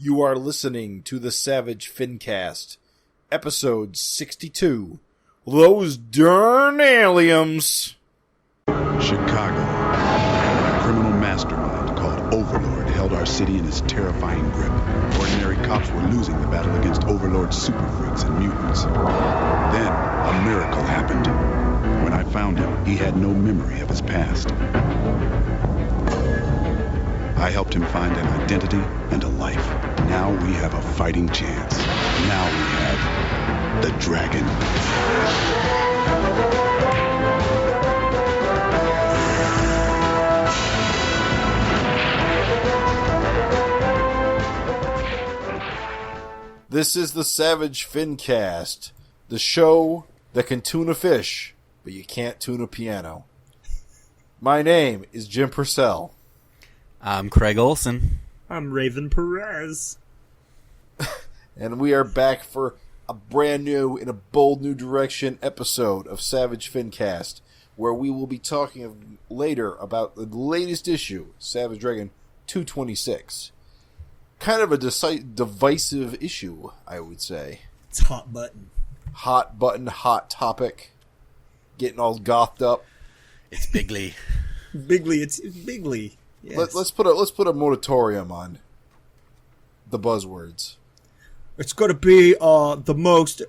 You are listening to the Savage FINcast, episode 62, Those Dern Aliems. Chicago. A criminal mastermind called Overlord held our city in his terrifying grip. Ordinary cops were losing the battle against Overlord's super freaks and mutants. Then, a miracle happened. When I found him, he had no memory of his past. I helped him find an identity and a life. Now we have a fighting chance. Now we have the dragon. This is the Savage FINcast, the show that can tune a fish, but you can't tune a piano. My name is Jim Purcell. I'm Craig Olson. I'm Raven Perez. And we are back for a brand new, in a bold new direction episode of Savage FINcast, where we will be talking later about the latest issue, Savage Dragon 226. Kind of a divisive issue, I would say. It's hot button. Hot button, hot topic. Getting all gothed up. It's Bigly. It's Bigly. Yes. Let's put a moratorium on the buzzwords. It's going to be the most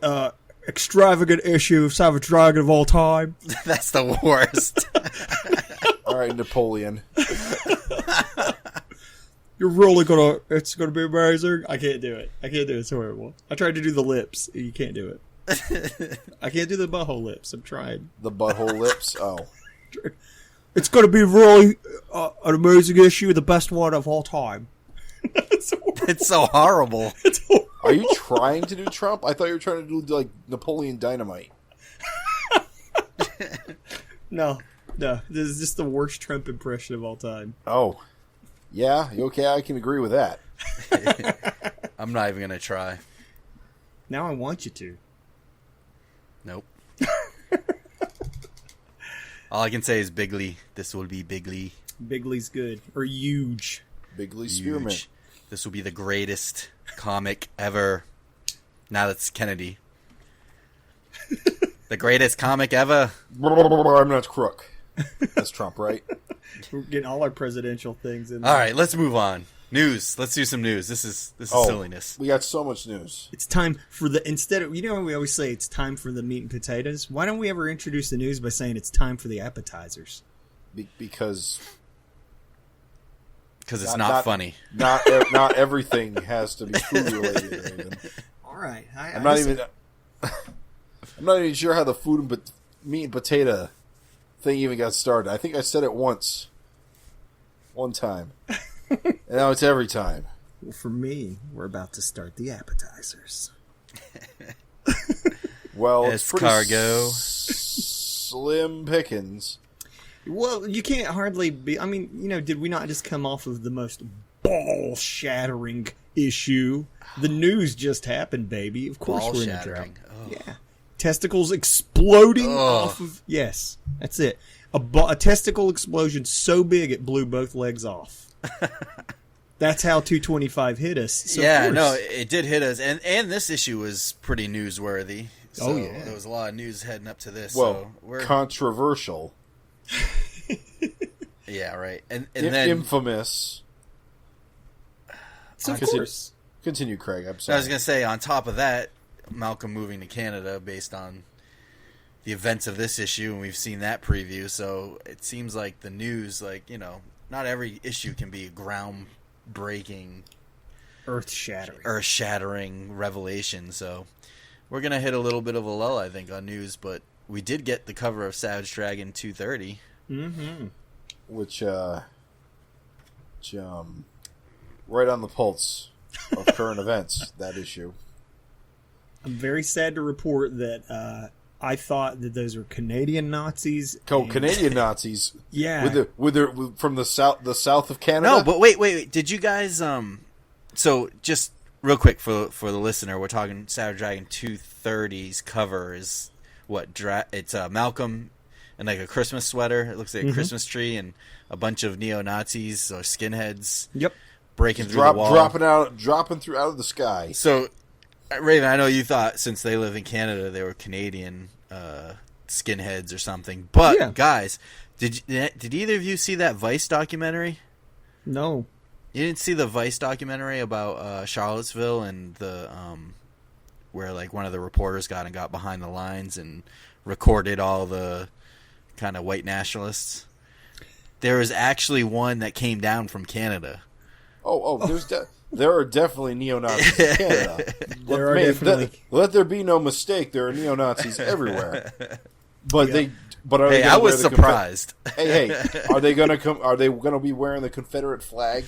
extravagant issue of Savage Dragon of all time. That's the worst. All right, Napoleon. It's going to be amazing. I can't do it. It's horrible. I tried to do the lips. You can't do it. I can't do the butthole lips. I'm trying. The butthole lips? Oh. It's going to be really an amazing issue, the best one of all time. It's so horrible. It's horrible. Are you trying to do Trump? I thought you were trying to do like Napoleon Dynamite. No. This is just the worst Trump impression of all time. Oh. Yeah? Okay, I can agree with that. I'm not even going to try. Now I want you to. Nope. All I can say is Bigly. This will be Bigly. Bigly's good. Or huge. Bigly Spearmint. This will be the greatest comic ever. Now that's Kennedy. The greatest comic ever. I'm not crook. That's Trump, right? We're getting all our presidential things in there. All right, let's move on. News. Let's do some news. This is silliness. We got so much news. It's time for instead of, we always say it's time for the meat and potatoes. Why don't we ever introduce the news by saying it's time for the appetizers? Because it's not funny. Not everything has to be food related. Raven. All right. I'm not even sure how the food and meat and potato thing even got started. I think I said it once. One time. And now it's every time. Well, for me, we're about to start the appetizers. Well, it's pretty escargot. Slim pickings. Well, you can't hardly be... I mean, did we not just come off of the most ball-shattering issue? The news just happened, baby. Of course we're in a drought. Oh. Yeah. Testicles exploding off of... Yes, that's it. A testicle explosion so big it blew both legs off. That's how 225 hit us. So yeah, no, it did hit us. And this issue was pretty newsworthy. So yeah. There was a lot of news heading up to this. Well, so we're controversial. Yeah, right. And then infamous. So of course. Continue, Craig. I'm sorry. I was going to say, on top of that, Malcolm moving to Canada based on the events of this issue, and we've seen that preview. So it seems like the news, not every issue can be a groundbreaking, earth-shattering revelation. So we're going to hit a little bit of a lull, I think, on news. But we did get the cover of Savage Dragon 230. Mm-hmm. Which, right on the pulse of current events, that issue. I'm very sad to report that I thought that those were Canadian Nazis. Canadian Nazis? Yeah. From the south of Canada? No, but wait. Did you guys, so just real quick for the listener, we're talking Savage Dragon 230's cover is what? It's Malcolm in like a Christmas sweater. It looks like a Christmas tree and a bunch of neo-Nazis or skinheads. Yep. breaking through the wall, dropping through out of the sky. So, Raven, I know you thought since they live in Canada they were Canadian skinheads or something, but guys, did either of you see that Vice documentary? No. You didn't see the Vice documentary about Charlottesville and the where like one of the reporters got behind the lines and recorded all the kind of white nationalists? There was actually one that came down from Canada. There are definitely neo-Nazis in Canada. Let there be no mistake. There are neo-Nazis everywhere. But I was surprised. Are they going to come? Are they going to be wearing the Confederate flag?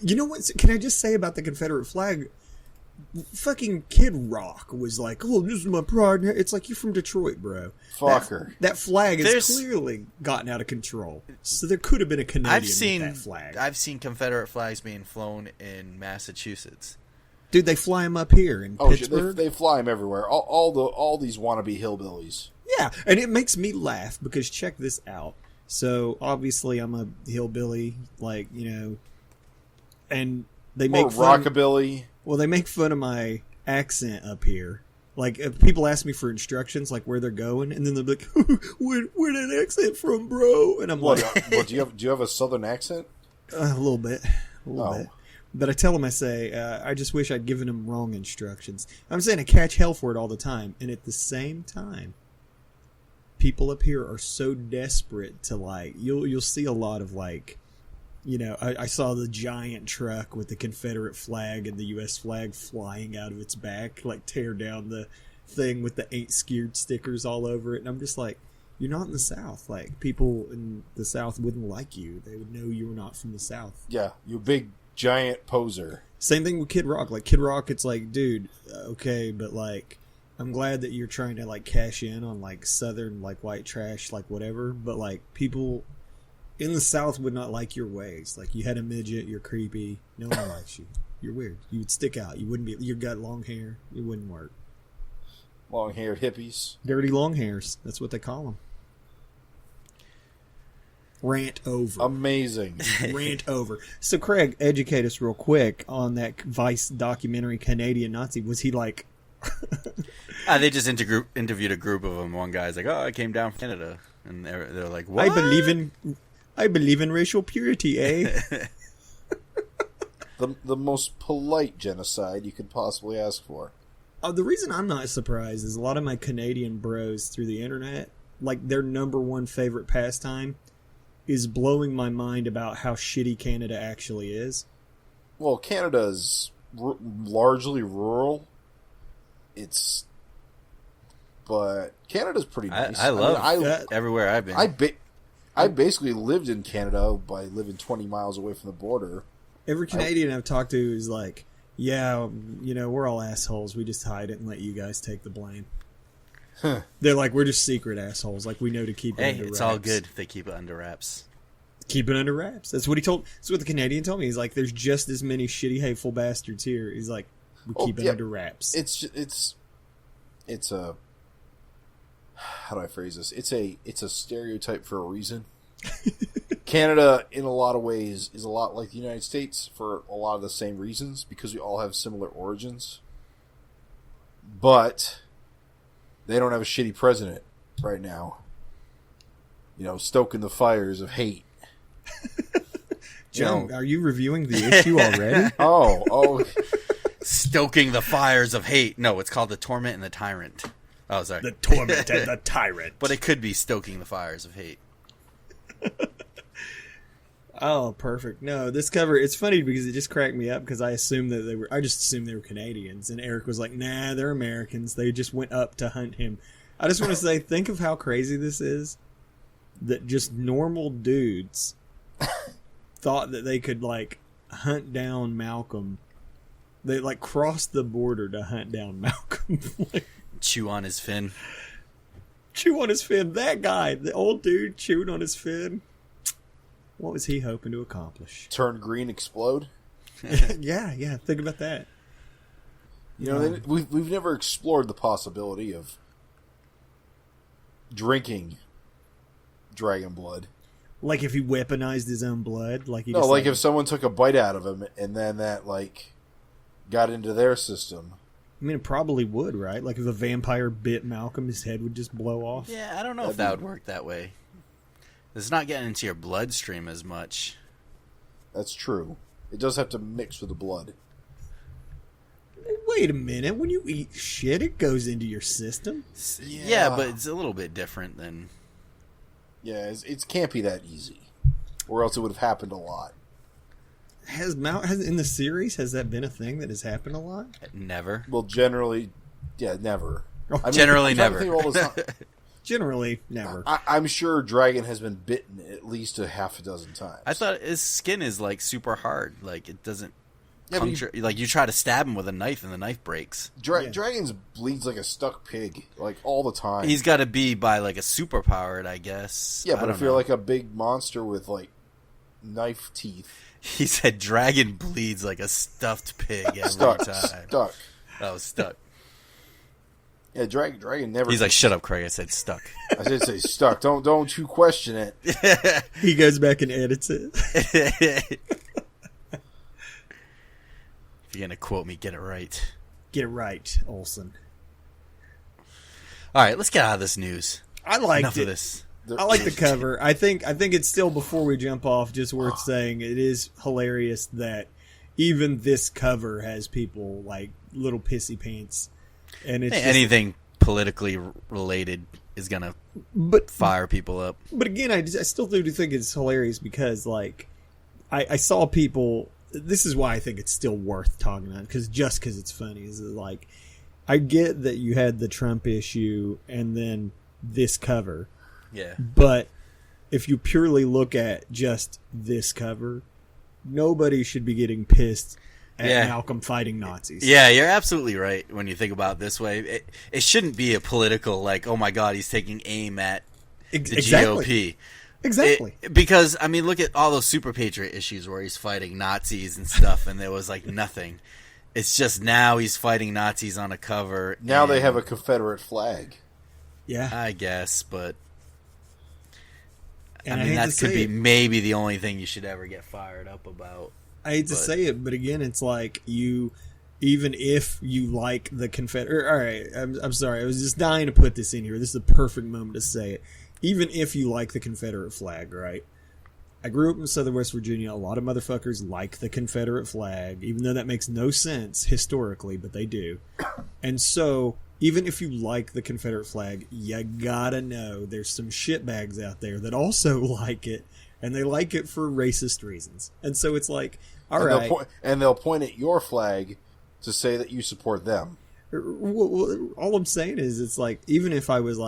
You know what? Can I just say about the Confederate flag? Fucking Kid Rock was like, "Oh, this is my pride." It's like, you're from Detroit, bro. Fucker. That flag has clearly gotten out of control. So there could have been a Canadian with that flag. I've seen Confederate flags being flown in Massachusetts. Dude, they fly them up here in Pittsburgh. They fly them everywhere. All these wannabe hillbillies. Yeah, and it makes me laugh because check this out. So obviously I'm a hillbilly, like, and they make rockabilly. Well, they make fun of my accent up here. Like, if people ask me for instructions, like where they're going, and then they're like, "Where that accent from, bro?" And I'm like, do you have a southern accent? A little bit. But I tell them, I say, I just wish I'd given them wrong instructions. I'm saying I catch hell for it all the time, and at the same time, people up here are so desperate to, like, you'll see a lot of, like, I saw the giant truck with the Confederate flag and the U.S. flag flying out of its back, like tear down the thing with the "Ain't Scared" stickers all over it. And I'm just like, you're not in the South. Like, people in the South wouldn't like you. They would know you were not from the South. Yeah, you big, giant poser. Same thing with Kid Rock. Like, Kid Rock, it's like, dude, okay, but, like, I'm glad that you're trying to, like, cash in on, like, Southern, like, white trash, like, whatever. But, like, people in the South would not like your ways. Like, you had a midget, you're creepy, no one likes you. You're weird. You would stick out. You wouldn't be. You got long hair. It wouldn't work. Long-haired hippies. Dirty long hairs. That's what they call them. Rant over. Amazing. Rant over. So, Craig, educate us real quick on that Vice documentary, Canadian Nazi. Was he like... They just interviewed a group of them. One guy's like, "Oh, I came down from Canada," and they're like, "What? I believe in racial purity, eh?" the most polite genocide you could possibly ask for. The reason I'm not surprised is a lot of my Canadian bros through the internet, like, their number one favorite pastime is blowing my mind about how shitty Canada actually is. Well, Canada is largely rural. But Canada's pretty nice. I love everywhere I've been. I basically lived in Canada by living 20 miles away from the border. Every Canadian I've talked to is like, "Yeah, we're all assholes. We just hide it and let you guys take the blame." Huh. They're like, "We're just secret assholes. Like, we know to keep it under wraps." It's all good if they keep it under wraps. Keep it under wraps. That's what the Canadian told me. He's like, "There's just as many shitty, hateful bastards here." He's like, "We keep it under wraps." It's a, how do I phrase this? It's a stereotype for a reason. Canada, in a lot of ways, is a lot like the United States for a lot of the same reasons, because we all have similar origins. But they don't have a shitty president right now. Stoking the fires of hate. John, are you reviewing the issue already? Oh. Stoking the fires of hate. No, it's called The Torment and the Tyrant. Oh, sorry. The Torment and the Tyrant. But it could be Stoking the Fires of Hate. Oh, perfect. No, this cover, it's funny because it just cracked me up because I just assumed they were Canadians. And Eric was like, "Nah, they're Americans. They just went up to hunt him." I just want to say, think of how crazy this is. That just normal dudes thought that they could, like, hunt down Malcolm. They, like, crossed the border to hunt down Malcolm. Chew on his fin. Chew on his fin. That guy, the old dude chewing on his fin. What was he hoping to accomplish? Turn green, explode? Yeah. Think about that. We've never explored the possibility of drinking dragon blood. Like if he weaponized his own blood? Like he No, just like if someone took a bite out of him and then that, got into their system. I mean, it probably would, right? Like if a vampire bit Malcolm, his head would just blow off. Yeah, I don't know if that would work that way. It's not getting into your bloodstream as much. That's true. It does have to mix with the blood. Wait a minute. When you eat shit, it goes into your system? Yeah, but it's a little bit different than... Yeah, it can't be that easy. Or else it would have happened a lot. Has in the series, has that been a thing that has happened a lot? Never. Well, generally, never. Generally, never. Generally, never. I'm sure Dragon has been bitten at least a half a dozen times. I thought his skin is, super hard. It doesn't puncture... you try to stab him with a knife, and the knife breaks. Dragons bleeds like a stuck pig, all the time. He's got to be by, a superpowered, I guess. Yeah, but if you're, a big monster with, knife teeth... He said dragon bleeds like a stuffed pig every Stuck. time. Stuck. That was stuck. Yeah, Dragon never... He's like, shut up, Craig. I said stuck. I did say stuck. Don't you question it. He goes back and edits it. If you're going to quote me, get it right. Get it right, Olsen. All right, let's get out of this news. I liked Enough it. of this. I like the cover. I think it's still, before we jump off, just worth saying it is hilarious that even this cover has people little pissy pants, and it's anything politically related is gonna fire people up. But again, I still do think it's hilarious because I saw people. This is why I think it's still worth talking about, because it's funny. Is I get that you had the Trump issue and then this cover. Yeah. But if you purely look at just this cover, nobody should be getting pissed at Malcolm fighting Nazis. Yeah, you're absolutely right when you think about it this way. It shouldn't be a political, oh my God, he's taking aim at the GOP. Exactly. Because, look at all those Super Patriot issues where he's fighting Nazis and stuff, and there was, nothing. It's just now he's fighting Nazis on a cover. Now they have a Confederate flag. Yeah. I guess, but... And that could be maybe the only thing you should ever get fired up about. I hate to say it, but again, it's even if you like the Confederate... All right, I'm sorry. I was just dying to put this in here. This is the perfect moment to say it. Even if you like the Confederate flag, right? I grew up in southern West Virginia. A lot of motherfuckers like the Confederate flag, even though that makes no sense historically, but they do. And so... even if you like the Confederate flag, you gotta know there's some shitbags out there that also like it, and they like it for racist reasons. And so it's all right. They'll point at your flag to say that you support them. All I'm saying is, it's even if I was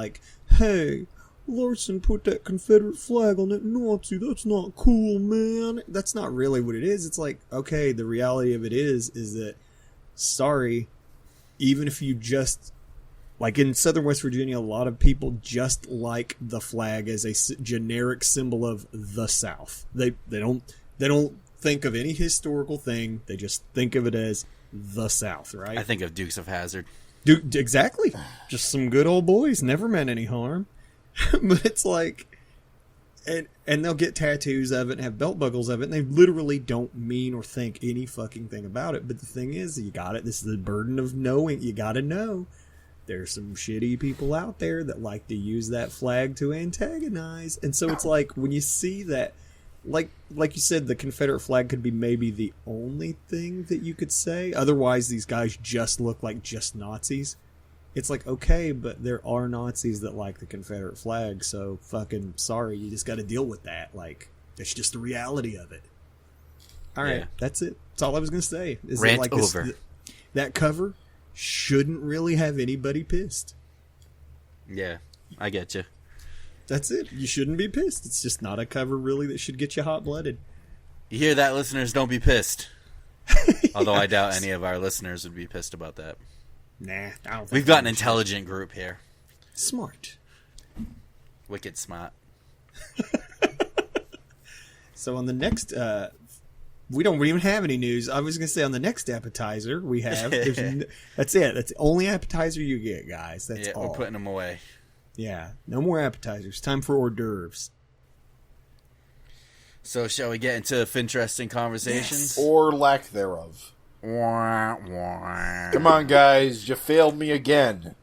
hey, Larson put that Confederate flag on that Nazi, that's not cool, man. That's not really what it is. It's okay, the reality of it is that, sorry, even if you just... in southern West Virginia, a lot of people just like the flag as a generic symbol of the South. They don't think of any historical thing. They just think of it as the South, right? I think of Dukes of Hazzard. Exactly. Just some good old boys. Never meant any harm. But it's and they'll get tattoos of it and have belt buckles of it, and they literally don't mean or think any fucking thing about it. But the thing is, you got it. This is the burden of knowing. You got to know. There's some shitty people out there that like to use that flag to antagonize. And so it's when you see that, like you said, the Confederate flag could be maybe the only thing that you could say. Otherwise, these guys just look like just Nazis. It's okay, but there are Nazis that like the Confederate flag, so fucking sorry, you just got to deal with that. That's just the reality of it. All right, that's it. That's all I was going to say. Is Rant over. That cover shouldn't really have anybody pissed. Yeah, I get you. That's it. You shouldn't be pissed. It's just not a cover really that should get you hot-blooded. You hear that, listeners? Don't be pissed. Although I doubt any of our listeners would be pissed about that. Nah, I don't think we've got an intelligent group here. Smart. Wicked smart. So on the next... we don't even have any news. I was going to say on the next appetizer we have... that's it. That's the only appetizer you get, guys. That's all. We're putting them away. Yeah. No more appetizers. Time for hors d'oeuvres. So shall we get into FINtesting Conversations? Or lack thereof. Wah, wah. Come on, guys. You failed me again.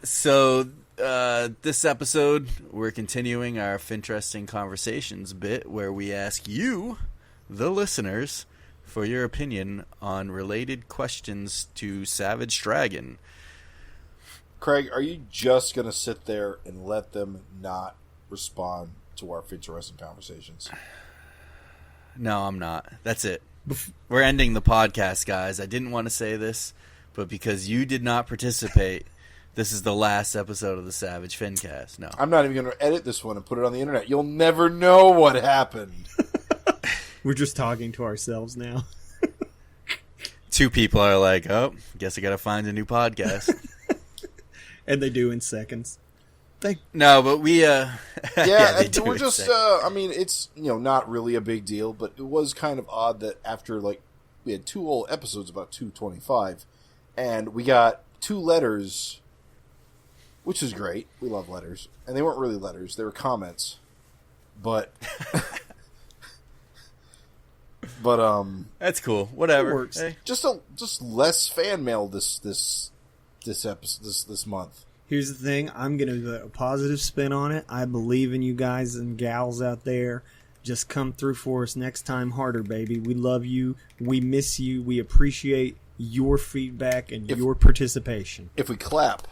So this episode, we're continuing our FINtesting Conversations bit where we ask you, the listeners, for your opinion on related questions to Savage Dragon. Craig, are you just going to sit there and let them not respond to our FINtesting Conversations? No, I'm not. That's it. We're ending the podcast, guys. I didn't want to say this, but because you did not participate, this is the last episode of the Savage FINcast. No. I'm not even going to edit this one and put it on the internet. You'll never know what happened. We're just talking to ourselves now. Two people are like, oh, guess I got to find a new podcast. And they do in seconds. No, but we we're just I mean, it's, not really a big deal, but it was kind of odd that after we had 2 whole episodes about 225 and we got 2 letters, which is great. We love letters. And they weren't really letters, they were comments. But that's cool. Whatever. It works. Hey. just less fan mail this episode this month. Here's the thing. I'm going to put a positive spin on it. I believe in you guys and gals out there. Just come through for us next time harder, baby. We love you. We miss you. We appreciate your feedback and your participation. If we clap,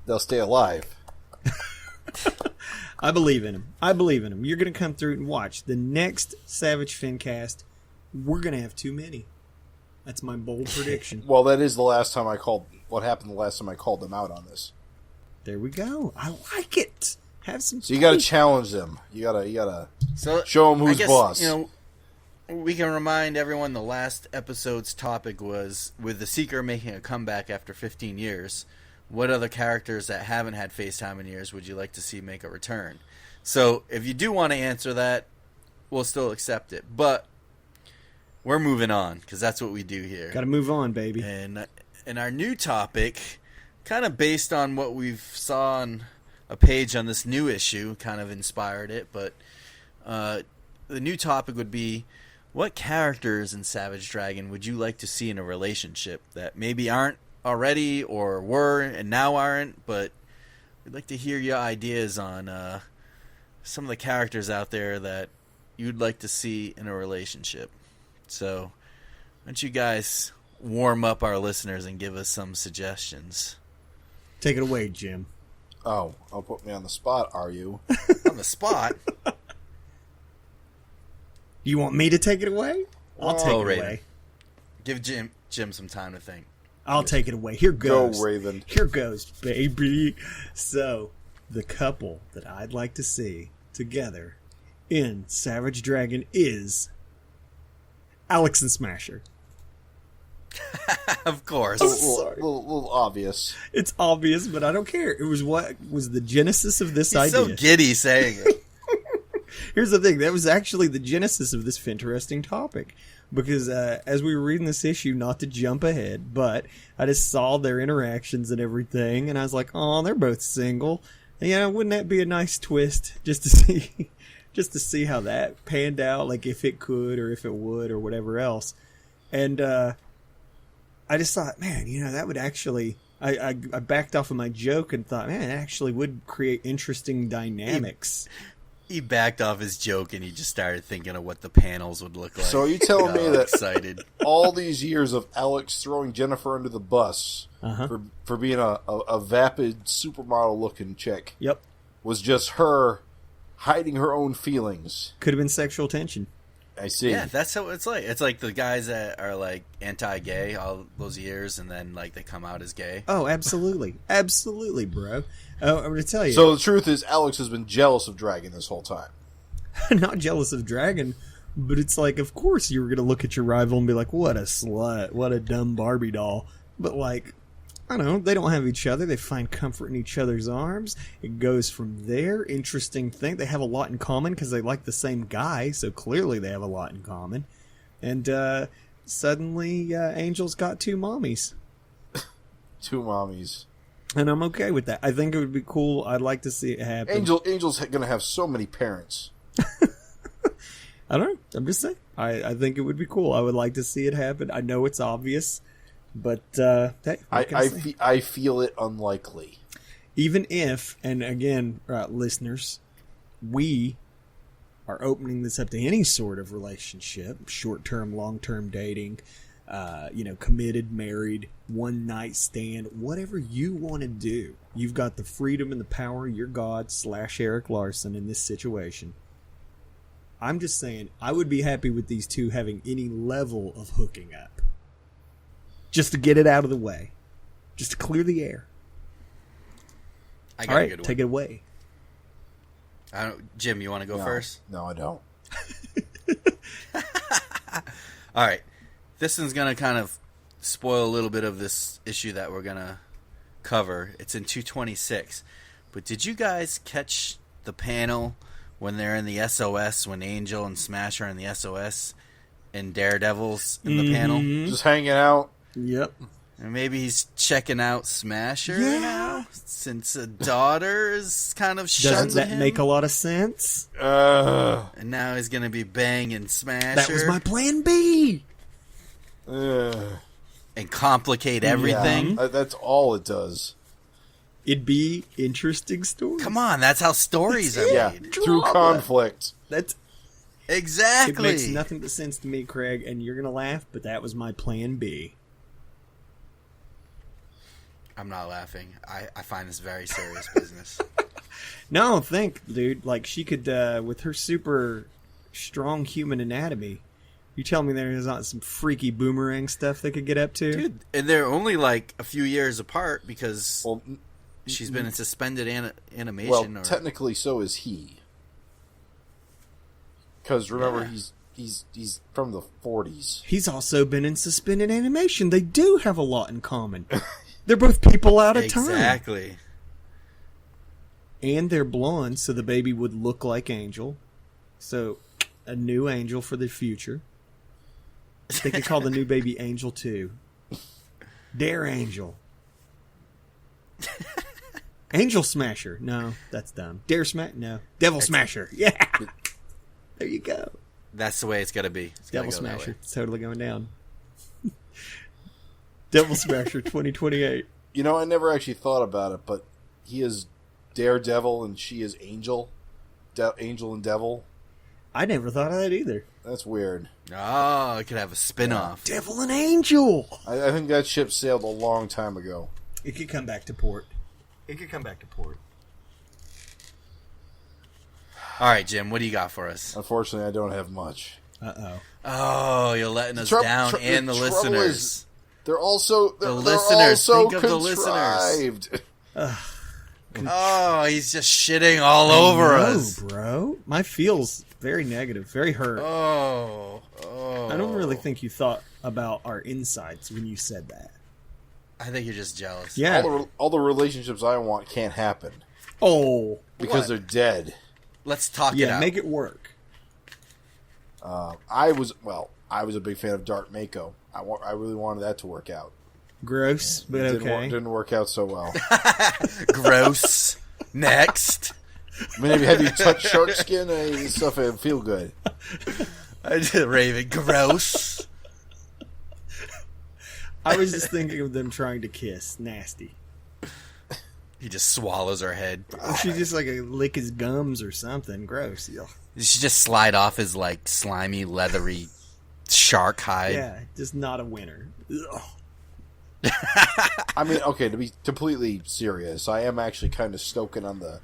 they'll stay alive. I believe in them. You're going to come through and watch. The next Savage FINcast, we're going to have too many. That's my bold prediction. Well, that is the last time I called. What happened the last time I called them out on this? There we go. I like it. Have some. So you got to challenge them. You gotta So show them who's I guess, boss. We can remind everyone the last episode's topic was with the Seeker making a comeback after 15 years. What other characters that haven't had FaceTime in years would you like to see make a return? So if you do want to answer that, we'll still accept it. But we're moving on because that's what we do here. Got to move on, baby. And our new topic, kind of based on what we've saw on a page on this new issue, kind of inspired it. But the new topic would be, what characters in Savage Dragon would you like to see in a relationship that maybe aren't already or were and now aren't? But we'd like to hear your ideas on some of the characters out there that you'd like to see in a relationship. So why don't you guys warm up our listeners and give us some suggestions? Take it away, Jim. Oh, I'll put me on the spot, are you? On the spot? You want me to take it away? I'll take it Raven. away. Give Jim some time to think. I'll take it away. Here goes. Go, Raven. Here goes, baby. So, the couple that I'd like to see together in Savage Dragon is Alex and Smasher. Of course. A little obvious. It's obvious, but I don't care. It was what was the genesis of this He's idea. so giddy saying it. Here's the thing. That was actually the genesis of this FINteresting topic. Because as we were reading this issue, not to jump ahead, but I just saw their interactions and everything, and I was like, oh, they're both single. And, wouldn't that be a nice twist just to see how that panned out, like if it could or if it would or whatever else. And I just thought, man, that would actually... I backed off of my joke and thought, man, it actually would create interesting dynamics. He backed off his joke and he just started thinking of what the panels would look like. So are you telling me that excited. all these years of Alex throwing Jennifer under the bus for being a vapid supermodel-looking chick Yep. was just her hiding her own feelings? Could have been sexual tension. I see. Yeah, that's how it's like. It's like the guys that are like anti-gay all those years, and then like they come out as gay. Oh, absolutely. Absolutely, bro. I'm going to tell you. So the truth is, Alex has been jealous of Dragon this whole time. Not jealous of Dragon, but it's like, of course you were going to look at your rival and be like, what a slut, what a dumb Barbie doll. But like, I don't know, they don't have each other. They find comfort in each other's arms. It goes from there. Interesting thing. They have a lot in common because they like the same guy, so clearly they have a lot in common. And suddenly Angel's got 2 mommies. 2 mommies. And I'm okay with that. I think it would be cool. I'd like to see it happen. Angel's going to have so many parents. I don't know. I'm just saying. I think it would be cool. I would like to see it happen. I know it's obvious, but hey, I feel it unlikely. Even if, and again, listeners, we are opening this up to any sort of relationship, short-term, long-term dating, committed, married, one-night stand, whatever you want to do. You've got the freedom and the power. You're God / Eric Larson in this situation. I'm just saying, I would be happy with these two having any level of hooking up. Just to get it out of the way. Just to clear the air. I got All right, a good one. take it away. Jim, you want to go first? No, I don't. All right. This one's going to kind of spoil a little bit of this issue that we're going to cover. It's in 226. But did you guys catch the panel when they're in the SOS, when Angel and Smash are in the SOS, and Daredevil's in the panel? Just hanging out. Yep. And maybe he's checking out Smasher now, since a daughter is kind of shunned Doesn't that him. make a lot of sense? And now he's going to be banging Smasher. That was my plan B. And complicate everything. Yeah, that's all it does. It'd be interesting stories. Come on, that's how stories are Yeah, made. through conflict. That's Exactly. It makes nothing but sense to me, Craig, and you're gonna laugh, but that was my plan B. I'm not laughing. I find this very serious business. No, think, dude. Like she could, with her super strong human anatomy. You tell me there's not some freaky boomerang stuff they could get up to, Dude, and they're only like a few years apart because she's been in suspended animation. Well, technically, so is he. Because remember, he's from the 40s. He's also been in suspended animation. They do have a lot in common. They're both people out of time. Exactly. And they're blonde, so the baby would look like Angel. So, a new Angel for the future. They could call the new baby Angel 2. Dare Angel. Angel Smasher. No, that's dumb. Dare Smash? No. Devil Smasher. Yeah. There you go. That's the way it's got to be. It's gotta Devil go that Smasher. way. It's totally going down. Devil Smasher 2028. You know, I never actually thought about it, but he is Daredevil and she is Angel. Angel and Devil. I never thought of that either. That's weird. Oh, it could have a spin-off. Devil and Angel. I think that ship sailed a long time ago. It could come back to port. All right, Jim, what do you got for us? Unfortunately, I don't have much. Uh-oh. Oh, you're letting us down, and the trouble listeners. is, they're also listeners. also Think of the listeners. contrived. Oh, he's just shitting all over us. Bro. My feels very negative, very hurt. Oh. I don't really think you thought about our insides when you said that. I think you're just jealous. Yeah. All the relationships I want can't happen Oh. because What? they're dead. Let's talk it Yeah, out. make it work. I was a big fan of Dark Mako. I really wanted that to work out. Gross, but It okay. didn't work out so well. Gross. Next. I mean, have you touched shark skin and stuff? It feel good. I did Raven. Gross. I was just thinking of them trying to kiss. Nasty. He just swallows her head. She just like lick his gums or something. Gross. Ugh. She just slide off his like slimy, leathery shark hide. Yeah, just not a winner. Ugh. I mean, okay, to be completely serious, I am actually kind of stoking on the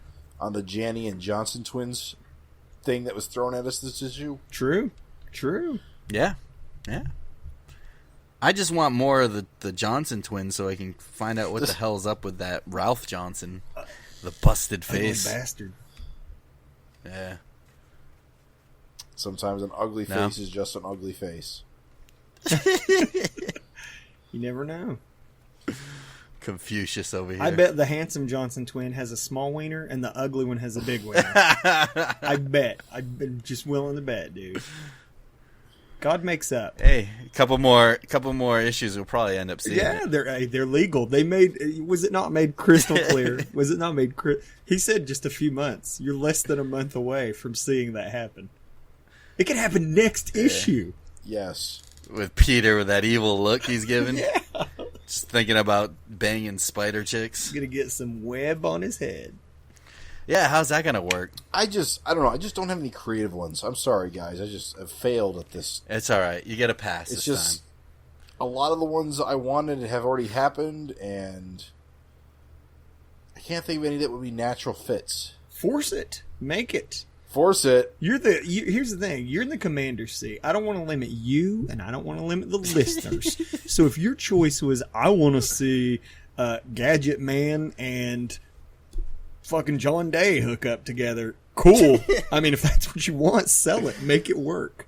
Janny and Johnson twins thing that was thrown at us this issue. True. Yeah. I just want more of the Johnson twins so I can find out what the hell's up with that Ralph Johnson. The busted face. Ugly bastard. Yeah. Sometimes an ugly No. face is just an ugly face. You never know. Confucius over here. I bet the handsome Johnson twin has a small wiener and the ugly one has a big wiener. I bet. I've been just willing to bet, dude. God makes up. Hey, a couple more issues we'll probably end up seeing. Yeah, they're legal. They was it not made crystal clear? Was it not made? He said just a few months. You're less than a month away from seeing that happen. It could happen next issue. Yes. With Peter with that evil look he's giving. Yeah. Just thinking about banging spider chicks. He's gonna get some web on his head. Yeah, how's that gonna work? I don't know. I just don't have any creative ones. I'm sorry, guys. I just have failed at this. It's all right. You get a pass It's this just time. a lot of the ones I wanted have already happened, and I can't think of any that would be natural fits. Force it. Make it. Force it. Here's the thing. You're in the commander's seat. I don't want to limit you, and I don't want to limit the listeners. So if your choice was, I want to see Gadget Man and fucking John Day hook up together, cool. I mean, if that's what you want, sell it. Make it work.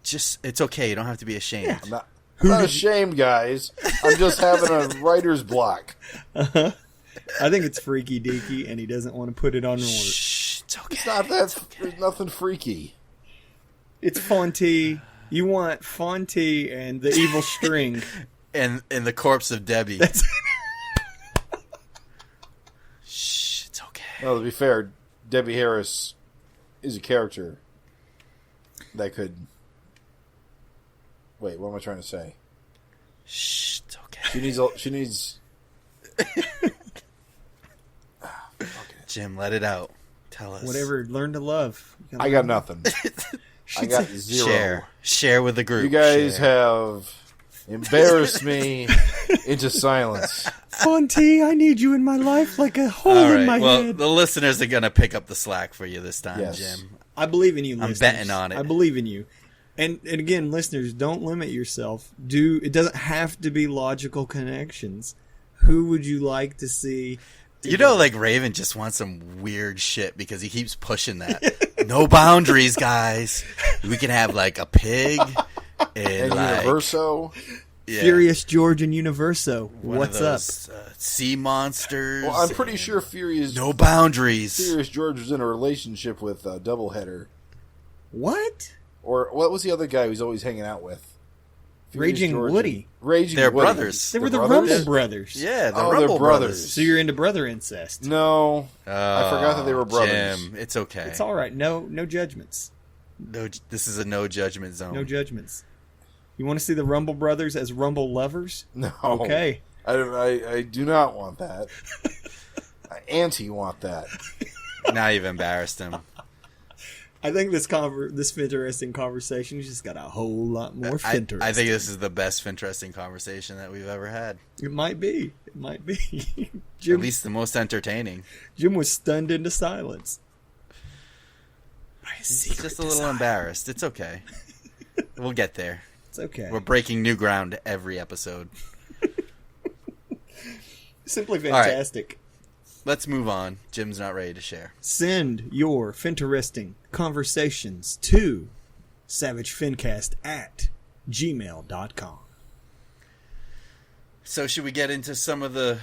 It's okay. You don't have to be ashamed. Yeah. I'm not ashamed, guys. I'm just having a writer's block. I think it's freaky deaky, and he doesn't want to put it on order. Shh, it's okay. It's not that. It's okay. There's nothing freaky. It's Fonty. You want Fonty and the evil string. And the corpse of Debbie. That's Shh, it's okay. No, to be fair, Debbie Harris is a character that could. Wait, what am I trying to say? Shh, it's okay. She needs. Jim, let it out. Tell us. whatever. Learn to love. I got nothing. I got zero. Share with the group. You guys Share. have embarrassed me into silence. Fonty, I need you in my life like a hole All in right. my Well, head. the listeners are going to pick up the slack for you this time, Yes. Jim. I believe in you, I'm listeners. betting on it. I believe in you. And again, listeners, don't limit yourself. It doesn't have to be logical connections. Who would you like to see? You know, like Raven just wants some weird shit because he keeps pushing that. No boundaries, guys. We can have like a pig And like, Universo. yeah, Furious George and Universo. one What's of those, sea monsters. Well, I'm pretty and sure Furious no George was in a relationship with Doubleheader. up? What? Or what was the other guy who's always hanging out with? Raging George Woody. and- Raging They're Woody. brothers. They were the brothers? Rumble Brothers. Yeah, the Oh, they're Rumble brothers. brothers. So you're into brother incest. No, I forgot that they were brothers. Jim, it's okay. It's all right. No judgments. No, this is a no judgment zone. No judgments. You want to see the Rumble Brothers as Rumble lovers? No. Okay. I do not want that. I anti-want that. Now you've embarrassed him. I think this FINTERESTing conversation has just got a whole lot more I FINTERESting. think this is the best FINtesting conversation that we've ever had. It might be. It might be. At Jim, least the most entertaining. Jim was stunned into silence. He's just a little embarrassed. It's okay. We'll get there. It's okay. We're breaking new ground every episode. Simply right. fantastic. Let's move on. Jim's not ready to share. Send your FINTERESTing conversations to savagefincast@gmail.com. So should we get into some of the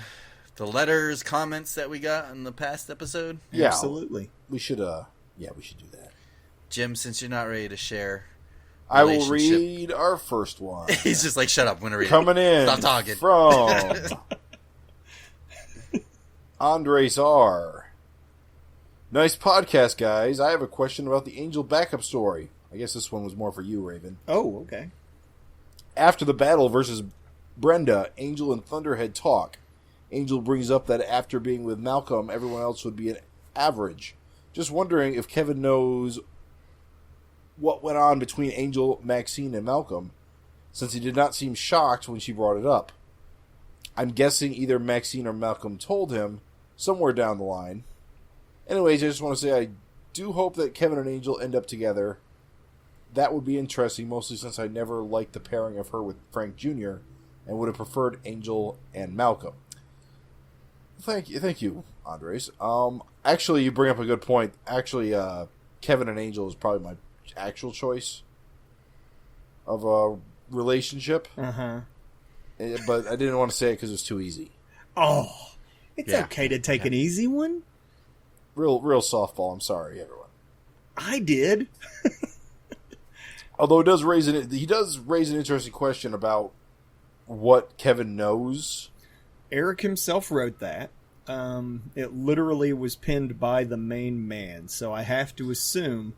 letters, comments that we got in the past episode? Yeah, Absolutely. we should. We should do that. Jim, since you're not ready to share, I will relationship- read our first one. he's just like, shut up, I'm going to read Coming it. in Stop talking. from Andres R. Nice podcast, guys. I have a question about the Angel backup story. I guess this one was more for you, Raven. Oh, okay. After the battle versus Brenda, Angel and Thunderhead talk. Angel brings up that after being with Malcolm, everyone else would be an average. Just wondering if Kevin knows what went on between Angel, Maxine, and Malcolm, since he did not seem shocked when she brought it up. I'm guessing either Maxine or Malcolm told him somewhere down the line. Anyways, I just want to say I do hope that Kevin and Angel end up together. That would be interesting, mostly since I never liked the pairing of her with Frank Jr. and would have preferred Angel and Malcolm. Thank you, Andres. Actually, you bring up a good point. Actually, Kevin and Angel is probably my actual choice of a relationship. Uh-huh. But I didn't want to say it because it was too easy. Oh, it's Yeah. okay to take an easy one. Real softball. I'm sorry, everyone. I did. Although he does raise an interesting question about what Kevin knows. Eric himself wrote that. It literally was penned by the main man, so I have to assume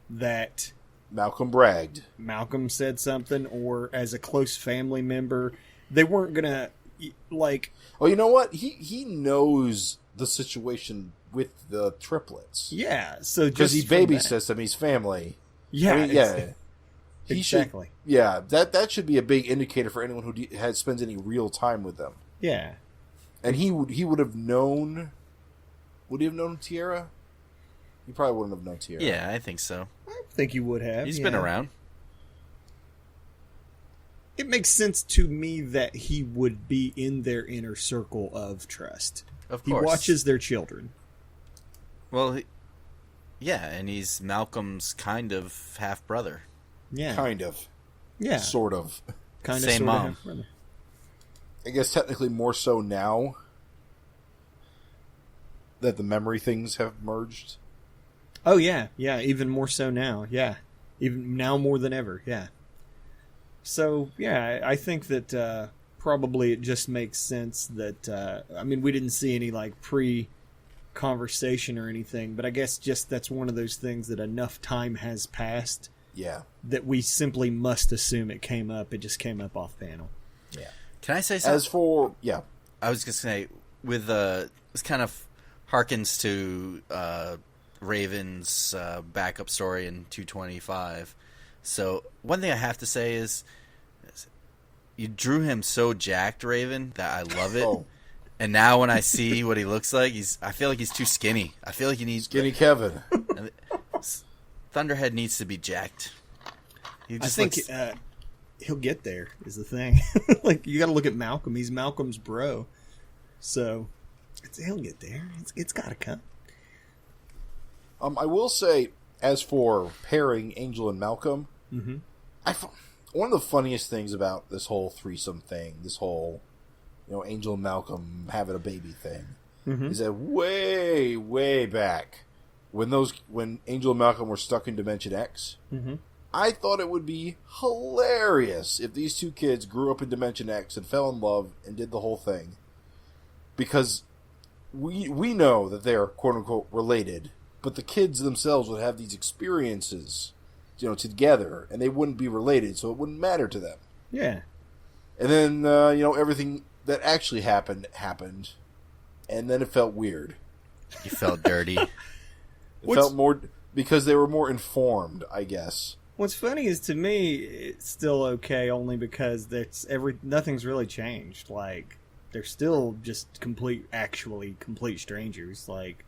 that Malcolm bragged. Malcolm said something, or as a close family member, they weren't gonna like. Oh, you know what? He knows the situation with the triplets. Yeah, so because he babysits them, he's family. Yeah, I mean, yeah. Exactly. That should be a big indicator for anyone who spends any real time with them. Yeah. And he would have known. Would he have known Tierra? He probably wouldn't have known Tierra. Yeah, I think so. I think he would have. He's been around. It makes sense to me that he would be in their inner circle of trust. Of course. He watches their children. Well, yeah, and he's Malcolm's kind of half brother. Yeah. Kind of. Yeah. Sort of. Kind of. Same sort mom. Of half-brother. I guess technically more so now that the memory things have merged. Oh, yeah. Yeah, even more so now. Yeah. Even now more than ever. Yeah. So, yeah, I think that probably it just makes sense that, I mean, we didn't see any, like, pre-conversation or anything, but I guess just that's one of those things that enough time has passed. Yeah. That we simply must assume it came up. It just came up off panel. Yeah. Can I say something? As for, yeah. I was just going to say, with this kind of harkens to Raven's backup story in 225. So one thing I have to say is you drew him so jacked, Raven, that I love it. Oh. And now when I see what he looks like, I feel like he's too skinny. I feel like he needs Skinny Kevin. Thunderhead needs to be jacked. I think he'll get there is the thing. Like, you got to look at Malcolm. He's Malcolm's bro. So he'll get there. It's got to come. I will say, as for pairing Angel and Malcolm, one of the funniest things about this whole threesome thing, this whole, Angel and Malcolm having a baby thing, is that way, way back when Angel and Malcolm were stuck in Dimension X, I thought it would be hilarious if these two kids grew up in Dimension X and fell in love and did the whole thing, because we know that they're quote unquote related. But the kids themselves would have these experiences, together, and they wouldn't be related, so it wouldn't matter to them. Yeah. And then, everything that actually happened, and then it felt weird. You felt dirty. It felt more, because they were more informed, I guess. What's funny is, to me, it's still okay, only because nothing's really changed. Like, they're still just complete strangers. Like,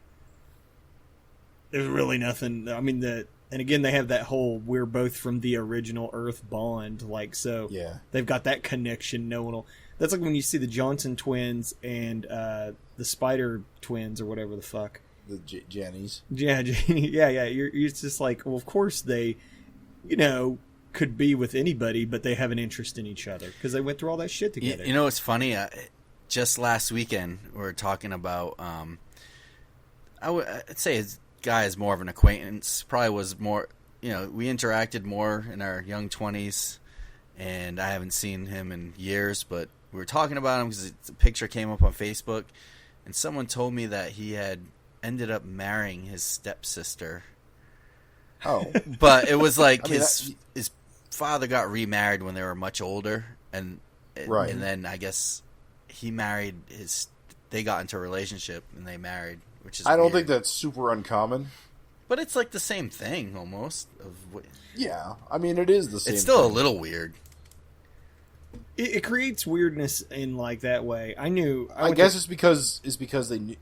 there's really nothing. I mean, and again, they have that whole "we're both from the original Earth" bond. Like, so yeah, they've got that connection. No one will. That's like when you see the Johnson twins and the Spider twins or whatever the fuck. The Jannies. Yeah, yeah. You're just like, well, of course they, could be with anybody, but they have an interest in each other because they went through all that shit together. You know what's funny? Just last weekend, we were talking about. I'd say his guy is more of an acquaintance. Probably was more. We interacted more in our young 20s, and I haven't seen him in years. But we were talking about him because a picture came up on Facebook, and someone told me that he had ended up marrying his stepsister. Oh, but it was like his father got remarried when they were much older, and then I guess he married they got into a relationship and they married, which is I don't weird. think that's super uncommon. But it's like the same thing almost. Yeah, I mean it is the same. It's still thing. a little weird. It creates weirdness in like that way. I guess it's because they knew,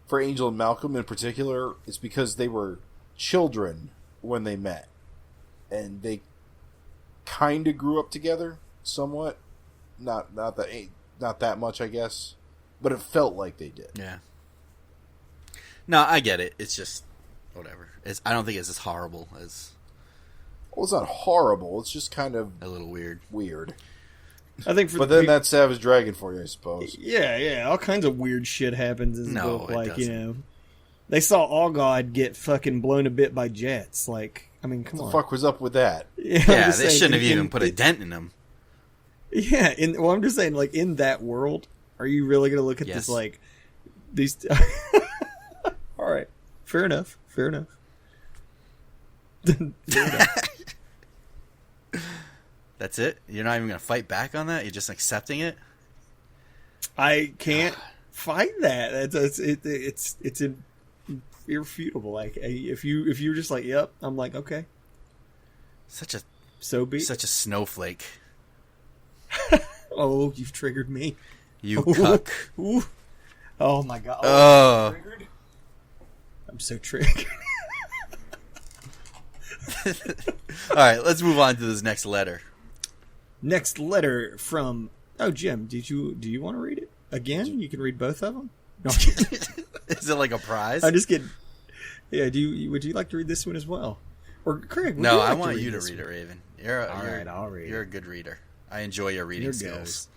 for Angel and Malcolm in particular, it's because they were children when they met, and they kind of grew up together somewhat. Not that much, I guess, but it felt like they did. Yeah. No, I get it. It's just whatever. I don't think it's as horrible as. Well, it's not horrible. It's just kind of a little weird. I think, but then that's Savage Dragon for you, I suppose. Yeah. All kinds of weird shit happens in the book. Like, doesn't. they saw Allgod get fucking blown a bit by jets. Like, I mean, come on. What the fuck was up with that? Yeah, they shouldn't have even put a dent in them. Yeah, I'm just saying, like, in that world, are you really going to look at this, like, these... All right. Fair enough. Fair enough. That's it? You're not even going to fight back on that? You're just accepting it? I can't fight that. It's irrefutable. Like, if you're just like, yep, I'm like, okay. Such a snowflake. Oh, you've triggered me. You cuck. Ooh. Oh my god. Oh, I'm so triggered. All right, let's move on to this next letter. Next letter from Jim. Do you want to read it again? You can read both of them. No. Is it like a prize? I'm just kidding. Yeah. Would you like to read this one as well, or Craig? No, I want you to read it, Raven. All right, I'll read. You're a good reader. I enjoy your reading skills.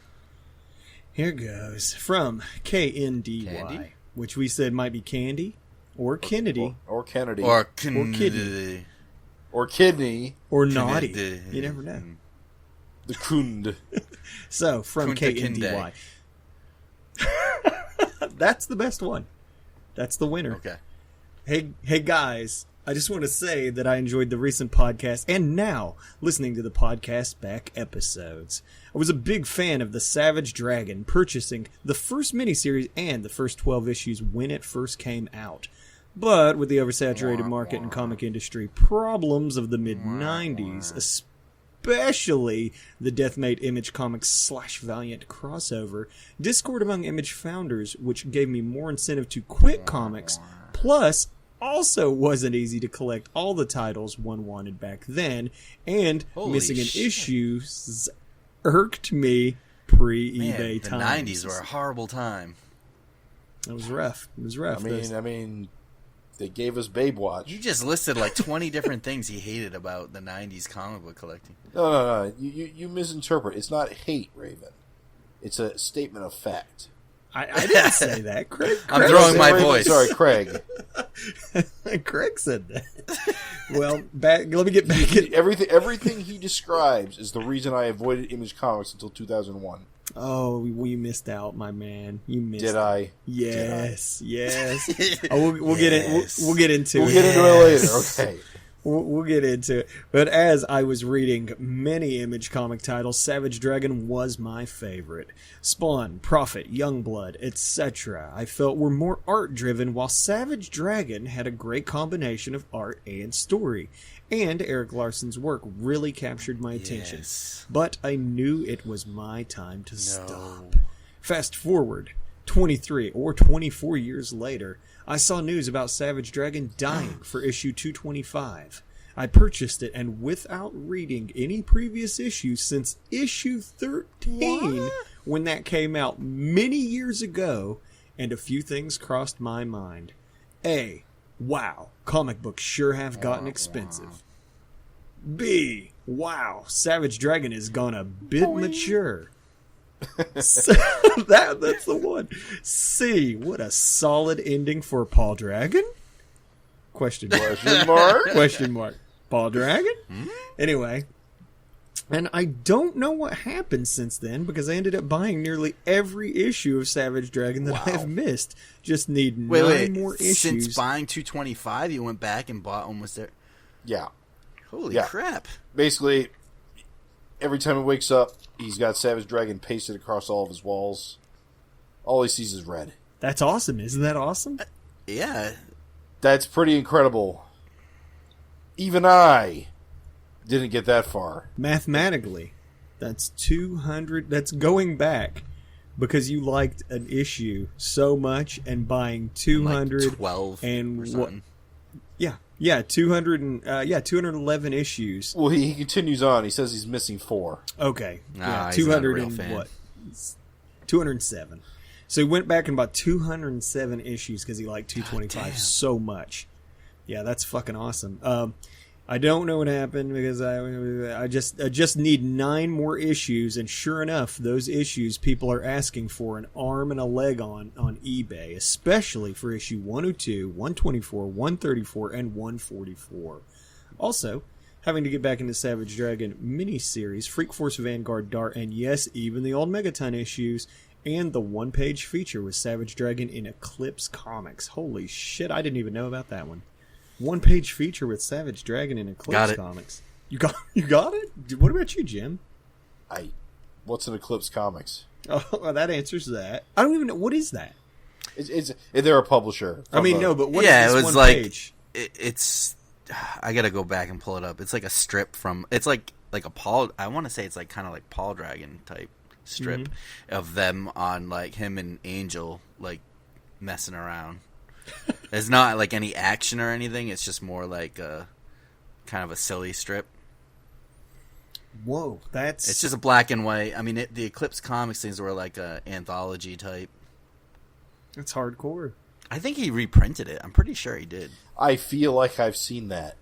Here goes from KNDY, Candy? which we said might be Candy or Kennedy or Kennedy or Kidney or Kidney or Naughty. You never know. The Kund. So from KNDY, that's the best one. That's the winner. Okay. Hey guys. I just want to say that I enjoyed the recent podcast and now listening to the podcast back episodes. I was a big fan of the Savage Dragon, purchasing the first miniseries and the first 12 issues when it first came out. But with the oversaturated market and comic industry problems of the mid-90s, especially the Deathmate Image Comics / Valiant crossover, discord among Image founders, which gave me more incentive to quit comics, plus also wasn't easy to collect all the titles one wanted back then, and missing an issue irked me pre-eBay times. The 90s were a horrible time. It was rough. I mean, they gave us Babe Watch. You just listed like 20 different things he hated about the 90s comic book collecting. No. You misinterpret. It's not hate, Raven. It's a statement of fact. I didn't say that, Craig. I'm throwing my voice. Sorry, Craig. Craig said that. Well, let me get back at everything he describes is the reason I avoided Image Comics until 2001. Oh, we missed out, my man. You missed. Did I? Yes. Oh, we'll get it. We'll get into it. We'll get into it later. Okay. We'll get into it. But as I was reading many Image comic titles, Savage Dragon was my favorite. Spawn, Prophet, Youngblood, etc. I felt were more art-driven, while Savage Dragon had a great combination of art and story. And Eric Larson's work really captured my attention. Yes. But I knew it was my time to stop. Fast forward 23 or 24 years later, I saw news about Savage Dragon dying for issue 225. I purchased it, and without reading any previous issues since issue 13, when that came out many years ago, and a few things crossed my mind. A, wow, comic books sure have gotten expensive. B, wow, Savage Dragon has gone a bit mature. So, that's the one. C, what a solid ending for Paul Dragon? Question mark. Paul Dragon? Anyway, and I don't know what happened since then, because I ended up buying nearly every issue of Savage Dragon that I have missed. Just need nine more issues. Since buying 225, you went back and bought almost there. Yeah. Holy crap. Basically, every time he wakes up, he's got Savage Dragon pasted across all of his walls. All he sees is red. That's awesome. Isn't that awesome? Yeah. That's pretty incredible. Even I didn't get that far. Mathematically, that's 200. That's going back because you liked an issue so much and buying 200 like 12 and or something. Yeah, 211 issues. Well, he continues on. He says he's missing 4. Okay. Nah, 200 and what? 207. So he went back and bought 207 issues because he liked 225 so much. Yeah, that's fucking awesome. I don't know what happened because I just need 9 more issues, and sure enough, those issues people are asking for an arm and a leg on eBay, especially for issue 102, 124, 134, and 144. Also, having to get back into Savage Dragon miniseries, Freak Force Vanguard Dart, and yes, even the old Megaton issues, and the one-page feature with Savage Dragon in Eclipse Comics. Holy shit, I didn't even know about that one. One-page feature with Savage Dragon in Eclipse Comics. You got it? What about you, Jim? What's an Eclipse Comics? Oh, well, that answers that. I don't even know. What is that? They're a publisher. I mean, no, but what is this it was one like, page? It's... I gotta go back and pull it up. It's like a strip from... It's like a Paul... I want to say it's like kind of like Paul Dragon type strip of them on like him and Angel like messing around. There's not like any action or anything. It's just more like a kind of a silly strip. Whoa, it's just a black and white. I mean, the Eclipse Comics things were like a anthology type. It's hardcore. I think he reprinted it. I'm pretty sure he did. I feel like I've seen that.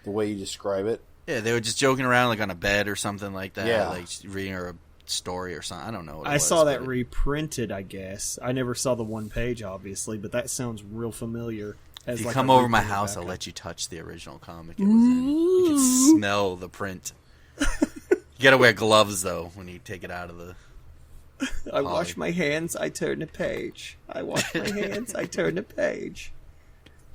The way you describe it. Yeah, they were just joking around like on a bed or something like that. Yeah. Like reading her a story or something. I don't know what it I was, saw that reprinted, I guess. I never saw the one page, obviously, but that sounds real familiar. If you come over my house, I'll let you touch the original comic it was in. You can smell the print. You gotta wear gloves, though, when you take it out of the... I wash my hands, I turn the page. I wash my hands, I turn the page.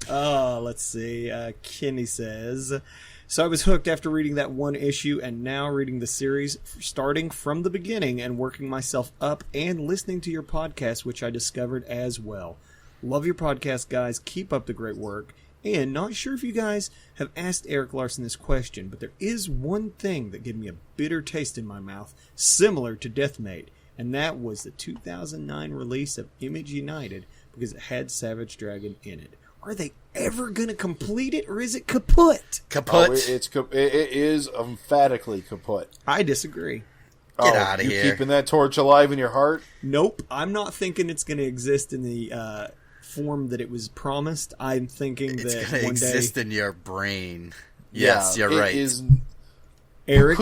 Let's see. Kenny says, so I was hooked after reading that one issue and now reading the series, starting from the beginning and working myself up and listening to your podcast, which I discovered as well. Love your podcast, guys. Keep up the great work. And not sure if you guys have asked Eric Larson this question, but there is one thing that gave me a bitter taste in my mouth, similar to Deathmate. And that was the 2009 release of Image United because it had Savage Dragon in it. Are they ever going to complete it, or is it kaput? Kaput. It is emphatically kaput. I disagree. Get out of you here. Keeping that torch alive in your heart? Nope. I'm not thinking it's going to exist in the form that it was promised. I'm thinking it's that going to one exist day... in your brain. Yes, yeah, you're right. Eric,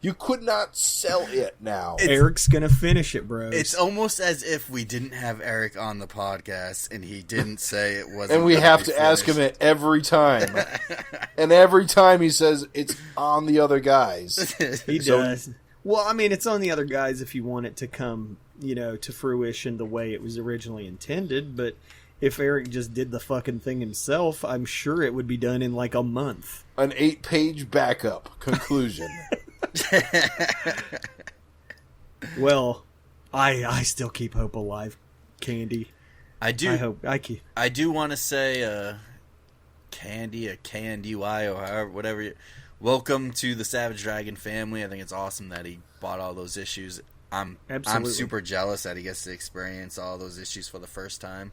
you could not sell it now. Eric's gonna finish it, bros. It's almost as if we didn't have Eric on the podcast and he didn't say it wasn't. And we have to ask him it every time. And every time he says it's on the other guys. He does. Well, I mean, it's on the other guys if you want it to come, to fruition the way it was originally intended. But if Eric just did the fucking thing himself, I'm sure it would be done in like a month. An 8-page backup conclusion. Well, I still keep hope alive, Candy. I do. I hope I keep. I do want to say, Candy, K-N-D-Y, or however, whatever. Welcome to the Savage Dragon family. I think it's awesome that he bought all those issues. I'm super jealous that he gets to experience all those issues for the first time.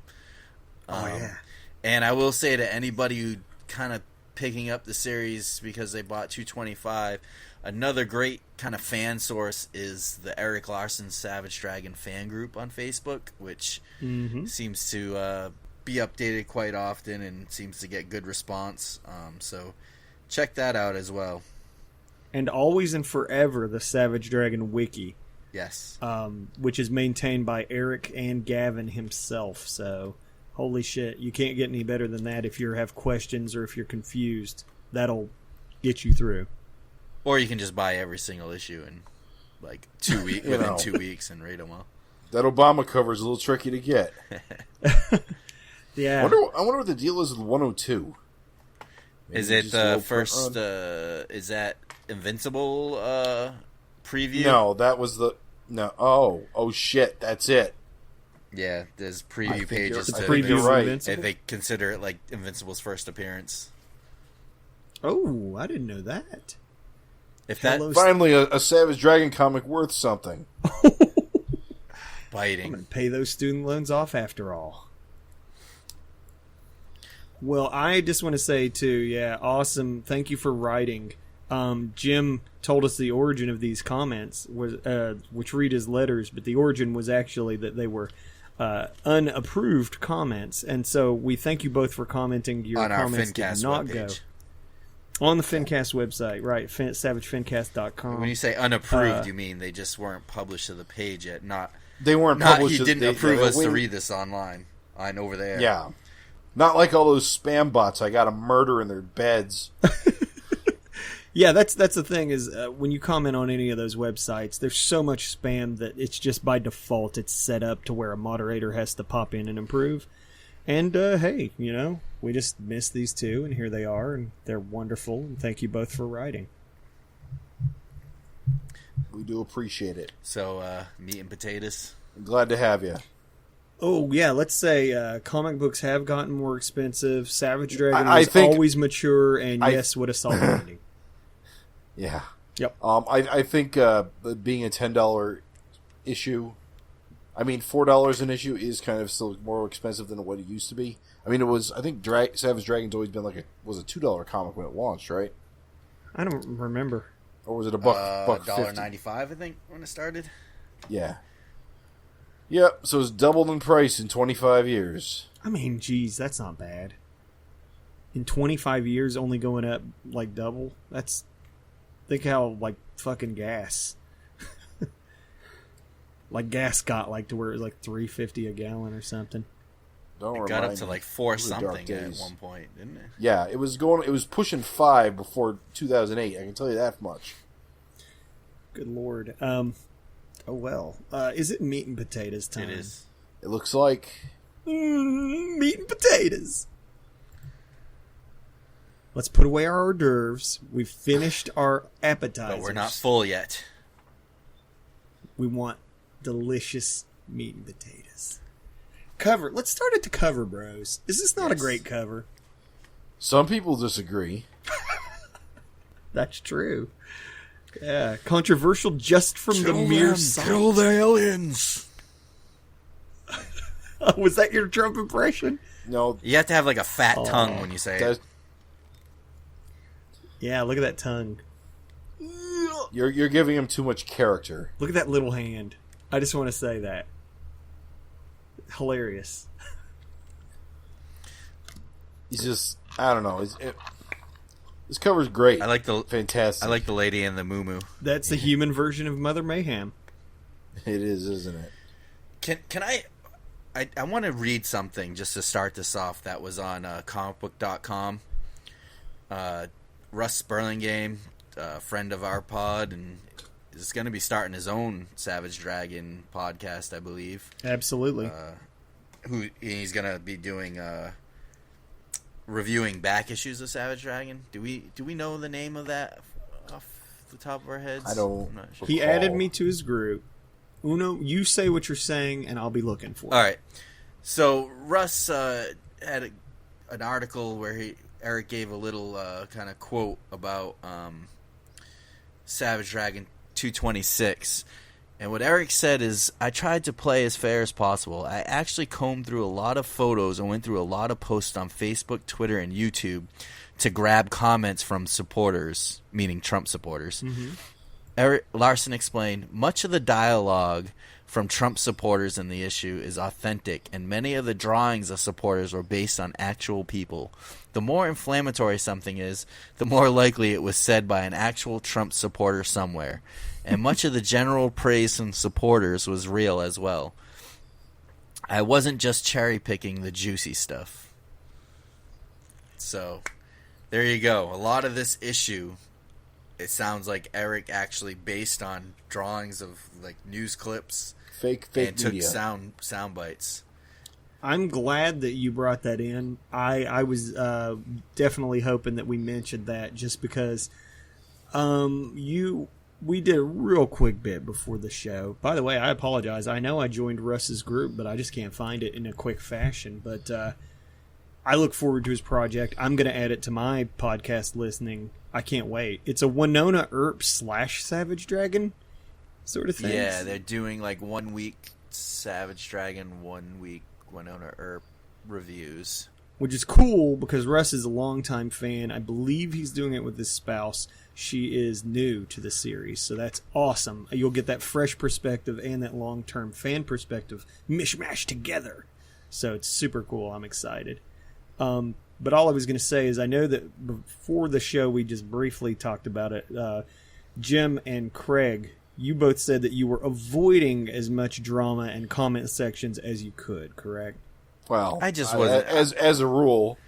Yeah. And I will say to anybody who kind of picking up the series because they bought 225, another great kind of fan source is the Eric Larson Savage Dragon fan group on Facebook, which seems to be updated quite often and seems to get good response. So check that out as well. And always and forever the Savage Dragon wiki. Yes. Which is maintained by Eric and Gavin himself, so... Holy shit, you can't get any better than that if you have questions or if you're confused. That'll get you through. Or you can just buy every single issue in like 2 weeks, within 2 weeks and read them all. That Obama cover is a little tricky to get. Yeah. I wonder what the deal is with 102. Maybe is it the first, is that Invincible preview? No, that was the... No. Oh shit, that's it. Yeah, there's preview pages. I think you're right. And they consider it like Invincible's first appearance. Oh, I didn't know that. If that finally a Savage Dragon comic worth something. Biting. I'm gonna pay those student loans off after all. Well, I just want to say too, awesome. Thank you for writing. Jim told us the origin of these comments was, which read as letters, but the origin was actually that they were unapproved comments, and so we thank you both for commenting. Your on our comments FINcast did not webpage. Go on the FINcast website, right? SavageFINcast.com. When you say unapproved, you mean they just weren't published to the page yet? They weren't published. He didn't approve us to read this online and over there. Yeah, not like all those spam bots I got to murder in their beds. Yeah, that's the thing is when you comment on any of those websites, there's so much spam that it's just by default it's set up to where a moderator has to pop in and improve. And hey, we just missed these two, and here they are, and they're wonderful. And thank you both for writing. We do appreciate it. So, meat and potatoes. I'm glad to have you. Oh, yeah, let's say comic books have gotten more expensive. Savage Dragon I is think- always mature, and yes, what a solid ending. Yeah. Yep. I think being a $10 issue, $4 an issue is kind of still more expensive than what it used to be. I think Savage Dragon's always been was a $2 comic when it launched, right? I don't remember. Or was it a buck $1.95, I think, when it started. Yeah. Yep, so it's doubled in price in 25 years. Geez, that's not bad. In 25 years, only going up like double? Think how, fucking gas. Gas got, to where it was $3.50 a gallon or something. It got up to $4 Those were dark something at days. one point, didn't it? Yeah, it was pushing $5 before 2008. I can tell you that much. Good lord. Oh well. Is it meat and potatoes time? It is. It looks like Meat and potatoes. Let's put away our hors d'oeuvres. We've finished our appetizers. But we're not full yet. We want delicious meat and potatoes. Cover. Let's start at the cover, bros. Is this not a great cover? some people disagree. That's true. Yeah, controversial just from the mere sight. Kill the aliens. Was that your Trump impression? No, You have to have a fat tongue when you say that, it. Yeah, look at that tongue. you're giving him too much character. Look at that little hand. I just want to say that. Hilarious. He's just, I don't know. This cover's great. I like the fantastic. I like the lady in the moo-moo. That's the human version of Mother Mayhem. It is, isn't it? Can I want to read something just to start this off that was on comicbook.com. Russ Burlingame, friend of our pod, and is going to be starting his own Savage Dragon podcast, I believe. Absolutely. He's going to be doing reviewing back issues of Savage Dragon. Do we know the name of that off the top of our heads? I don't. I'm not sure. He added me to his group. Uno, you say what you're saying, and I'll be looking for it. All right. So Russ had an article where Eric gave a little kind of quote about Savage Dragon 226. And what Eric said is, I tried to play as fair as possible. I actually combed through a lot of photos and went through a lot of posts on Facebook, Twitter, and YouTube to grab comments from supporters, meaning Trump supporters. Mm-hmm. Eric Larson explained, much of the dialogue from Trump supporters in the issue is authentic, and many of the drawings of supporters were based on actual people. The more inflammatory something is, the more likely it was said by an actual Trump supporter somewhere. And much of the general praise from supporters was real as well. I wasn't just cherry-picking the juicy stuff. So, there you go. A lot of this issue, it sounds like Eric actually based on drawings of news clips, Fake and media. took sound bites. I'm glad that you brought that in. I was definitely hoping that we mentioned that just because we did a real quick bit before the show. By the way, I apologize. I know I joined Russ's group, but I just can't find it in a quick fashion. But I look forward to his project. I'm going to add it to my podcast listening. I can't wait. It's a Winona Earp / Savage Dragon sort of thing. Yeah, they're doing 1 week Savage Dragon, 1 week Winona Earp reviews. Which is cool because Russ is a longtime fan. I believe he's doing it with his spouse. She is new to the series, so that's awesome. You'll get that fresh perspective and that long-term fan perspective mishmash together. So it's super cool. I'm excited. But all I was going to say is I know that before the show we just briefly talked about it. Jim and Craig, you both said that you were avoiding as much drama and comment sections as you could, correct? Well, I just wasn't. as a rule.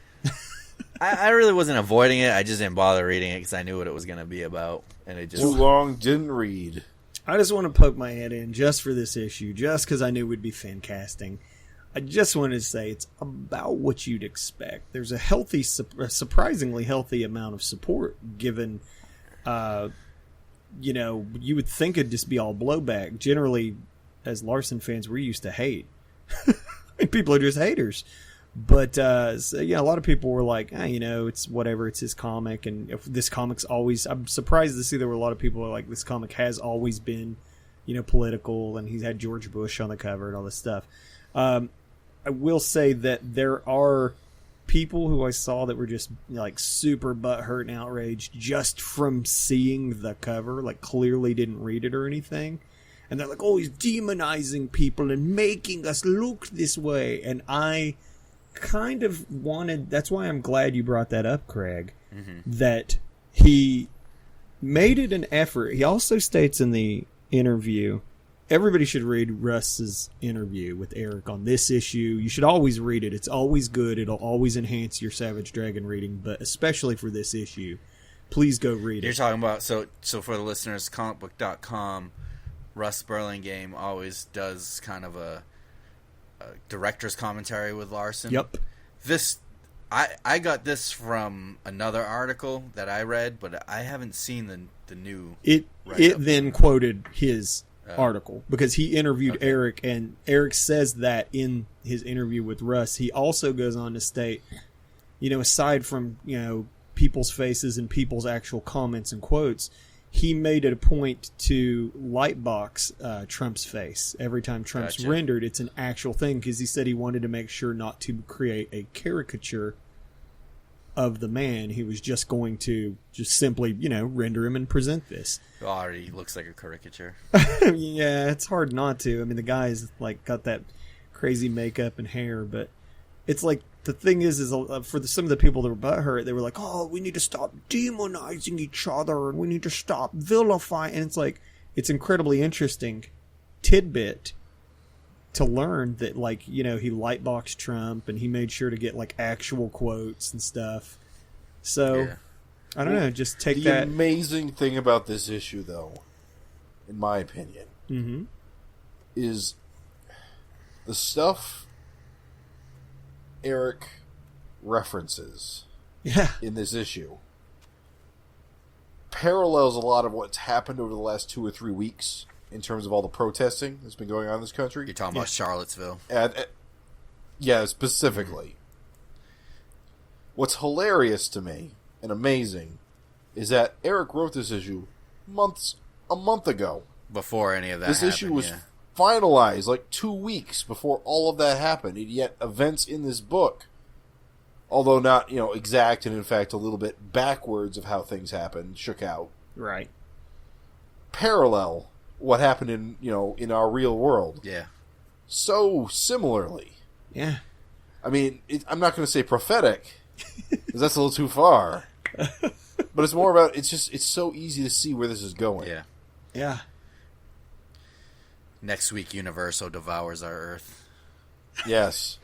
I really wasn't avoiding it. I just didn't bother reading it because I knew what it was going to be about, and it just Too long, didn't read. I just want to poke my head in just for this issue, just because I knew we'd be FINcasting. I just wanted to say it's about what you'd expect. There's a surprisingly healthy amount of support given, you would think it'd just be all blowback. Generally, as Larson fans, we're used to hate. People are just haters. But, a lot of people were like, it's whatever, it's his comic. And if this comic's always, I'm surprised to see there were a lot of people who are like, this comic has always been, political, and he's had George Bush on the cover and all this stuff. I will say that there are people who I saw that were just like super butthurt and outraged just from seeing the cover, like clearly didn't read it or anything. And they're like, oh, he's demonizing people and making us look this way. And I kind of wanted, that's why I'm glad you brought that up, Craig, that he made it an effort. He also states in the interview, everybody should read Russ's interview with Eric on this issue. You should always read it. It's always good. It'll always enhance your Savage Dragon reading, but especially for this issue, please go read it. You're talking about, so for the listeners, comicbook.com, Russ Burlingame always does kind of a director's commentary with Larson. Yep. I got this from another article that I read, but I haven't seen the new. It then quoted his article because he interviewed Eric, and Eric says that in his interview with Russ. He also goes on to state, aside from people's faces and people's actual comments and quotes, he made it a point to lightbox Trump's face every time Trump's rendered. It's an actual thing because he said he wanted to make sure not to create a caricature of the man. He was just going to simply, render him and present this. It already looks like a caricature. Yeah, it's hard not to. I mean, the guy's like got that crazy makeup and hair, but it's like the thing is for some of the people that were butthurt, they were like, "Oh, we need to stop demonizing each other, and we need to stop vilifying." And it's like it's incredibly interesting tidbit to learn that, like, he lightboxed Trump and he made sure to get like actual quotes and stuff. So I don't know, just take the that. Amazing thing about this issue, though, in my opinion, is the stuff Eric references in this issue parallels a lot of what's happened over the last 2 or 3 weeks in terms of all the protesting that's been going on in this country. You're talking about Charlottesville. Yeah, specifically. What's hilarious to me and amazing is that Eric wrote this issue a month ago. Before any of that This happened, issue was finalized like 2 weeks before all of that happened, and yet events in this book, although not exact and in fact a little bit backwards of how things happened, shook out. Right. Parallel what happened in our real world. Yeah. So similarly. Yeah. I mean, I'm not going to say prophetic, because that's a little too far. But it's more about, it's so easy to see where this is going. Yeah. Yeah. Next week, Universo devours our Earth. Yes.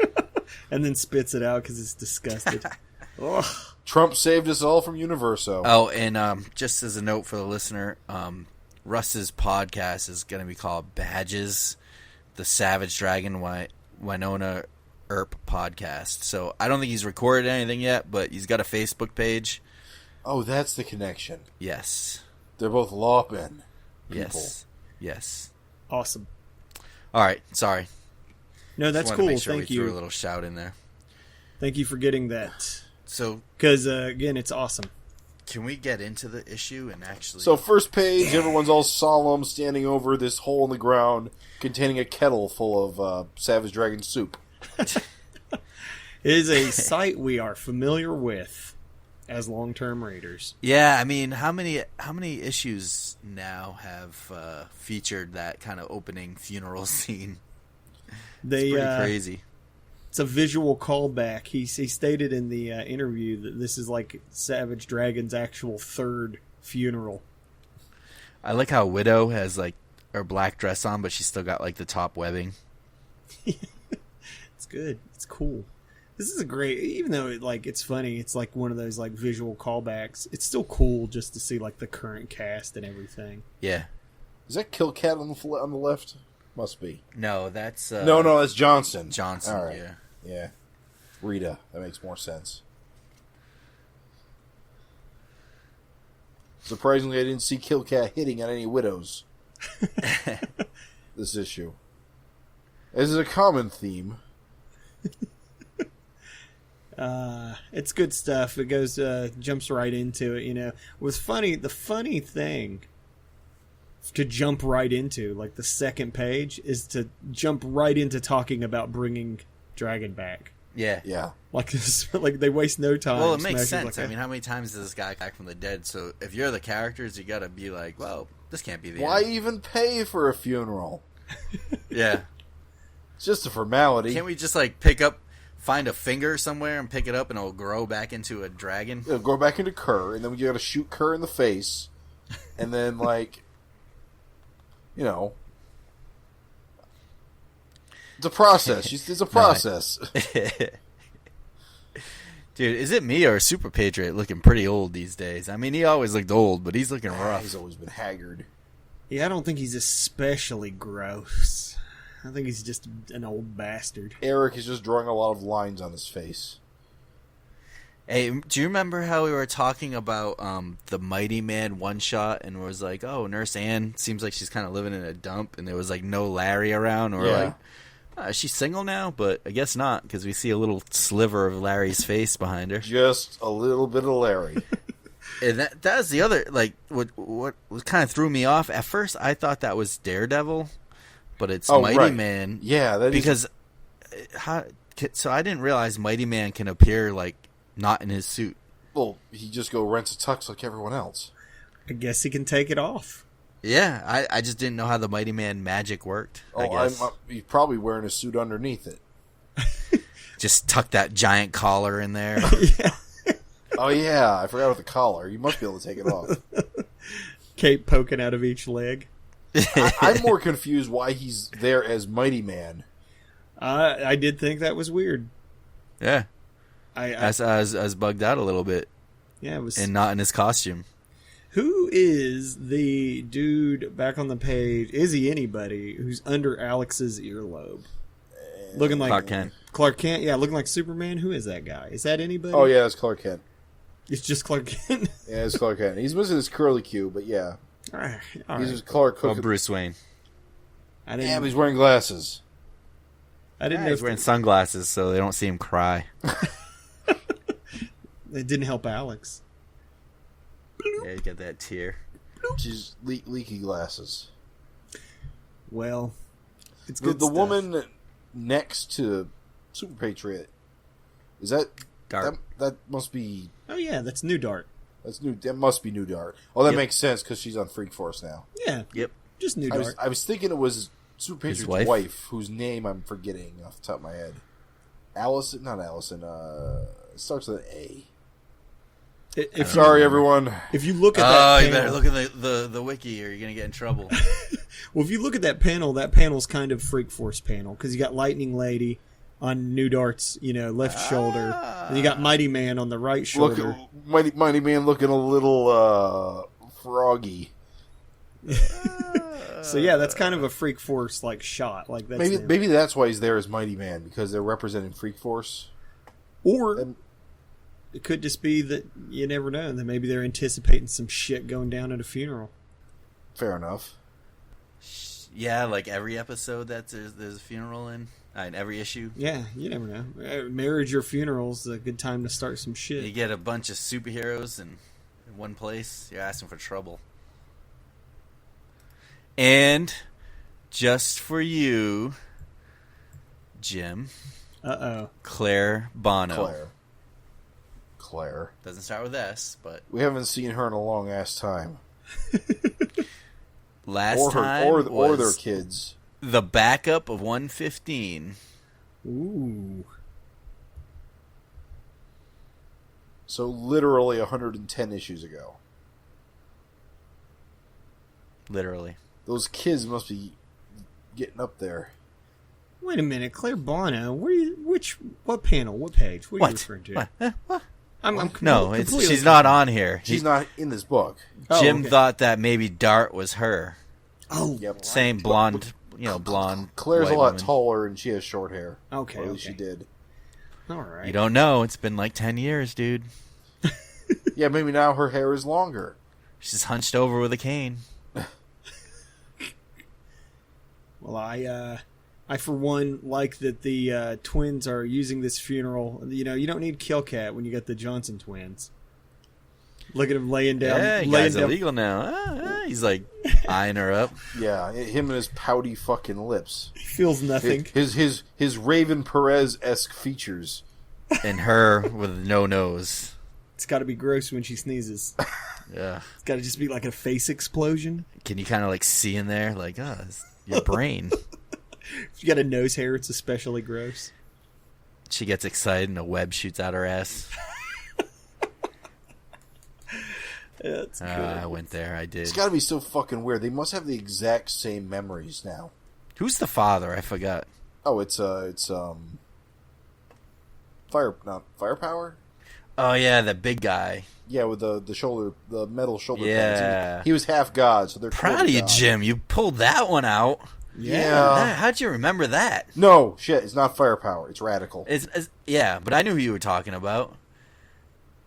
And then spits it out because it's disgusted. Ugh. Trump saved us all from Universo. Oh, and just as a note for the listener, Russ's podcast is going to be called Badges, the Savage Dragon Winona Earp podcast. So I don't think he's recorded anything yet, but he's got a Facebook page. Oh, that's the connection. Yes. They're both Lawpen people. Yes. Awesome. All right. Sorry. No, that's Just wanted cool. to make sure Thank we you. threw a little shout in there. Thank you for getting that. So, because again, it's awesome. Can we get into the issue and actually... So first page, everyone's all solemn, standing over this hole in the ground containing a kettle full of Savage Dragon soup. It is a sight we are familiar with as long-term readers. Yeah, I mean, how many issues now have featured that kind of opening funeral scene? It's pretty crazy. It's a visual callback. He stated in the interview that this is like Savage Dragon's actual third funeral. I like how Widow has like her black dress on, but she's still got like the top webbing. It's good. It's cool. This is a great, even though it's funny, it's like one of those like visual callbacks. It's still cool just to see like the current cast and everything. Yeah. Is that Kill Cat on the left? Must be. No, that's no, that's Johnson. Johnson. All right. Yeah. Yeah. Rita. That makes more sense. Surprisingly, I didn't see Kill Cat hitting on any widows. This issue. This is a common theme. It's good stuff. It goes, jumps right into it. It was funny. The funny thing to jump right into, like the second page, is to jump right into talking about bringing Dragon back. Yeah. Like this, like they waste no time. Well, it makes Smash is sense. like, I mean, how many times is this guy back from the dead? So if you're the characters, you got to be like, well, this can't be the Why end. even pay for a funeral? Yeah. It's just a formality. Can't we just find a finger somewhere and pick it up and it'll grow back into a dragon? It'll go back into Kerr, and then you got to shoot Kerr in the face, and then it's a process. It's a process. Dude, is it me or Super Patriot looking pretty old these days? I mean, he always looked old, but he's looking rough. He's always been haggard. yeah, I don't think he's especially gross. I think he's just an old bastard. Eric is just drawing a lot of lines on his face. Hey, do you remember how we were talking about the Mighty Man one-shot and was like, oh, Nurse Ann seems like she's kind of living in a dump, and there was no Larry around, or is she single now? But I guess not, because we see a little sliver of Larry's face behind her. Just a little bit of Larry. And that was the other, what kind of threw me off. At first, I thought that was Daredevil, but it's Mighty Man. Yeah, that because so I didn't realize Mighty Man can appear not in his suit. Well, he just rents a tux like everyone else. I guess he can take it off. Yeah, I just didn't know how the Mighty Man magic worked. I guess He's probably wearing a suit underneath it. Just tuck that giant collar in there. Yeah. Oh yeah, I forgot about the collar. You must be able to take it off. Cape poking out of each leg. I'm more confused why he's there as Mighty Man. I did think that was weird. Yeah, I was bugged out a little bit. Yeah, it was. And not in his costume. Who is the dude back on the page? Is he anybody who's under Alex's earlobe? Looking like Clark Kent. Clark Kent, yeah, looking like Superman. Who is that guy? Is that anybody? Oh yeah, it's Clark Kent. It's just Clark Kent. Yeah, it's Clark Kent. He's missing his curly Q, but yeah, All right. he's just Clark Or Cook. Bruce Wayne. I didn't. Yeah, but he's wearing glasses. I didn't know He's if wearing sunglasses so they don't see him cry. it didn't help Alex. Yeah, you got that tear. She's leaky glasses. Well, it's The good. stuff. woman next to Super Patriot, is that Dart. That must be Oh yeah, that's New Dart. that's new. That must be New Dart. Oh, that Yep. makes sense because she's on Freak Force now. Yeah, Yep. just New I Dart. was thinking it was Super His Patriot's wife? wife, whose name I'm forgetting off the top of my head. Allison, not Allison. It starts with an A. If Sorry, everyone. if you look at Oh, that you panel, better look at the wiki or you're going to get in trouble. well, if you look at that panel's kind of Freak Force panel because you got Lightning Lady on New Dart's, left shoulder, and you got Mighty Man on the right Look, shoulder. Mighty Man looking a little froggy. So yeah, that's kind of a Freak Force shot. Like that's Maybe that's why he's there as Mighty Man, because they're representing Freak Force. or And it could just be that you never know. That maybe they're anticipating some shit going down at a funeral. fair enough. Yeah, like every episode that there's a funeral in every issue. Yeah, you never know. Marriage or funeral's a good time to start some shit. You get a bunch of superheroes in one place, you're asking for trouble. And just for you, Jim, Claire Bono. Claire. Doesn't start with S, but We haven't seen her in a long ass time. last time or was their kids. the backup of 115. Ooh. So literally 110 issues ago. Literally. Those kids must be getting up there. Wait a minute, Claire Bono. What panel? What page? What are you referring to? What? I'm No, completely she's not on here. She's not in this book. Jim okay. thought that maybe Dart was her. Oh, Yep. Same blonde, blonde. Claire's a white lot woman. taller and she has short hair. Okay, Or at least okay. she did. all right. You don't know. It's been like 10 years, dude. Yeah, maybe now her hair is longer. She's hunched over with a cane. Well, I for one like that the twins are using this funeral. You know, you don't need Killcat when you got the Johnson twins. Look at him laying down. Yeah, guy's illegal now. He's like eyeing her up. Yeah, him and his pouty fucking lips. He feels nothing. His Raven Perez-esque features. And her with no nose. It's got to be gross when she sneezes. Yeah. It's got to just be like a face explosion. Can you kind of like see in there? Like, it's your brain. If you got a nose hair, it's especially gross. She gets excited and a web shoots out her ass. That's good. I went there. I did. It's got to be so fucking weird. They must have the exact same memories now. Who's the father? I forgot. Oh, it's firepower. Oh yeah, the big guy. Yeah, with the shoulder, the metal shoulder Yeah. pads. He was half god, so they're Proud of you, god. Jim. You pulled that one out. Yeah. How'd you remember that? No shit. It's not firepower. It's radical. Yeah, but I knew who you were talking about.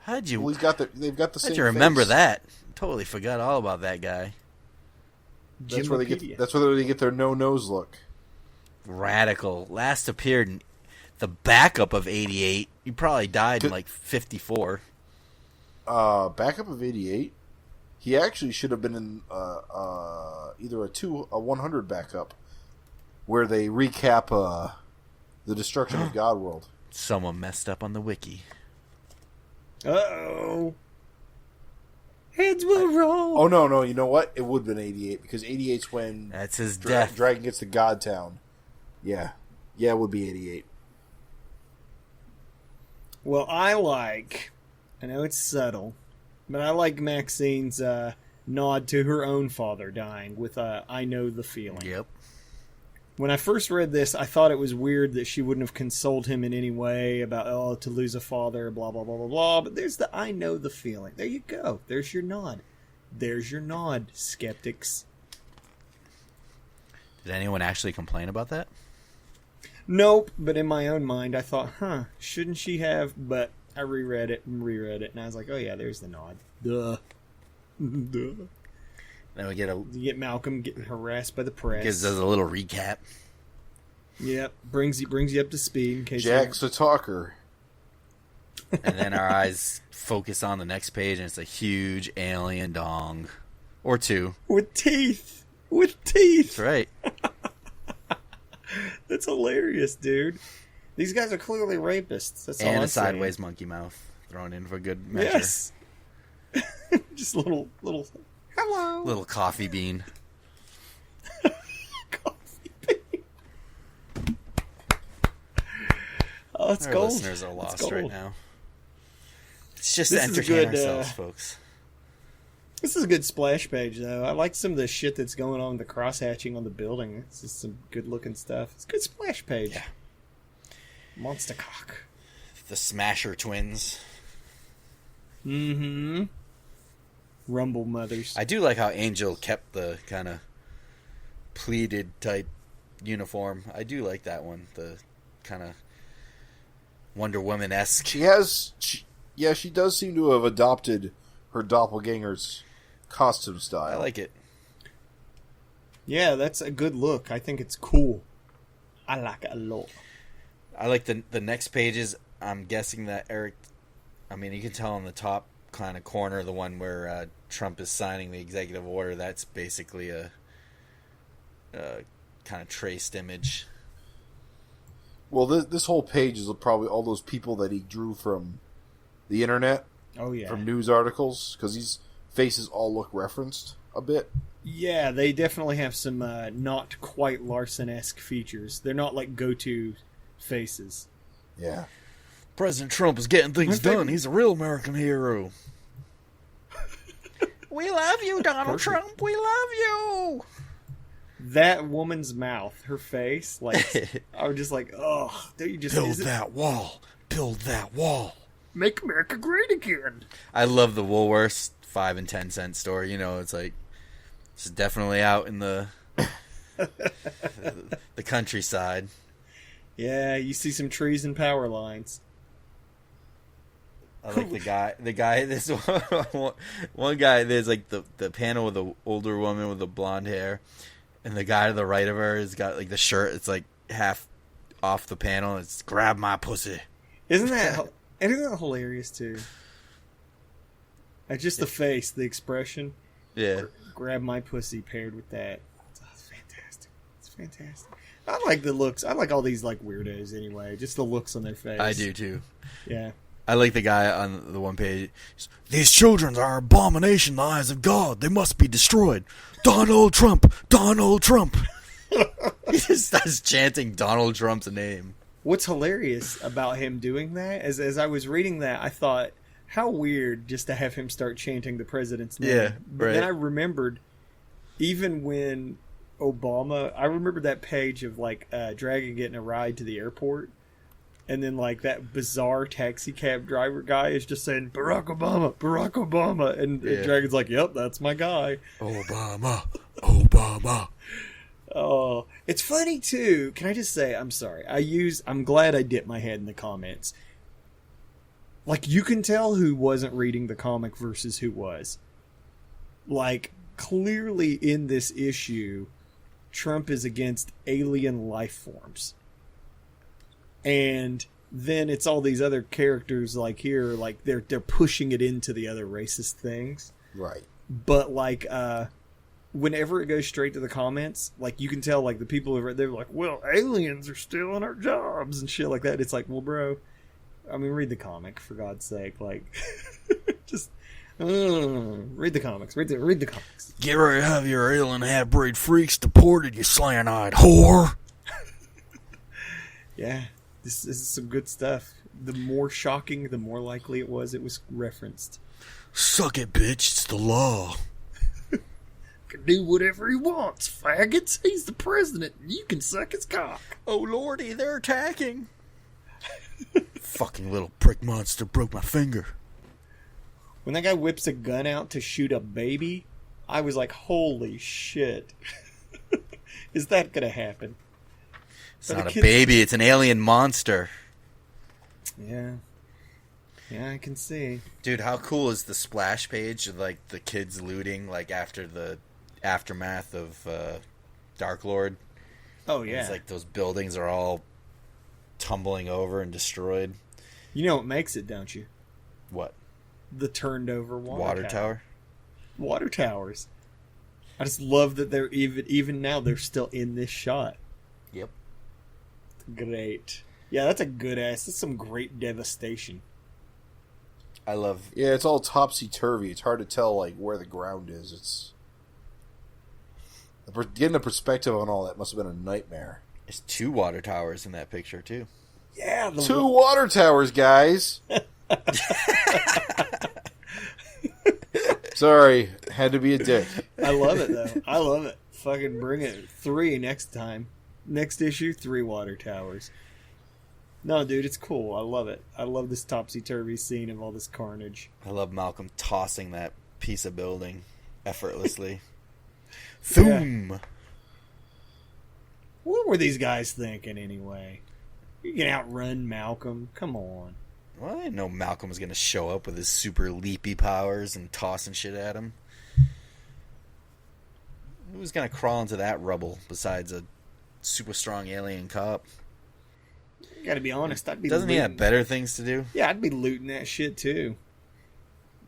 How'd you? Well, they've got the same. How'd you remember face. that? Totally forgot all about that guy. That's where they get. That's where they get their no nose look. Radical. Last appeared in the backup of '88. He probably died in like '54. Backup of '88. He actually should have been in either a 100 backup, where they recap the destruction of Godworld. Someone messed up on the wiki. Uh-oh. Heads will roll. Oh no! You know what? It would have been '88 because '88's when That's his death. Dragon gets to Godtown. Yeah, it would be '88. Well, I know it's subtle, but I like Maxine's nod to her own father dying with I know the feeling. Yep. When I first read this, I thought it was weird that she wouldn't have consoled him in any way about, to lose a father, blah, blah, blah, blah, blah. But there's the I know the feeling. There you go. There's your nod. There's your nod, skeptics. Did anyone actually complain about that? Nope, but in my own mind, I thought, shouldn't she have? But I reread it, and I was like, oh yeah, there's the nod. Duh. Duh. Then we get You get Malcolm getting harassed by the press. gives us a little recap. Yep, brings you up to speed in case Jack's a talker. And then our eyes focus on the next page, and it's a huge alien dong. Or two. with teeth. With teeth. That's right. That's hilarious, dude. These guys are clearly rapists. That's all And I'm a sideways saying. monkey mouth thrown in for good measure. Yes. Just little. Hello. Little coffee bean. Coffee bean. Oh, it's Our gold. listeners are It's lost gold. right now. It's just This to is a entertain good, ourselves, folks. This is a good splash page, though. I like some of the shit that's going on with the cross-hatching on the building. It's just some good-looking stuff. It's a good splash page. Yeah. Monster cock. The Smasher twins. Mm-hmm. Rumble mothers. I do like how Angel kept the kind of pleated type uniform. I do like that one. The kind of Wonder Woman-esque. She does seem to have adopted her doppelganger's costume style. I like it. Yeah, that's a good look. I think it's cool. I like it a lot. I like the next pages. I'm guessing that Eric, I mean, you can tell on the top kind of corner, the one where Trump is signing the executive order, that's basically a kind of traced image. Well, this whole page is probably all those people that he drew from the internet, Oh, yeah. from news articles, because these faces all look referenced a bit. Yeah, they definitely have some not quite Larson-esque features. They're not like go-to faces. Yeah. President Trump is getting things My favorite- done. He's a real American hero. We love you, Donald Trump. We love you. that woman's mouth, her face, like I was just like, oh, don't you just Build that wall. Build that wall. Make America great again. I love the Woolworths 5 and 10 cent store. You know, it's like it's definitely out in the the countryside. Yeah, you see some trees and power lines. I like the guy. This one guy. There's like the panel with the older woman with the blonde hair, and the guy to the right of her has got like the shirt. It's like half off the panel. It's grab my pussy. Isn't that hilarious too? Just the face, the expression. Yeah. Grab my pussy paired with that. It's fantastic. It's fantastic. I like the looks. I like all these like weirdos anyway. Just the looks on their face. I do too. Yeah. I like the guy on the one page. These children are abomination in the eyes of God. They must be destroyed. Donald Trump. Donald Trump. He just starts chanting Donald Trump's name. What's hilarious about him doing that is, as I was reading that, I thought, how weird just to have him start chanting the president's name. Yeah, But right. then I remembered, even when Obama, I remember that page of like Dragon getting a ride to the airport, and then like that bizarre taxi cab driver guy is just saying Barack Obama, and Dragon's like, "Yep, that's my guy." Obama. Oh, it's funny too. Can I just say, I'm sorry. I'm glad I dipped my head in the comments. Like, you can tell who wasn't reading the comic versus who was. Like, clearly in this issue, Trump is against alien life forms. And then it's all these other characters, like here, like they're pushing it into the other racist things. Right. But like, whenever it goes straight to the comments, like you can tell, like the people they're like, "Well, aliens are stealing our jobs" and shit like that. It's like, well, bro, I mean, read the comic for God's sake. Like, just read the comics. Read the comics. Get ready to have your alien half-breed freaks deported, you slant-eyed whore. Yeah, this is some good stuff. The more shocking, the more likely it was referenced. Suck it, bitch. It's the law. Can do whatever he wants, faggots. He's the president, and you can suck his cock. Oh, lordy, they're attacking. Fucking little prick monster broke my finger. When that guy whips a gun out to shoot a baby, I was like, holy shit. Is that going to happen? It's not a baby, it's an alien monster. Yeah. Yeah, I can see. Dude, how cool is the splash page of, like, the kids looting, like, after the aftermath of Dark Lord? Oh, yeah. It's like those buildings are all tumbling over and destroyed. You know what makes it, don't you? What? The turned over water tower? Water towers. I just love that they're even now they're still in this shot. Yep. Great. Yeah, that's a good ass. That's some great devastation. I love... Yeah, it's all topsy-turvy. It's hard to tell, like, where the ground is. It's... Getting a perspective on all that must have been a nightmare. There's 2 water towers in that picture, too. Yeah. 2 water towers, guys! Sorry, had to be a dick. I love it, though. I love it. Fucking bring it. 3 next time. Next issue, 3 water towers. No, dude, it's cool. I love it. I love this topsy-turvy scene of all this carnage. I love Malcolm tossing that piece of building effortlessly. Thoom! Yeah. What were these guys thinking, anyway? You can outrun Malcolm. Come on. Well, I didn't know Malcolm was going to show up with his super leapy powers and tossing shit at him. Who's going to crawl into that rubble besides a super strong alien cop? Gotta be honest, I'd be Doesn't he looting. have better things to do? Yeah, I'd be looting that shit too.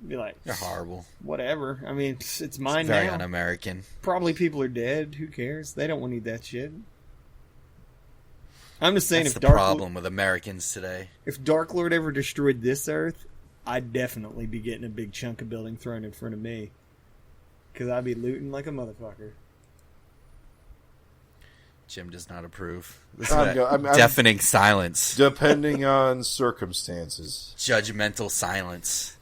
Be like, You're horrible. whatever. I mean, it's mine It's very now. un-American. Probably people are dead. Who cares? They don't need that shit. I'm just saying, That's if the problem with Americans today. if Dark Lord ever destroyed this Earth, I'd definitely be getting a big chunk of building thrown in front of me. Because I'd be looting like a motherfucker. Jim does not approve. I'm Deafening silence. Depending on circumstances. Judgmental silence.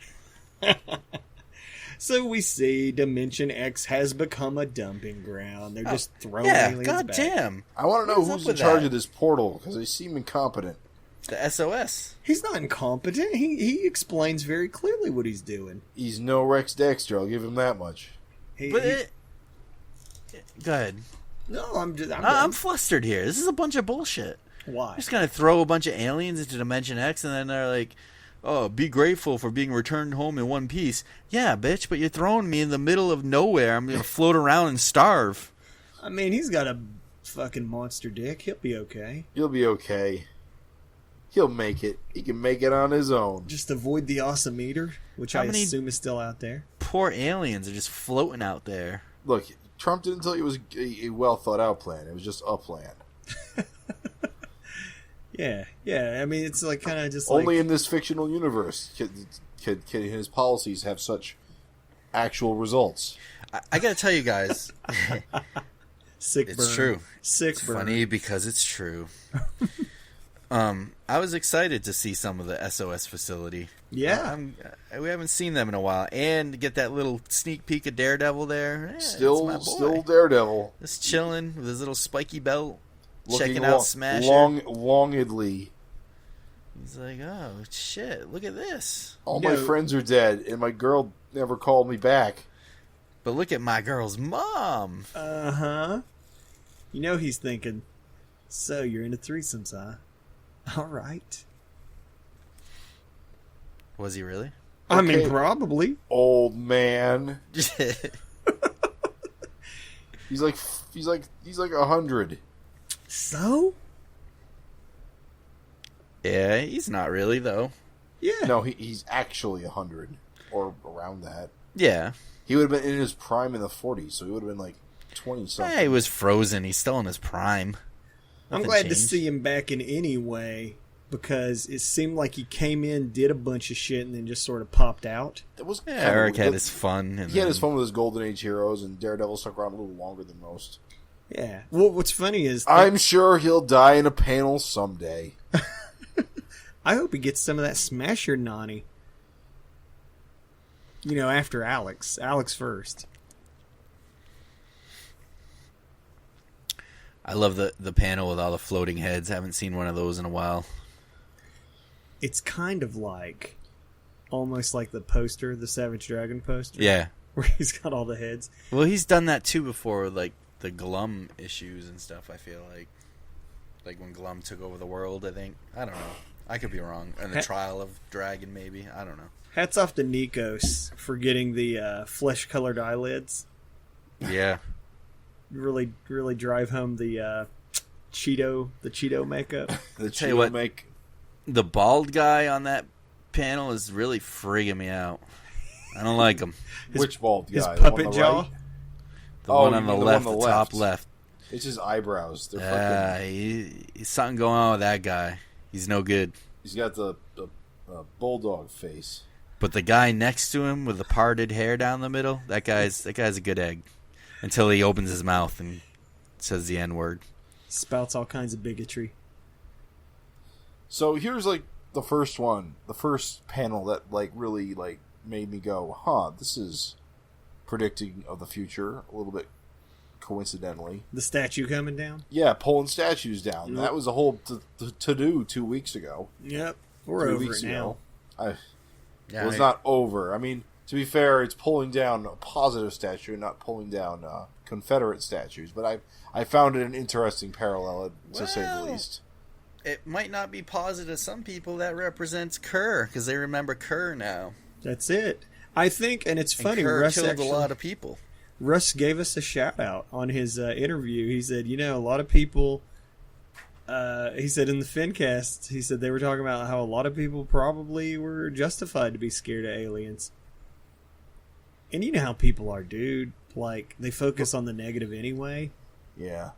So we see Dimension X has become a dumping ground. They're just throwing Yeah, aliens god back. damn. I want to know What is who's up in with charge that? of this portal, because they seem incompetent. The SOS. He's not incompetent. He explains very clearly what he's doing. He's no Rex Dexter, I'll give him that much. But go ahead. No, I'm I'm flustered here. This is a bunch of bullshit. Why? They're just gonna throw a bunch of aliens into Dimension X, and then they're like, "Oh, be grateful for being returned home in one piece." Yeah, bitch, but you're throwing me in the middle of nowhere. I'm gonna float around and starve. I mean, he's got a fucking monster dick. He'll be okay. He'll be okay. He'll make it. He can make it on his own. Just avoid the awesome meter, which How I many- assume is still out there. Poor aliens are just floating out there. Look, Trump didn't tell you it was a well thought out plan. It was just a plan. Yeah. I mean, it's like kind of just Only like in this fictional universe can his policies have such actual results. I gotta tell you guys, sick it's burn. true. Sick It's burn. funny because it's true. I was excited to see some of the SOS facility. Yeah. We haven't seen them in a while, and get that little sneak peek of Daredevil there. Yeah, Still it's my boy. Daredevil. Just chilling with his little spiky belt, Looking checking out Smasher. longedly. He's like, oh shit, look at this. All my friends are dead, and my girl never called me back. But look at my girl's mom. Uh-huh. You know he's thinking, so you're into threesomes, huh? All right. Was he really? I Okay. mean, probably. Old man. He's like 100. So? Yeah, he's not really though. Yeah. No, he's actually 100 or around that. Yeah. He would have been in his prime in the 40s, so he would have been like 20 something. Yeah, he was frozen. He's still in his prime. I'm Nothing glad to changed. see him back in any way because it seemed like he came in, did a bunch of shit, and then just sort of popped out. It was Yeah, kinda Eric weird. had his fun. And He had his then- fun with his Golden Age heroes, and Daredevil stuck around a little longer than most. Yeah. Well, what's funny is I'm sure he'll die in a panel someday. I hope he gets some of that Smasher Nani. You know, after Alex. Alex first. I love the panel with all the floating heads. Haven't seen one of those in a while. It's kind of like, almost like the poster, the Savage Dragon poster. Yeah. Where he's got all the heads. Well, he's done that too before, like the Glum issues and stuff. I feel like when Glum took over the world. I think I don't know. I could be wrong. And the Trial of Dragon, maybe. I don't know. Hats off to Nikos for getting the flesh-colored eyelids. Yeah. Really drive home the Cheeto makeup. The Tell you what, make the bald guy on that panel is really frigging me out. I don't like him. which bald guy? His The one puppet on the jaw. right? The Oh, one you on the mean the left, one on the the top left. left. It's his eyebrows. They're fucking. He's something going on with that guy. He's no good. He's got the bulldog face. But the guy next to him with the parted hair down the middle, that guy's a good egg. Until he opens his mouth and says the N-word. Spouts all kinds of bigotry. So here's like the first panel that like really like made me go, huh, this is predicting of the future a little bit coincidentally. The statue coming down? Yeah, pulling statues down. Yep. That was a whole to-do 2 weeks ago. Yep. We're 2 over weeks it now. ago. Well, Yeah, it's not over. I mean, to be fair, it's pulling down a positive statue, not pulling down Confederate statues. But I found it an interesting parallel, to say the Well, least. It might not be positive to some people. That represents Kerr, because they remember Kerr now. That's it. I think, and it's funny, And Kerr Russ killed actually, a lot of people. Russ gave us a shout out on his interview. He said, you know, a lot of people, he said in the FINcast, he said they were talking about how a lot of people probably were justified to be scared of aliens. And you know how people are, dude. Like, they focus on the negative anyway. Yeah.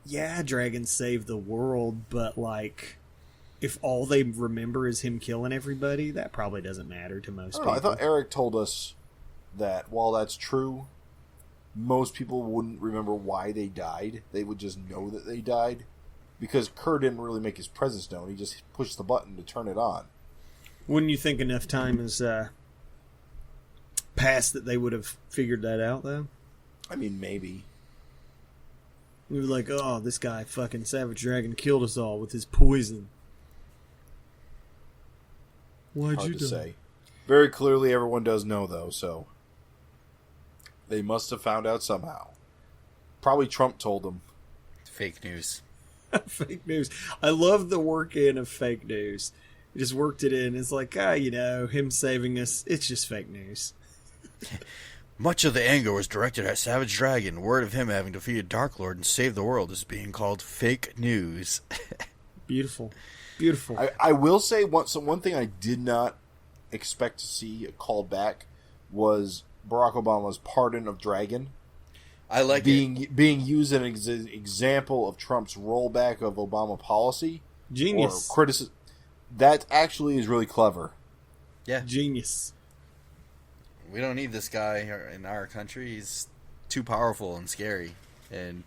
Yeah, dragons saved the world, but like, if all they remember is him killing everybody, that probably doesn't matter to most people. I thought Eric told us that while that's true, most people wouldn't remember why they died. They would just know that they died. Because Kerr didn't really make his presence known. He just pushed the button to turn it on. Wouldn't you think enough time has past that they would have figured that out, though? I mean, maybe. We were like, oh, this guy, fucking Savage Dragon, killed us all with his poison. Why'd Hard you to do? say. Very clearly, everyone does know, though, so they must have found out somehow. Probably Trump told them. Fake news. Fake news. I love the work in of fake news. He just worked it in. It's like, him saving us, it's just fake news. Much of the anger was directed at Savage Dragon. Word of him having defeated Dark Lord and saved the world is being called fake news. Beautiful. Beautiful. I will say one thing I did not expect to see called back was Barack Obama's pardon of Dragon. I like it. Being used as an example of Trump's rollback of Obama policy. Genius. Or criticism. That actually is really clever. Yeah. Genius. We don't need this guy in our country. He's too powerful and scary. And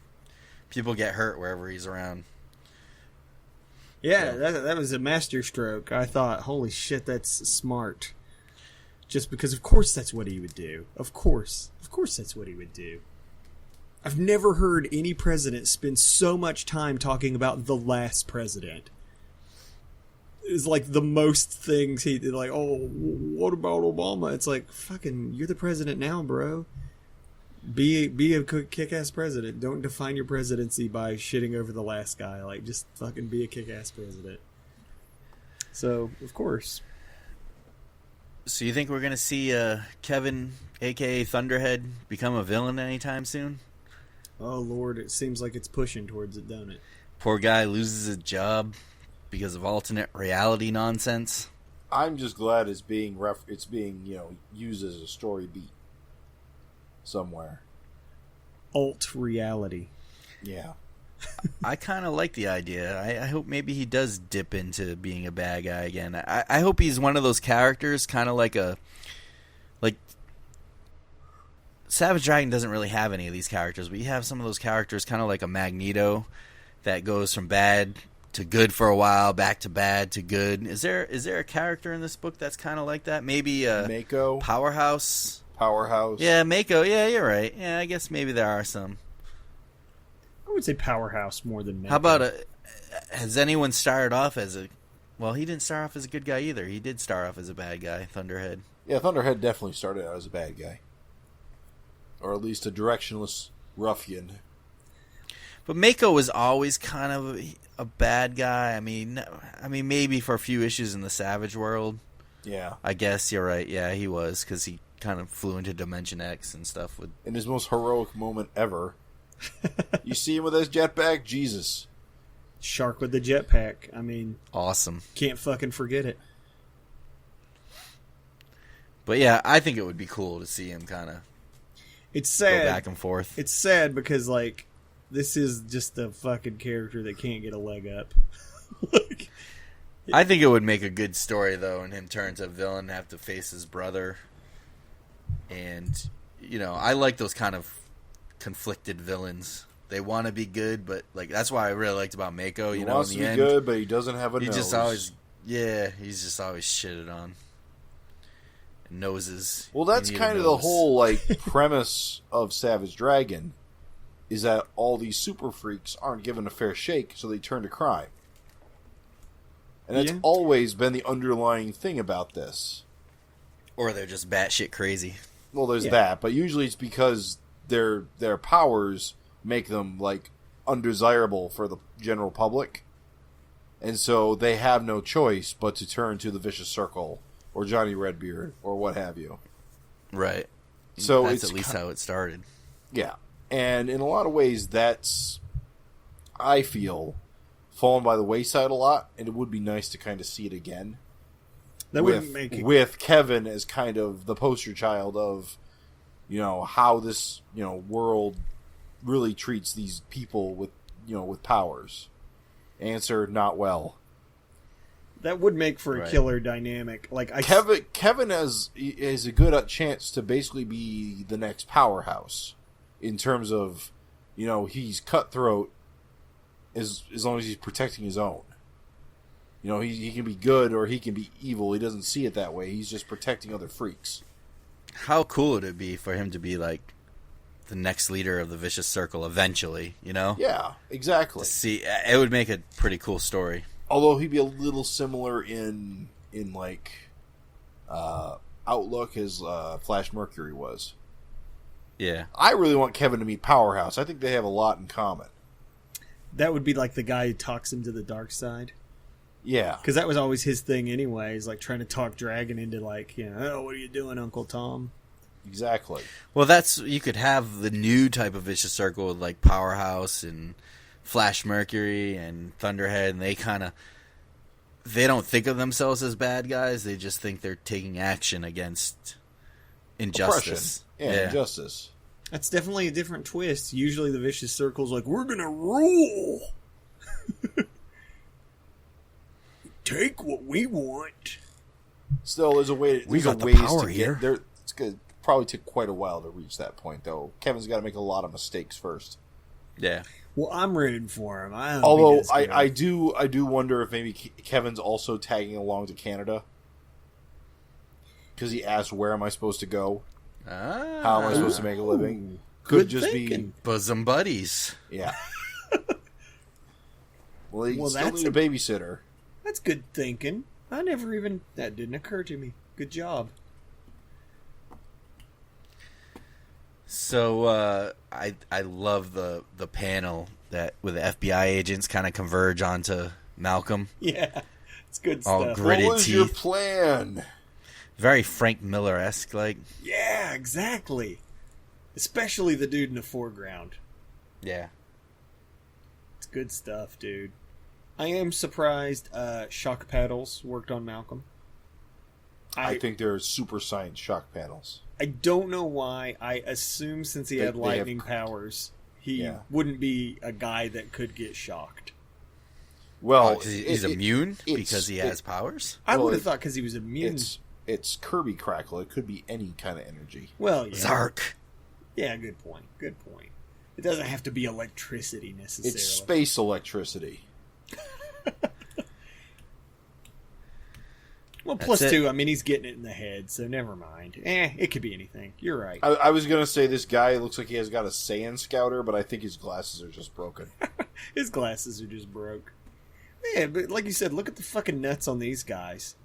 people get hurt wherever he's around. Yeah, that was a masterstroke. I thought, holy shit, that's smart. Just because, of course, that's what he would do. Of course that's what he would do. I've never heard any president spend so much time talking about the last president. It's like the most things he did, like, oh, what about Obama? It's like, fucking, you're the president now, bro. Be a kick-ass president. Don't define your presidency by shitting over the last guy. Like, just fucking be a kick-ass president. So, of course. So you think we're going to see Kevin, a.k.a. Thunderhead, become a villain anytime soon? Oh, Lord, it seems like it's pushing towards it, don't it? Poor guy loses his job because of alternate reality nonsense. I'm just glad it's being used as a story beat somewhere. Alt reality. Yeah. I kind of like the idea. I hope maybe he does dip into being a bad guy again. I hope he's one of those characters, kind of like Savage Dragon doesn't really have any of these characters, but you have some of those characters kind of like a Magneto that goes from bad to good for a while, back to bad to good. Is there a character in this book that's kind of like that? Maybe Mako? Powerhouse? Yeah, Mako. Yeah, you're right. Yeah, I guess maybe there are some. I would say Powerhouse more than Mako. How about has anyone started off as a... Well, he didn't start off as a good guy either. He did start off as a bad guy, Thunderhead. Yeah, Thunderhead definitely started out as a bad guy. Or at least a directionless ruffian. But Mako was always kind of a bad guy. I mean, maybe for a few issues in the Savage world. Yeah. I guess you're right. Yeah, he was, because he kind of flew into Dimension X and stuff. In his most heroic moment ever. You see him with his jetpack? Jesus. Shark with the jetpack. I mean... Awesome. Can't fucking forget it. But yeah, I think it would be cool to see him kind of... It's sad. Go back and forth. It's sad because, like, this is just a fucking character that can't get a leg up. Like, I think it would make a good story, though, and him turn to a villain and have to face his brother. And, I like those kind of conflicted villains. They want to be good, but, like, that's why I really liked about Mako. He wants to be good, but he doesn't have a nose. He's just always shitted on. Noses. Well, that's kind of the whole premise of Savage Dragon, is that all these super freaks aren't given a fair shake, so they turn to crime. And that's always been the underlying thing about this. Or they're just batshit crazy. Well, there's that, but usually it's because their powers make them undesirable for the general public, and so they have no choice but to turn to the Vicious Circle. Or Johnny Redbeard, or what have you. Right. So that's at least how it started. Yeah. And in a lot of ways, that's, I feel, fallen by the wayside a lot, and it would be nice to kind of see it again. That would make it... With Kevin as kind of the poster child of, how this, world really treats these people with powers. Answer, not well. That would make for a killer dynamic. Kevin has a good chance to basically be the next powerhouse in terms of, he's cutthroat as long as he's protecting his own. He can be good or he can be evil. He doesn't see it that way. He's just protecting other freaks. How cool would it be for him to be like the next leader of the Vicious Circle eventually? You know? Yeah, exactly. See, it would make a pretty cool story. Although he'd be a little similar in outlook as Flash Mercury was. Yeah. I really want Kevin to meet Powerhouse. I think they have a lot in common. That would be like the guy who talks him to the dark side. Yeah. Because that was always his thing anyways, like trying to talk Dragon into like, oh, what are you doing, Uncle Tom? Exactly. Well, you could have the new type of Vicious Circle with like Powerhouse and Flash Mercury and Thunderhead, and they don't think of themselves as bad guys. They just think they're taking action against injustice. Yeah, injustice. That's definitely a different twist. Usually the Vicious Circle's like, we're going to rule. Take what we want. Still, there's a way. We got the ways power to here. get there. It's gonna probably take quite a while to reach that point, though. Kevin's got to make a lot of mistakes first. Yeah. Well, I'm rooting for him. Although I do wonder if maybe Kevin's also tagging along to Canada because he asked, "Where am I supposed to go? How am I supposed to make a living?" Could just thinking. be bosom buddies. Yeah. Well, you still that's need a babysitter. That's good thinking. That didn't occur to me. Good job. So I love the panel that with the FBI agents kind of converge onto Malcolm. Yeah, it's good All stuff. gritted What was teeth. your plan? Very Frank Miller-esque, like. Yeah, exactly. Especially the dude in the foreground. Yeah. It's good stuff, dude. I am surprised shock paddles worked on Malcolm. I think they're super science shock panels. I don't know why. I assume since he had lightning powers, he wouldn't be a guy that could get shocked. Well, he's immune because he has powers? I would have thought because he was immune. It's Kirby Crackle. It could be any kind of energy. Well, yeah. Zark. Yeah, good point. Good point. It doesn't have to be electricity necessarily. It's space electricity. Well, plus two, I mean, he's getting it in the head, so never mind. It could be anything. You're right. I was going to say this guy looks like he has got a sand scouter, but I think his glasses are just broken. His glasses are just broke. Yeah, but like you said, look at the fucking nuts on these guys.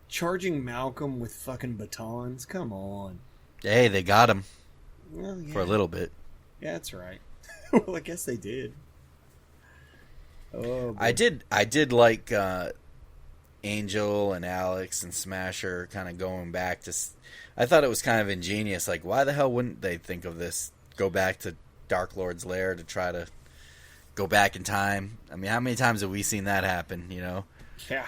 Charging Malcolm with fucking batons? Come on. Hey, they got him. Well, yeah. For a little bit. Yeah, that's right. Well, I guess they did. Oh, boy. I did like Angel and Alex and Smasher kind of going back to... I thought it was kind of ingenious. Like, why the hell wouldn't they think of this? Go back to Dark Lord's lair to try to go back in time? I mean, how many times have we seen that happen, you know? Yeah.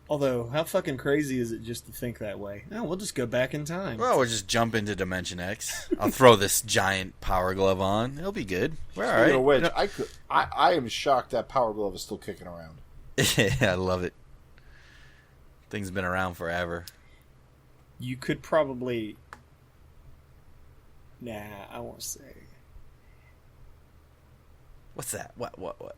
Although, how fucking crazy is it just to think that way? Oh, we'll just go back in time. Well, we'll just jump into Dimension X. I'll throw this giant power glove on. It'll be good. We're all right. Speaking of which, I am shocked that power glove is still kicking around. Yeah, I love it. Thing's been around forever. You could probably... Nah, I won't say. What's that? What?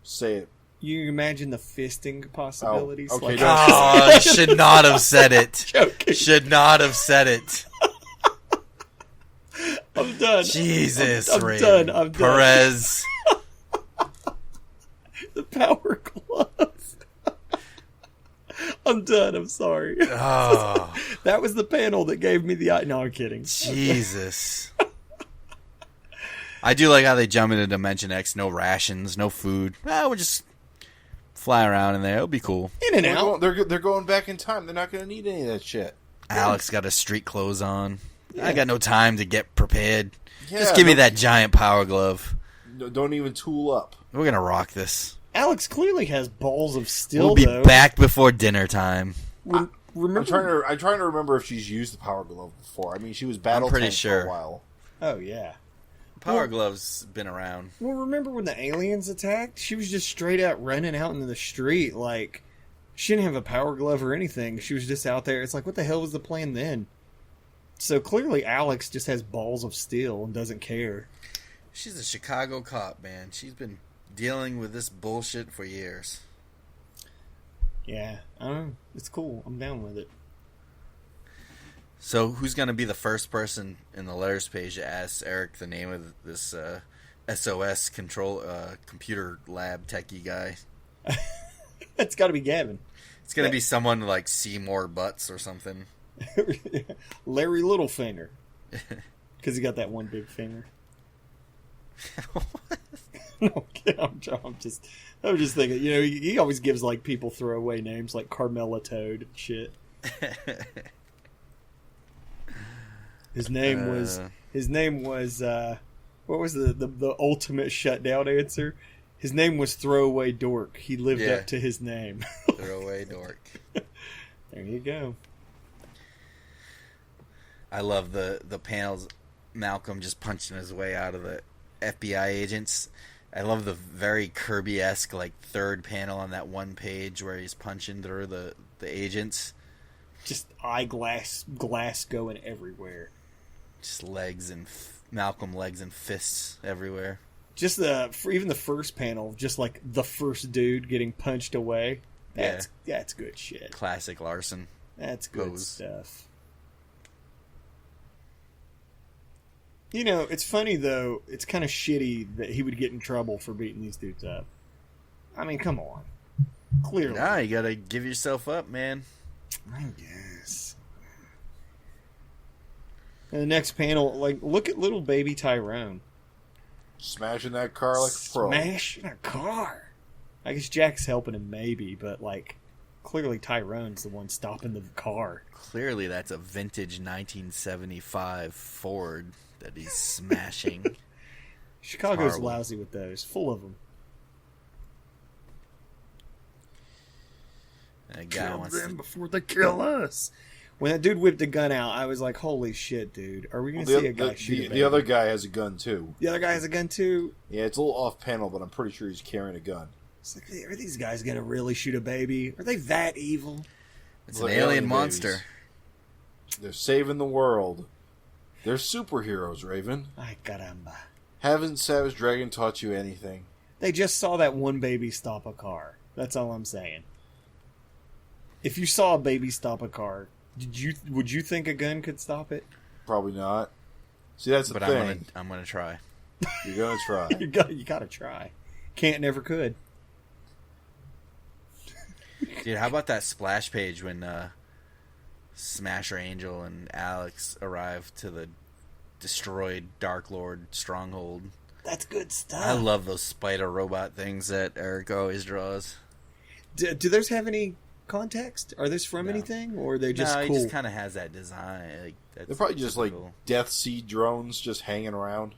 Say it. You imagine the fisting possibilities? Oh, okay, like, don't- Oh, should not have said it. Joking. Should not have said it. I'm done. Jesus, I'm Ray. done. I'm done. Perez. The power glove. I'm done. I'm sorry. Oh, That was the panel that gave me the... No, I'm kidding. Jesus. I do like how they jump into Dimension X. No rations, no food. We'll just fly around in there. It'll be cool. In and out. They're going back in time. They're not going to need any of that shit. Alex got his street clothes on. I got no time to get prepared. Yeah, Just give me that giant power glove. No, don't even tool up. We're going to rock this. Alex clearly has balls of steel, We'll be though. back before dinner time. Remember? I'm trying to remember if she's used the power glove before. I mean, she was battle pretty tank sure. for a while. Oh, yeah. Power glove's been around. Well, remember when the aliens attacked? She was just straight out running out into the street. Like, she didn't have a power glove or anything. She was just out there. It's like, what the hell was the plan then? So clearly Alex just has balls of steel and doesn't care. She's a Chicago cop, man. She's been dealing with this bullshit for years. Yeah, I don't know. It's cool. I'm down with it. So who's going to be the first person in the letters page to ask Eric the name of this SOS control computer lab techie guy? It's got to be Gavin. It's going to be someone like Seymour Butts or something. Larry Littlefinger. Because he got that one big finger. No, I'm just thinking, he always gives like people throwaway names like Carmela Toad and shit. His name was what was the ultimate shutdown answer? His name was Throwaway Dork. He lived up to his name. Throwaway Dork. There you go. I love the panels. Malcolm just punching his way out of the FBI agents. I love the very Kirby-esque like third panel on that one page where he's punching through the agents. Just glass going everywhere. Just legs and Malcolm legs and fists everywhere. Just even the first panel, just like the first dude getting punched away. That's good shit. Classic Larson. That's good stuff. It's funny though. It's kind of shitty that he would get in trouble for beating these dudes up. I mean, come on. Clearly, nah, you gotta give yourself up, man. I guess. And the next panel, like, look at little baby Tyrone. Smashing that car like a pro. Smashing a car. I guess Jack's helping him maybe, but, like, clearly Tyrone's the one stopping the car. Clearly that's a vintage 1975 Ford that he's smashing. Chicago's lousy with those. Full of them. Kill them before they kill us. When that dude whipped a gun out, I was like, holy shit, dude. Are we going to see a guy shoot a baby? The other guy has a gun, too. The other guy has a gun, too? Yeah, it's a little off-panel, but I'm pretty sure he's carrying a gun. It's like, are these guys going to really shoot a baby? Are they that evil? It's an alien monster. Babies. They're saving the world. They're superheroes, Raven. Ay, caramba. Haven't Savage Dragon taught you anything? They just saw that one baby stop a car. That's all I'm saying. If you saw a baby stop a car, would you think a gun could stop it? Probably not. See, that's the thing. I'm gonna try. You're gonna try. you gotta try. Can't, never could. Dude, how about that splash page when Smasher Angel and Alex arrive to the destroyed Dark Lord stronghold? That's good stuff. I love those spider robot things that Eric always draws. Do those have any context? Are those from anything, or are they just cool? He just kind of has that design. Like, they're probably just like Death Sea drones just hanging around.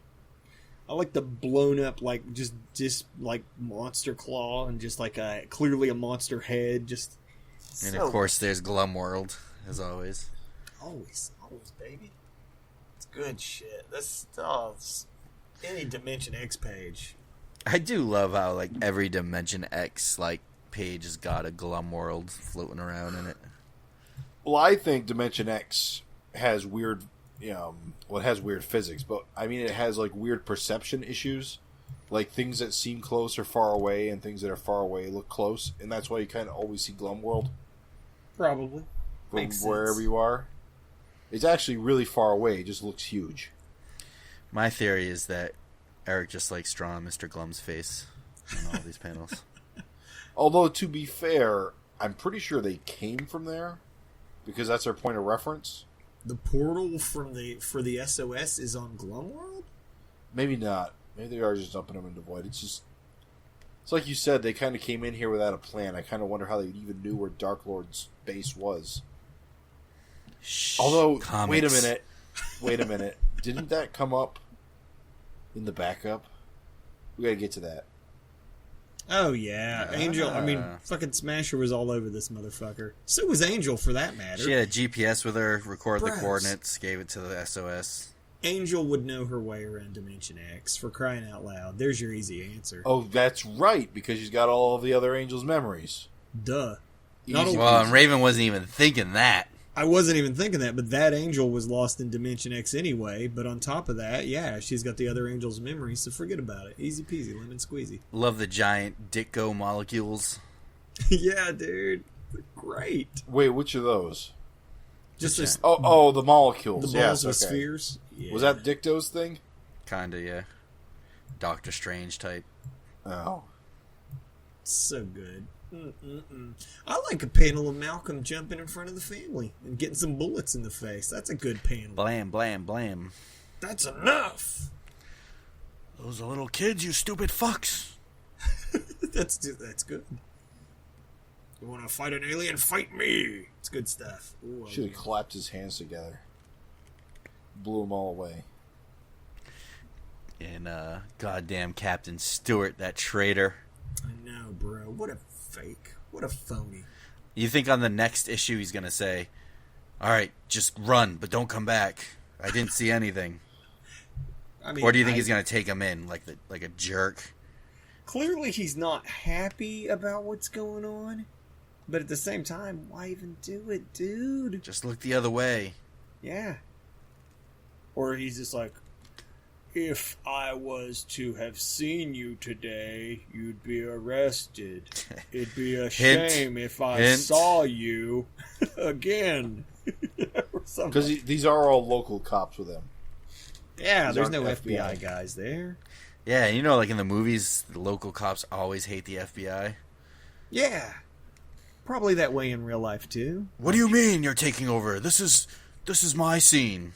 I like the blown up, like just like monster claw and just like clearly a monster head. Just and of course, there's Glum World as always. Always, baby. It's good shit. That's any Dimension X page. I do love how like every Dimension X like page has got a Glum World floating around in it. Well, I think Dimension X has weird, it has weird physics, but I mean it has like weird perception issues. Like things that seem close are far away, and things that are far away look close, and that's why you kind of always see Glum World. Probably. From Makes wherever sense. you are. It's actually really far away, it just looks huge. My theory is that Eric just likes drawing Mr. Glum's face on all these panels. Although, to be fair, I'm pretty sure they came from there, because that's their point of reference. The portal for the SOS is on Glum World? Maybe not. Maybe they are just dumping them into Void. It's like you said, they kind of came in here without a plan. I kind of wonder how they even knew where Dark Lord's base was. Although, Comics. Wait a minute. Didn't that come up in the backup? We gotta get to that. Oh, yeah. Angel, fucking Smasher was all over this motherfucker. So was Angel, for that matter. She had a GPS with her, recorded Bros. the coordinates, gave it to the SOS. Angel would know her way around Dimension X, for crying out loud. There's your easy answer. Oh, that's right, because she's got all of the other angels' memories. Duh. Easy. Well, and Raven wasn't even thinking that. I wasn't even thinking that, but that angel was lost in Dimension X anyway. But on top of that, yeah, she's got the other angel's memories, so forget about it. Easy peasy, lemon squeezy. Love the giant Ditko molecules. Yeah, dude. Great. Wait, which of those? Just this, the molecules. the balls Yes, with okay. spheres. Yeah. Was that Dicto's thing? Kinda, yeah. Doctor Strange type. Oh. So good. I like a panel of Malcolm jumping in front of the family and getting some bullets in the face. That's a good panel. Blam, blam, blam. That's enough. Those are little kids, you stupid fucks. That's good. You want to fight an alien? Fight me. It's good stuff. Ooh, Should have clapped his hands together. Blew them all away. And goddamn Captain Stewart, that traitor. I know, bro. What a fake. What a phony. You think on the next issue he's gonna say, "Alright, just run, but don't come back. I didn't see anything." I mean, Or do you think he's gonna take him in like a jerk? Clearly he's not happy about what's going on. But at the same time, why even do it, dude? Just look the other way. Yeah. Or he's just like, if I was to have seen you today, you'd be arrested. It'd be a shame if I saw you again. Because these are all local cops with him. Yeah, These there's no aren't FBI guys there. Yeah, you know, like in the movies, the local cops always hate the FBI. Yeah. Probably that way in real life, too. What do you mean you're taking over? This is my scene.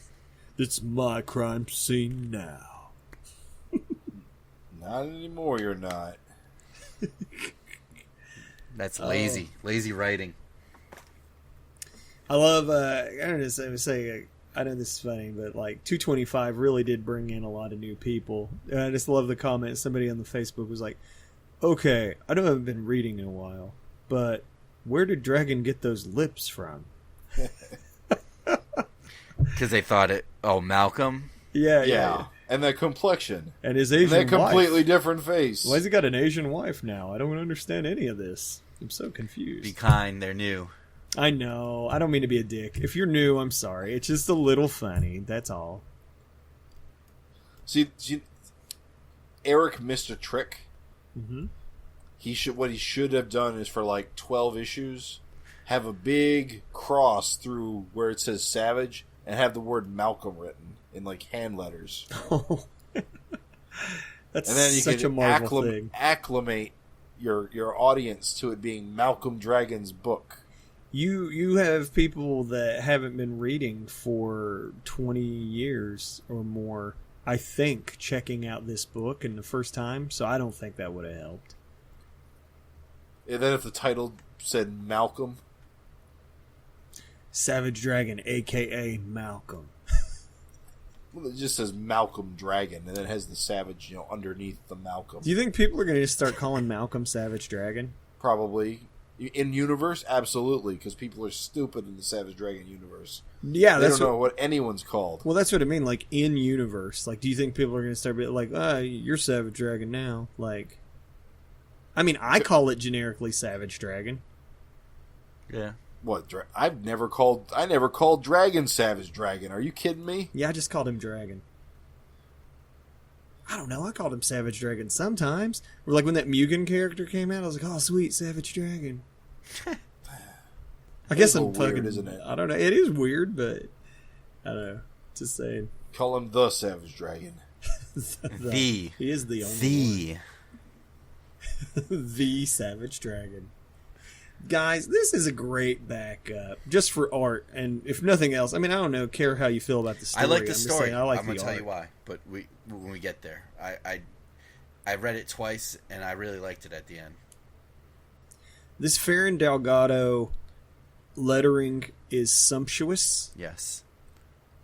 It's my crime scene now. Not anymore, you're not. That's lazy. Lazy writing. I love, I don't know, say, I know this is funny, but like 225 really did bring in a lot of new people. And I just love the comment. Somebody on the Facebook was like, okay, I know I haven't been reading in a while, but where did Dragon get those lips from? Because they thought Malcolm? Yeah. And the complexion. And his Asian and that completely wife. different face. Why has he got an Asian wife now? I don't understand any of this. I'm so confused. Be kind, they're new. I know. I don't mean to be a dick. If you're new, I'm sorry. It's just a little funny. That's all. See Eric missed a trick. Mm-hmm. What he should have done is for like 12 issues, have a big cross through where it says Savage and have the word Malcolm written in like hand letters. Oh. That's and then you such a can Marvel thing. acclimate your audience to it being Malcolm Dragon's book. You have people that haven't been reading for 20 years or more, I think, checking out this book in the first time, so I don't think that would have helped. And then if the title said Malcolm. Savage Dragon, a.k.a. Malcolm. Well, it just says Malcolm Dragon, and then it has the Savage, underneath the Malcolm. Do you think people are going to just start calling Malcolm Savage Dragon? Probably. In universe, absolutely, because people are stupid in the Savage Dragon universe. Yeah, they don't know what anyone's called. Well, that's what I mean. Like in universe, like, do you think people are going to start being like, "You're Savage Dragon now"? Like, I mean, I call it generically Savage Dragon. Yeah. What? I never called Dragon Savage Dragon. Are you kidding me? Yeah, I just called him Dragon. I don't know. I called him Savage Dragon sometimes. Or like when that Mugen character came out, I was like, "Oh, sweet Savage Dragon." I guess I'm fucking. Weird, isn't it? I don't know. It is weird, but I don't know. Just saying. Call him the Savage Dragon. He is the only one. The Savage Dragon. Guys, this is a great backup just for art, and if nothing else, I mean, I don't care how you feel about the story. I like the I'm just story. saying, I like I'm the gonna art. tell you why, but when we get there, I read it twice and I really liked it at the end. This Farron Delgado lettering is sumptuous. Yes.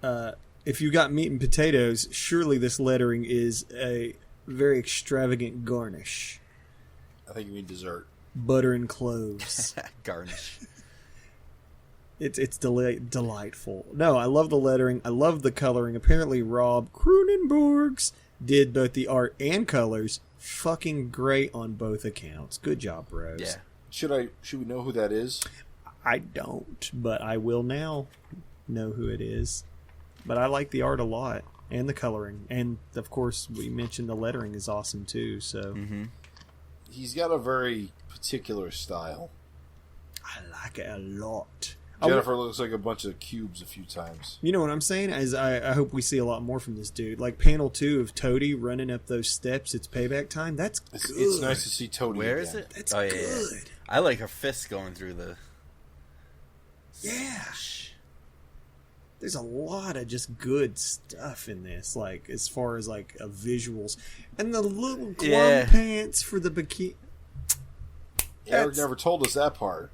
If you got meat and potatoes, surely this lettering is a very extravagant garnish. I think you mean dessert. Butter and cloves. Garnish. It's delightful. No, I love the lettering. I love the coloring. Apparently, Rob Cronenbergs did both the art and colors. Fucking great on both accounts. Good job, bros. Yeah. Should we know who that is? I don't, but I will now know who it is. But I like the art a lot and the coloring, and of course, we mentioned the lettering is awesome too. So. Mm-hmm. He's got a very particular style. I like it a lot. Jennifer looks like a bunch of cubes a few times. You know what I'm saying? I hope we see a lot more from this dude. Like panel 2 of Toady running up those steps. It's payback time. That's good. It's nice to see Toady. Where again. is it? That's good. good. Yeah. I like her fist going through the. Yeah. There's a lot of just good stuff in this, like as far as like visuals, and the little glum pants for the bikini. Eric never told us that part.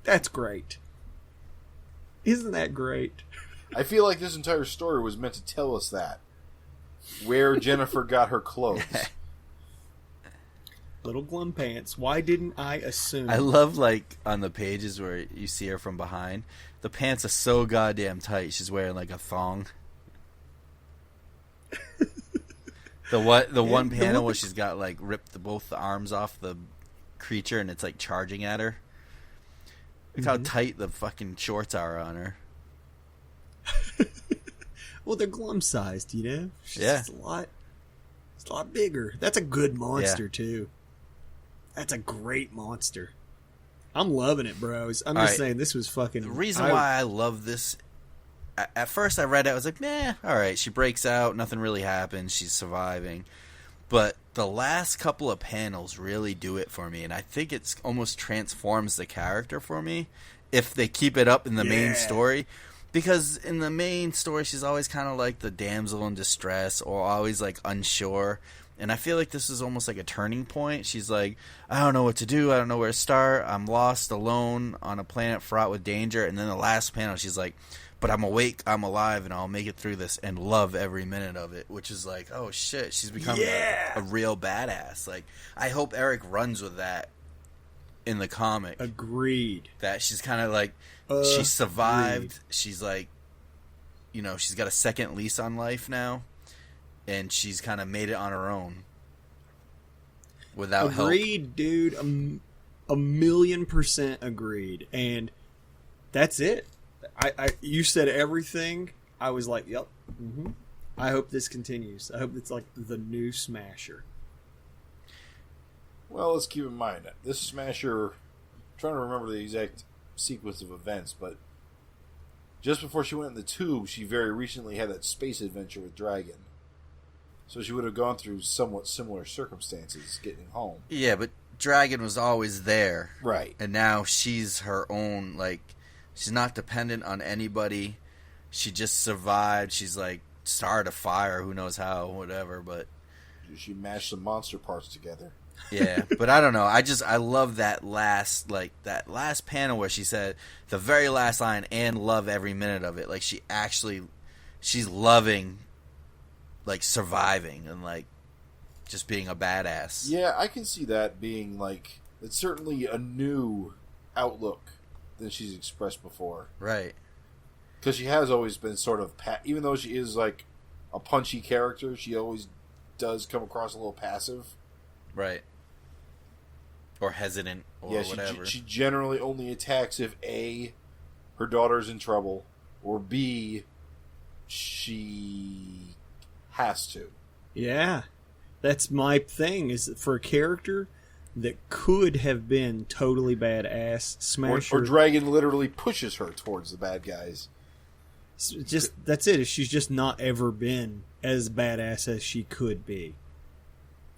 That's great. Isn't that great? I feel like this entire story was meant to tell us that. Where Jennifer got her clothes. Little glum pants. Why didn't I assume? I love, like, on the pages where you see her from behind, the pants are so goddamn tight. She's wearing, like, a thong. The one panel where she's got, like, ripped both the arms off the creature and it's, like, charging at her. Look how tight the fucking shorts are on her. Well, they're glum-sized, you know? She's Yeah. just it's a lot bigger. That's a good monster, too. That's a great monster. I'm loving it, bros. I'm just saying, this was fucking... The reason why I love this... At first I read it, I was like, meh, alright, she breaks out, nothing really happens, she's surviving. But the last couple of panels really do it for me, and I think it's almost transforms the character for me if they keep it up in the main story. Because in the main story, she's always kind of like the damsel in distress or always like unsure. And I feel like this is almost like a turning point. She's like, I don't know what to do. I don't know where to start. I'm lost, alone on a planet fraught with danger. And then the last panel, she's like, but I'm awake, I'm alive, and I'll make it through this and love every minute of it. Which is like, oh shit, she's become a real badass. Like, I hope Eric runs with that in the comic. Agreed. That she's kind of like, she survived. She's like, you know, she's got a second lease on life now. And she's kind of made it on her own. Without help. Agreed, dude. 1,000,000% agreed. And that's it. You said everything. I was like, yep. Mm-hmm. I hope this continues. I hope it's like the new Smasher. Well, let's keep in mind that this Smasher... I'm trying to remember the exact sequence of events, but just before she went in the tube, she very recently had that space adventure with Dragon. So she would have gone through somewhat similar circumstances getting home. Yeah, but Dragon was always there. Right. And now she's her own, like, she's not dependent on anybody. She just survived. She's, like, started a fire, who knows how, whatever, but... She mashed some monster parts together. Yeah, but I don't know. I love that last panel where she said the very last line, and love every minute of it. Like, she's loving... like surviving and like just being a badass. Yeah, I can see that being like, it's certainly a new outlook than she's expressed before. Right. Because she has always been sort of, even though she is like a punchy character, she always does come across a little passive. Right. Or hesitant or whatever. She generally only attacks if A, her daughter's in trouble, or B, she has to. Yeah. That's my thing, is for a character that could have been totally badass, Smasher... Or Dragon literally pushes her towards the bad guys. Just that's it. She's just not ever been as badass as she could be.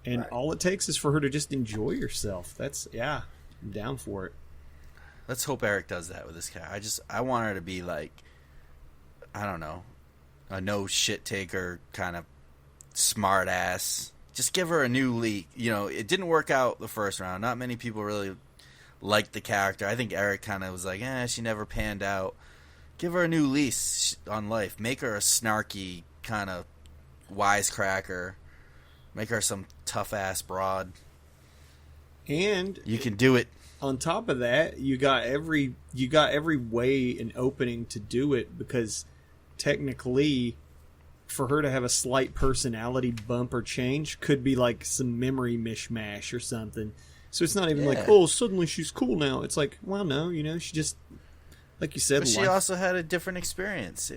And all it takes is for her to just enjoy herself. I'm down for it. Let's hope Eric does that with this character. I want her to be like, I don't know, a no shit taker kind of smart ass. Just give her a new leak. You know, it didn't work out the first round. Not many people really liked the character. I think Eric kind of was like, she never panned out. Give her a new lease on life. Make her a snarky kind of wisecracker. Make her some tough ass broad. And you can do it. On top of that, you got every way and opening to do it, because technically, for her to have a slight personality bump or change could be like some memory mishmash or something. So it's not even like, oh, suddenly she's cool now. It's like, well, no, she just, like you said, but she also had a different experience.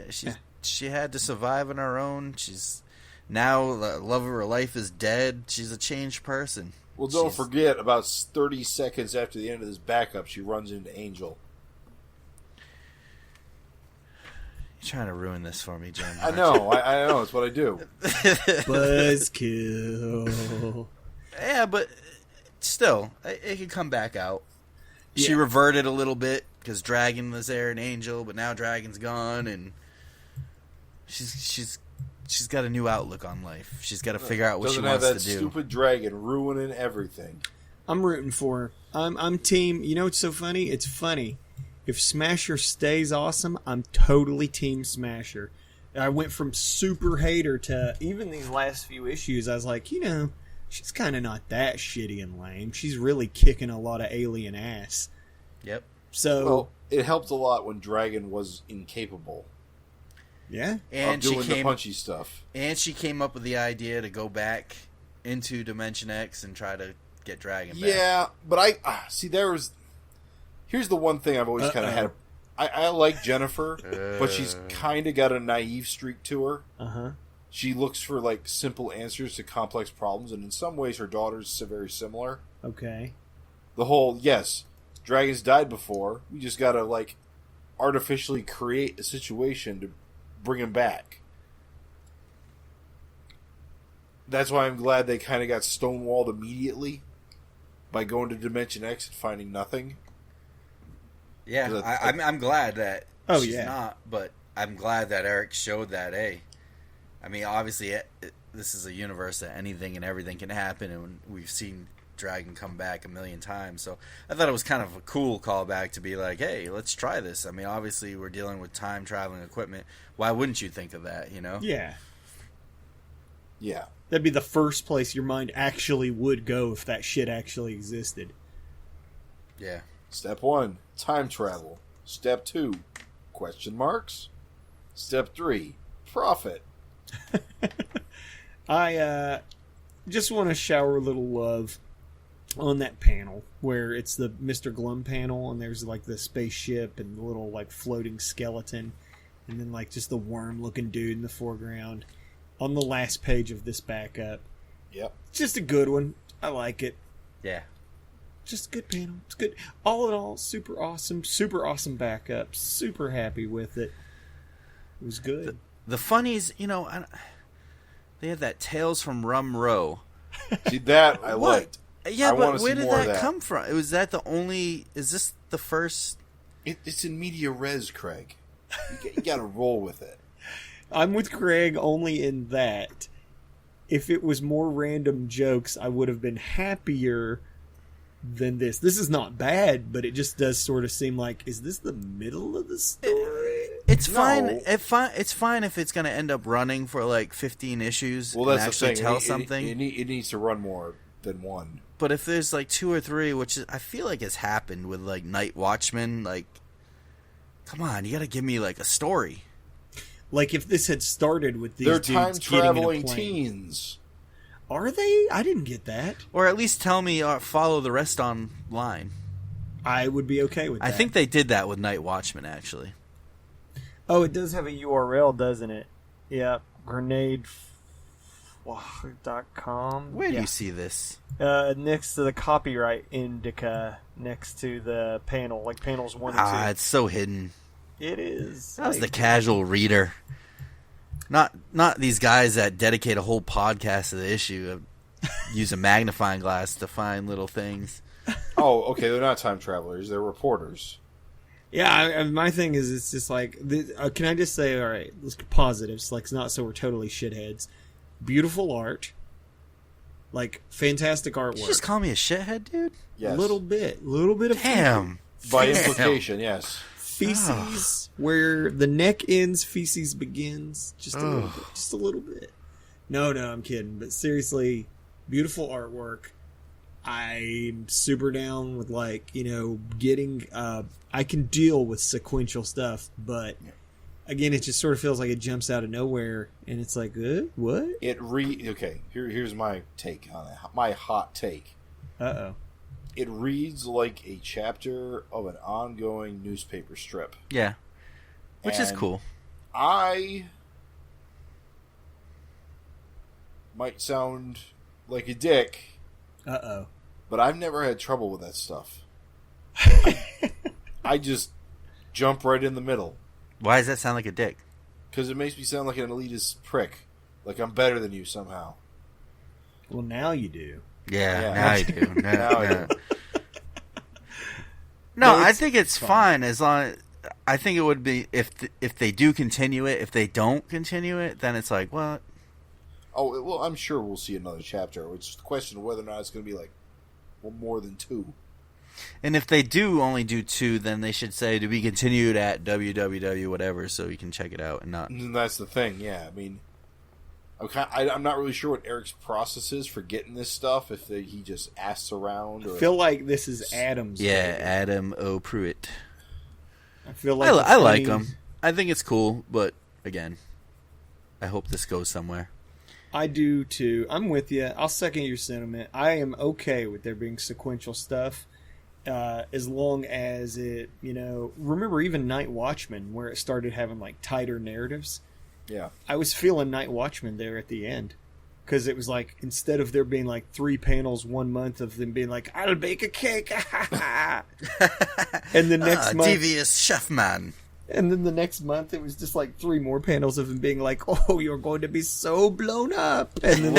She had to survive on her own. She's now the love of her life is dead. She's a changed person. Well, don't forget, about 30 seconds after the end of this backup, she runs into Angel. You're trying to ruin this for me, Jim. I know. I know. It's what I do. Buzzkill. Yeah, but still, it could come back out. She Yeah. reverted a little bit because Dragon was there, an angel, but now Dragon's gone, and she's got a new outlook on life. She's got to figure out what she Doesn't have wants that to do. stupid dragon ruining everything. I'm rooting for her. I'm team. You know what's so funny? It's funny. If Smasher stays awesome, I'm totally team Smasher. I went from super hater to even these last few issues. I was like, she's kind of not that shitty and lame. She's really kicking a lot of alien ass. Yep. So Well, it helped a lot when Dragon was incapable yeah, And of doing she the came punchy stuff. and she came up with the idea to go back into Dimension X and try to get Dragon back. Yeah, but see. Here's the one thing I've always kind of had. I like Jennifer, but she's kind of got a naive streak to her. She looks for like simple answers to complex problems, and in some ways, her daughter's very similar. okay. The whole dragons died before. We just gotta like artificially create a situation to bring him back. That's why I'm glad they kind of got stonewalled immediately by going to Dimension X and finding nothing. Yeah, I'm glad that Oh, she's yeah. not, but I'm glad that Eric showed that, hey, I mean, obviously, this is a universe that anything and everything can happen, and we've seen Dragon come back a million times, so I thought it was kind of a cool callback to be like, hey, let's try this. I mean, obviously, we're dealing with time-traveling equipment. Why wouldn't you think of that, Yeah. Yeah. That'd be the first place your mind actually would go if that shit actually existed. Yeah. Step 1, time travel. Step 2, question marks. Step 3, profit. I just want to shower a little love on that panel where it's the Mr. Glum panel and there's like the spaceship and the little like floating skeleton and then like just the worm looking dude in the foreground on the last page of this backup. Yep. It's just a good one. I like it. Yeah. Just a good panel. It's good. All in all, super awesome backup. Super happy with it. It was good. The funnies, they had that Tales from Rum Row. See, that I liked. Yeah, I wanna but see where did more of that that. come from? Was that the only... Is this the first... It's in media res, Craig. You got to roll with it. I'm with Craig only in that if it was more random jokes, I would have been happier than this. This is not bad, but it just does sort of seem like, is this the middle of the story? It's No. fine. It's fine if it's going to end up running for like 15 issues Well, and that's the actually thing. tell It something. needs to run more than one. But if there's like 2 or 3, which I feel like has happened with like Night Watchmen, like, come on, you got to give me like a story. Like if this had started with these They're dudes time getting in a traveling plane. teens. Are they? I didn't get that. Or at least tell me, follow the rest online. I would be okay with that. I think they did that with Night Watchmen, actually. Oh, it does have a URL, doesn't it? Yeah, grenade.com. Where do you see this? Next to the copyright indica, next to the panel, like panels 1 and 2. It's so hidden. It is. That was the casual reader. Not these guys that dedicate a whole podcast to the issue, use a magnifying glass to find little things. Oh, okay. They're not time travelers. They're reporters. Yeah, my thing is, it's just like, can I just say, all right, let's get positives, like, it's not so we're totally shitheads. Beautiful art, like, fantastic artwork. Did you just call me a shithead, dude? Yes. A little bit of Damn. By Damn. implication, yes. feces where the neck ends, feces begins. Just a little bit. Just a little bit. No, I'm kidding. But seriously, beautiful artwork. I'm super down with, like, getting... I can deal with sequential stuff, but again, it just sort of feels like it jumps out of nowhere, and it's like, what? Okay, here's my take on it. My hot take. Uh-oh. It reads like a chapter of an ongoing newspaper strip. Yeah. Which is And cool. I might sound like a dick, Uh-oh. but I've never had trouble with that stuff. I just jump right in the middle. Why does that sound like a dick? Because it makes me sound like an elitist prick. Like I'm better than you somehow. Well, now you do. Yeah, now you do. Now I do. No, I think it's fine as long. I think it would be if they do continue it. If they don't continue it, then it's like what? Oh well, I'm sure we'll see another chapter. It's just the question of whether or not it's going to be like more than 2. And if they do only do 2, then they should say to be continued at www whatever, so you can check it out and not. And that's the thing. Yeah, I mean, I'm not really sure what Eric's process is for getting this stuff. If he just asks around, or I feel like this is Adam's. Yeah, baby. Adam O. Pruitt. I feel like I like him. I think it's cool, but again, I hope this goes somewhere. I do too. I'm with you. I'll second your sentiment. I am okay with there being sequential stuff, as long as it, remember even Night Watchman, where it started having like tighter narratives. yeah, I was feeling Night Watchman there at the end, because it was like, instead of there being like 3 panels 1 month of them being like, I'll bake a cake, and the next month, devious chef man. and then the next month it was just like 3 more panels of him being like, oh, you're going to be so blown up, and then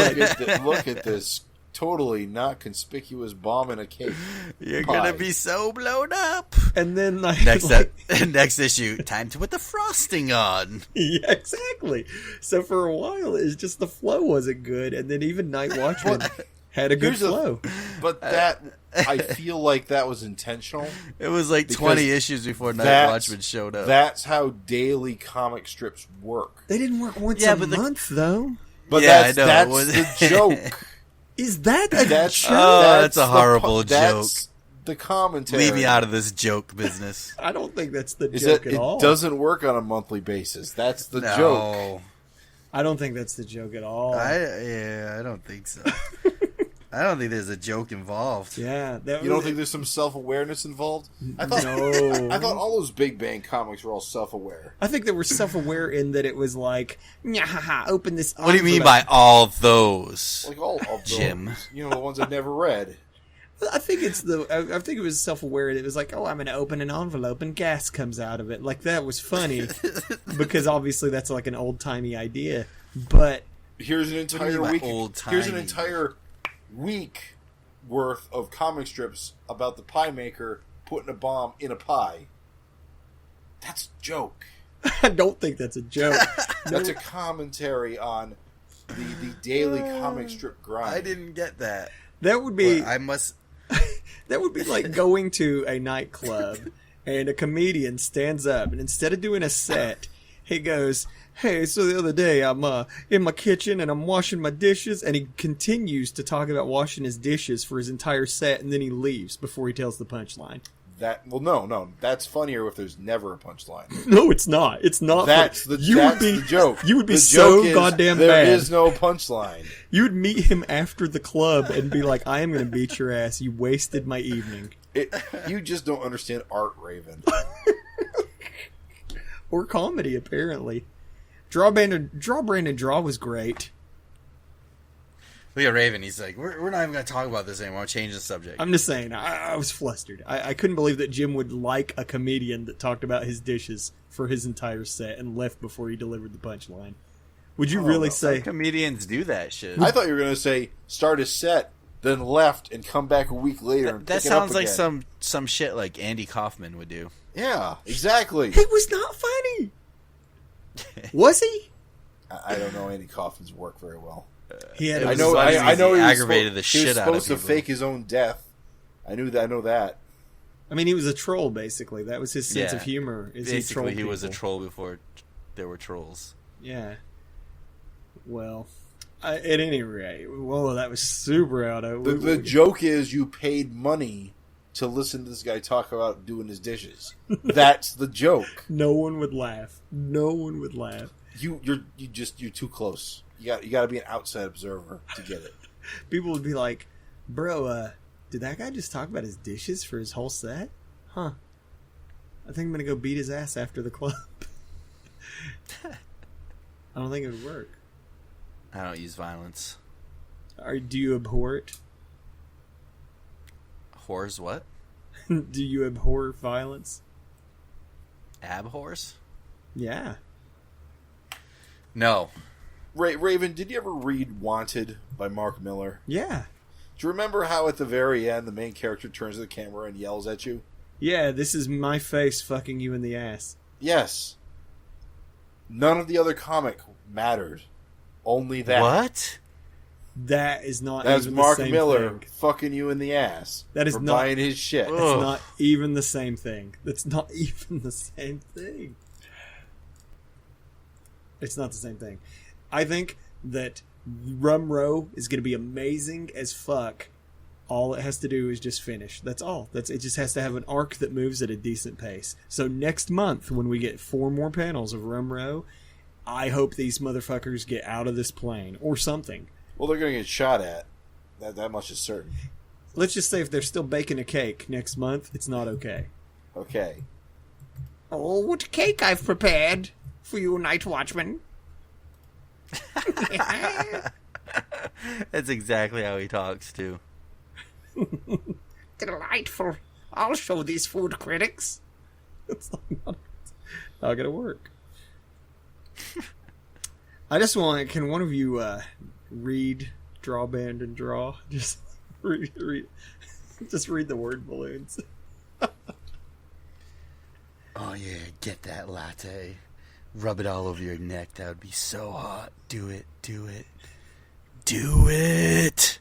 look at this totally not conspicuous bomb in a cake. You're pie. gonna be so blown up. and then like, Next issue, time to put the frosting on. yeah, exactly. So for a while, it's just the flow wasn't good, and then even Night Watchman had a good flow. But that I feel like that was intentional. It was like Because 20 issues before Night that's- Watchman showed up. That's how daily comic strips work. They didn't work once Yeah, a but month, though. But Yeah, that's, I know. that's It was- the joke. Is that a That's joke? Oh, that's a the horrible that's the commentary. Leave me out of this joke business. I don't think that's the Is joke that at it all. doesn't work on a monthly basis. That's the No. joke. I don't think that's the joke at all. I don't think so. I don't think there's a joke involved. Yeah, that You don't think there's some self-awareness involved? I thought No. I thought all those Big Bang comics were all self-aware. I think they were self-aware in that it was like, "Nyahaha, open this." What do you mean envelope." by all those? Like all of those. Jim. You know, the ones I've never read. I think it's I think it was self-aware. It was like, "Oh, I'm going to open an envelope and gas comes out of it." Like that was funny because obviously that's like an old-timey idea. But Here's an do you entire mean by week. old-timey? Here's an entire week worth of comic strips about the pie maker putting a bomb in a pie. That's a joke. I don't think that's a joke. That's a commentary on the daily comic strip grind. I didn't get that. That would be But I must. that would be like going to a nightclub and a comedian stands up and instead of doing a set, he goes, "Hey, so the other day I'm in my kitchen and I'm washing my dishes," and he continues to talk about washing his dishes for his entire set, and then he leaves before he tells the punchline. No, that's funnier if there's never a punchline. No, it's not. It's not. That's funny. the joke. You would be The so joke is goddamn there bad. There is no punchline. You would meet him after the club and be like, "I am going to beat your ass. You wasted my evening." You just don't understand art, Raven. Or comedy, apparently. Draw Brandon Draw was great. Look at Raven. He's like, we're not even going to talk about this anymore. I'll change the subject. I'm just saying, I was flustered. I couldn't believe that Jim would like a comedian that talked about his dishes for his entire set and left before he delivered the punchline. Would you really say... Comedians do that shit. I thought you were going to say start a set, then left, and come back a week later and That pick it up sounds like again. some shit like Andy Kaufman would do. Yeah, exactly. It was not funny! Was he? I don't know Andy Kaufman's work very well. He had It I was know. funny I because know he he was aggravated the he was shit out of supposed to people. fake his own death. I knew that. I know that. I mean, he was a troll, basically. That was his sense Yeah. of humor. Is Basically, he he was a people. troll before there were trolls. Yeah. Well, at any rate, whoa, that was super out of... The joke is you paid money to listen to this guy talk about doing his dishes. That's the joke. No one would laugh. No one would laugh. You're too close. You got to be an outside observer to get it. People would be like, "Bro, did that guy just talk about his dishes for his whole set? Huh. I think I'm going to go beat his ass after the club." I don't think it would work. I don't use violence. Do you abhor it? Whores what? Do you abhor violence? Abhors? Yeah. No. Raven, did you ever read Wanted by Mark Miller? Yeah. Do you remember how at the very end the main character turns to the camera and yells at you? Yeah, this is my face fucking you in the ass. Yes. None of the other comic mattered. Only that. What? That is not That's even Mark the same Miller thing. fucking you in the ass. That is for not buying his shit. That's not even the same thing. That's not even the same thing. It's not the same thing. I think that Rum Row is going to be amazing as fuck. All it has to do is just finish. That's all. It just has to have an arc that moves at a decent pace. So next month, when we get 4 more panels of Rum Row, I hope these motherfuckers get out of this plane or something. Well, they're going to get shot at. That much is certain. Let's just say if they're still baking a cake next month, it's not okay. Okay. Oh, what cake I've prepared for you, Night Watchman. That's exactly how he talks, too. Delightful. I'll show these food critics. It's not going to work. I just want... Can one of you read, draw, band, and draw? Just read. Just read the word balloons. Oh, yeah, get that latte. Rub it all over your neck. That would be so hot. Do it. Do it. Do it!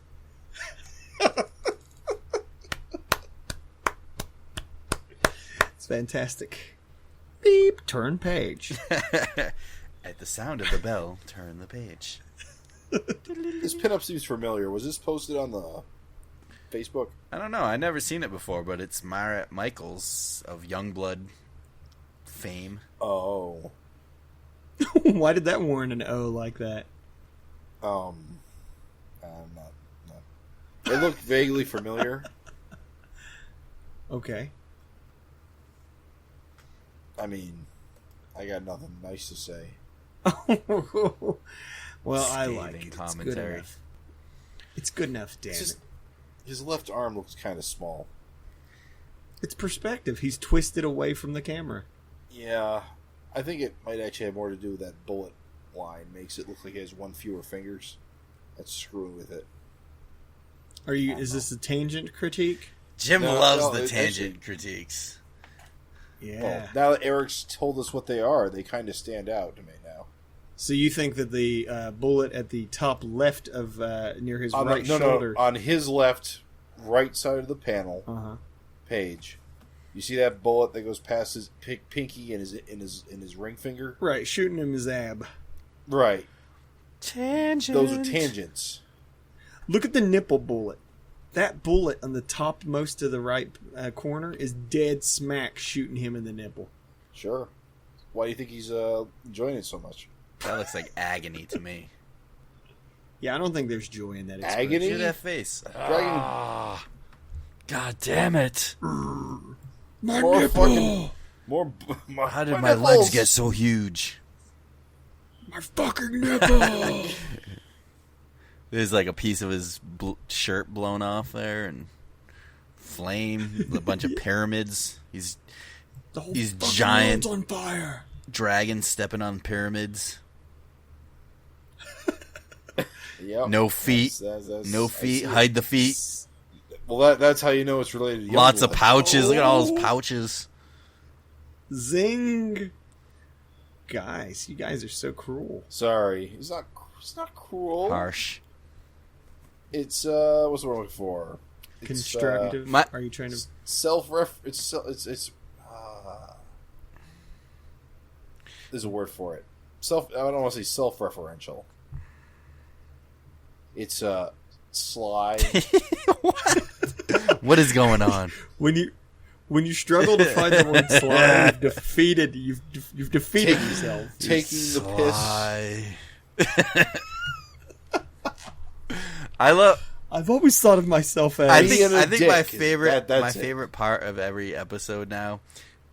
It's fantastic. Beep. Turn page. At the sound of the bell, turn the page. This pinup seems familiar. Was this posted on the Facebook? I don't know. I've never seen it before, but it's Myra Michaels of Youngblood fame. Oh. Why did that warn an O like that? I'm not. It looked vaguely familiar. Okay. I mean, I got nothing nice to say. Well, I Scathing like it. commentary. It's good enough. It's good enough, damn It's it. His left arm looks kind of small. It's perspective. He's twisted away from the camera. Yeah, I think it might actually have more to do with that bullet line. Makes it look like he has one fewer fingers. That's screwing with it. Is this a tangent critique? Jim No, loves no, the it's tangent actually- critiques. Yeah. Well, now that Eric's told us what they are, they kind of stand out to me now. So you think that the bullet at the top left of near his right No, shoulder? on his left, right side of the panel page, you see that bullet that goes past his pinky and his ring finger? Right, shooting him his ab. Right. Tangent. Those are tangents. Look at the nipple bullet. That bullet on the top most of the right corner is dead smack shooting him in the nipple. Sure. Why do you think he's enjoying it so much? That looks like agony to me. Yeah, I don't think there's joy in that expression. Agony? Look at that face. Dragging God damn it. My more nipple! fucking more. How did my legs get so huge? My fucking nipple! There's like a piece of his shirt blown off there and flame, a bunch of pyramids. He's The whole He's fucking giant. world's on fire. dragons stepping on pyramids. Yep. No feet. No feet. Hide the feet. Well, that's how you know it's related to Lots of Youngblood. pouches. Look at all those pouches. Zing! Guys, you guys are so cruel. Sorry, it's not cruel. Harsh. It's what's the word I'm looking for? It's, Constructive. Are you trying to? There's a word for it. I don't want to say self-referential. It's sly. What is going on? When you struggle to find the word sly, you've defeated yourself. Taking the piss. I've always thought of myself as I Being a think my dick. favorite That's it. favorite part of every episode now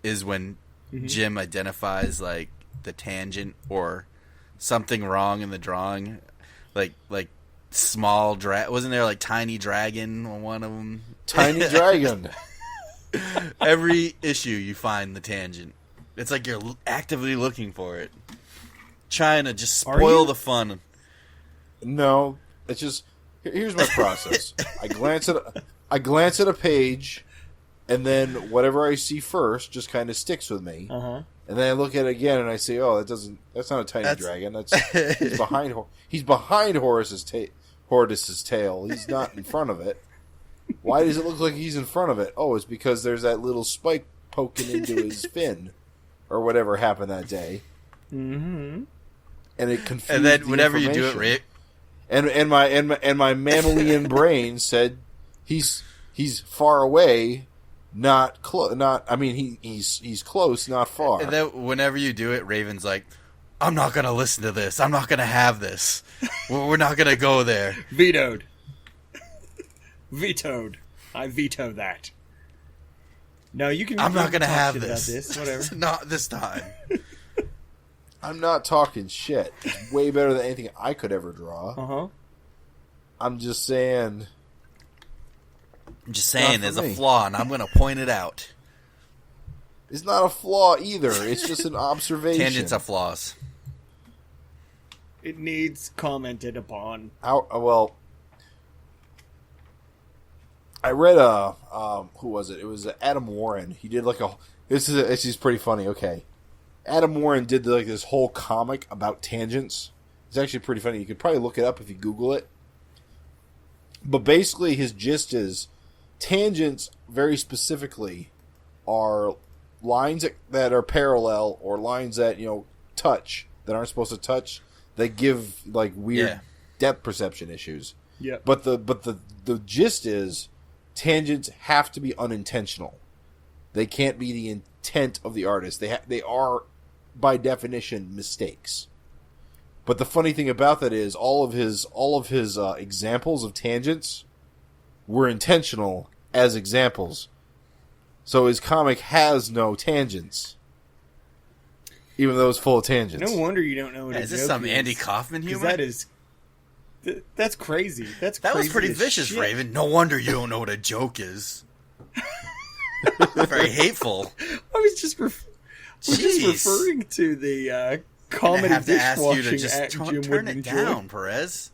is when Jim identifies like the tangent or something wrong in the drawing, like small wasn't there like tiny dragon on one of them? Tiny dragon. Every issue you find the tangent. It's like you're actively looking for it. trying to just Are spoil you? the fun. No, it's just here's my process. I glance at a page, and then whatever I see first just kind of sticks with me. Uh-huh. And then I look at it again, and I say, "Oh, that's not a tiny dragon. He's behind Horus's tail. He's not in front of it. Why does it look like he's in front of it? Oh, it's because there's that little spike poking into his fin, or whatever happened that day. Mm-hmm. And it confused. And then whenever you do it, Rick, and my mammalian brain said he's far away, not close. Not I mean he's close, not far. and then whenever you do it, Raven's like, I'm not gonna listen to this. I'm not gonna have this. We're not gonna go there. Vetoed. Vetoed. I veto that. No, you can. I'm not going gonna to have about this. this. Whatever. Not this time. I'm not talking shit. It's way better than anything I could ever draw. Uh-huh. I'm just saying. I'm just saying, Not for there's a me. flaw, and I'm gonna point it out. It's not a flaw either. It's just an observation. Tangents are flaws. It needs commented upon. Well, I read who was it? It was Adam Warren. He did like this is pretty funny. Okay, Adam Warren did like this whole comic about tangents. It's actually pretty funny. You could probably look it up if you Google it. But basically, his gist is tangents, very specifically, are lines that are parallel or lines that touch that aren't supposed to touch. They give like weird depth perception issues. Yeah. But the gist is tangents have to be unintentional. They can't be the intent of the artist. They are by definition mistakes. But the funny thing about that is all of his examples of tangents were intentional as examples. So his comic has no tangents, even though it's full of tangents. No wonder you don't know what a Is this joke some is, Andy Kaufman 'cause humor? that is. That's crazy. That was pretty as vicious, shit. Raven. No wonder you don't know what a joke is. Very hateful. I was just Jeez. referring to the I comedy have to ask you to dishwashing just act Jim turn would it enjoy. down, Perez.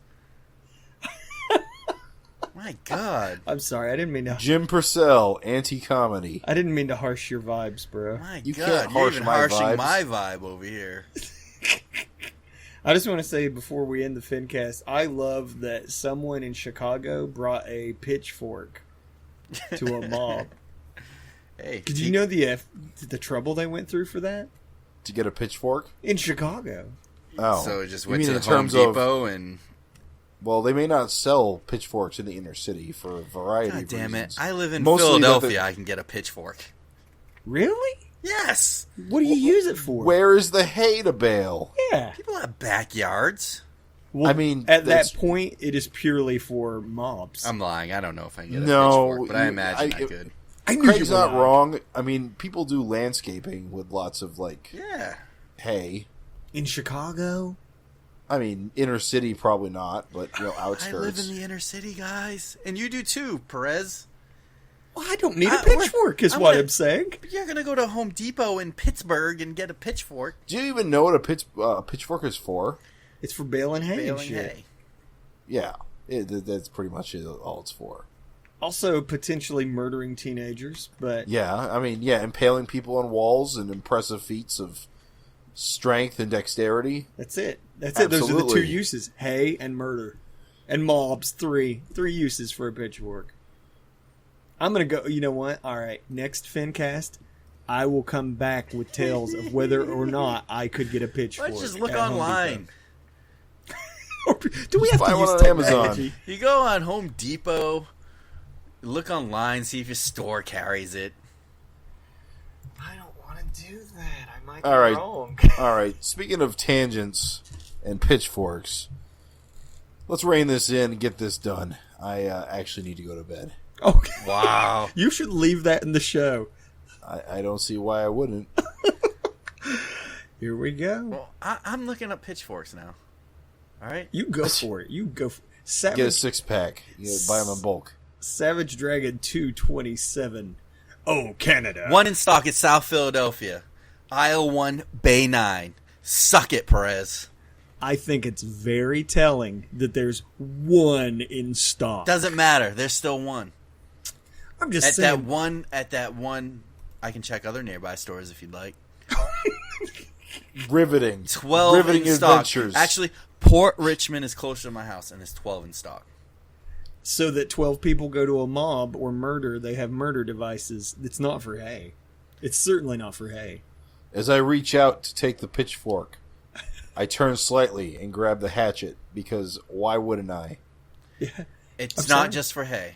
My God. I'm sorry, I didn't mean to. Jim Purcell, anti-comedy. I didn't mean to harsh your vibes, bro. My You God. can't You're harsh even my harshing vibes. my vibe over here. I just want to say before we end the FinCast, I love that someone in Chicago brought a pitchfork to a mob. Hey, Did you know the trouble they went through for that To get a pitchfork? in Chicago? Oh. So it just You went mean to in the Home terms of- Depot and... Well, they may not sell pitchforks in the inner city for a variety God of damn reasons. it. I live in Mostly Philadelphia. I can get a pitchfork. Really? Yes. What do you use it for? Where is the hay to bale? Yeah. People have backyards. Well, I mean, at that that's- point, it is purely for mobs. I'm lying. I don't know if I can get a No, pitchfork, but I you- imagine I I- could. I knew Craig's you were not lying. wrong. I mean, people do landscaping with lots of, Yeah. hay. In Chicago? I mean, inner city probably not, but, I outskirts. live in the inner city, guys. And you do too, Perez. Well, I don't need a I- pitchfork, is I'm what gonna- I'm saying. But you're going to go to Home Depot in Pittsburgh and get a pitchfork. Do you even know what a pitchfork is for? It's for baling hay and Baling shit. hay. Yeah, that's pretty much all it's for. Also, potentially murdering teenagers, but Yeah, I mean, impaling people on walls and impressive feats of strength and dexterity. that's it. That's it. Those are the two Absolutely. uses: hay and murder, and mobs. Three uses for a pitchfork. I'm gonna go. You know what? All right, next FinCast, I will come back with tales of whether or not I could get a pitchfork. Let's just look at Home online. Depot. Do we have buy to one use on Amazon. technology? You go on Home Depot, look online, see if your store carries it. I don't want to do that. I might All right. wrong. All right, speaking of tangents and pitchforks, let's rein this in and get this done. I actually need to go to bed. Okay. Wow. You should leave that in the show. I don't see why I wouldn't. Here we go. Well, I'm looking up pitchforks now. All right. You go for it. You go. Get a Savage, 6-pack. Buy them in bulk. Savage Dragon 227. Oh, Canada. One in stock at South Philadelphia. Aisle 1, Bay 9. Suck it, Perez. I think it's very telling that there's one in stock. Doesn't matter. There's still one. I'm just At saying. that one, I can check other nearby stores if you'd like. Riveting. 12 Riveting in stock. adventures. Actually, Port Richmond is closer to my house, and it's 12 in stock. So that 12 people go to a mob or murder, they have murder devices. It's not for hay. It's certainly not for hay. As I reach out to take the pitchfork, I turn slightly and grab the hatchet, because why wouldn't I? Yeah. It's I'm not sorry. just for hay.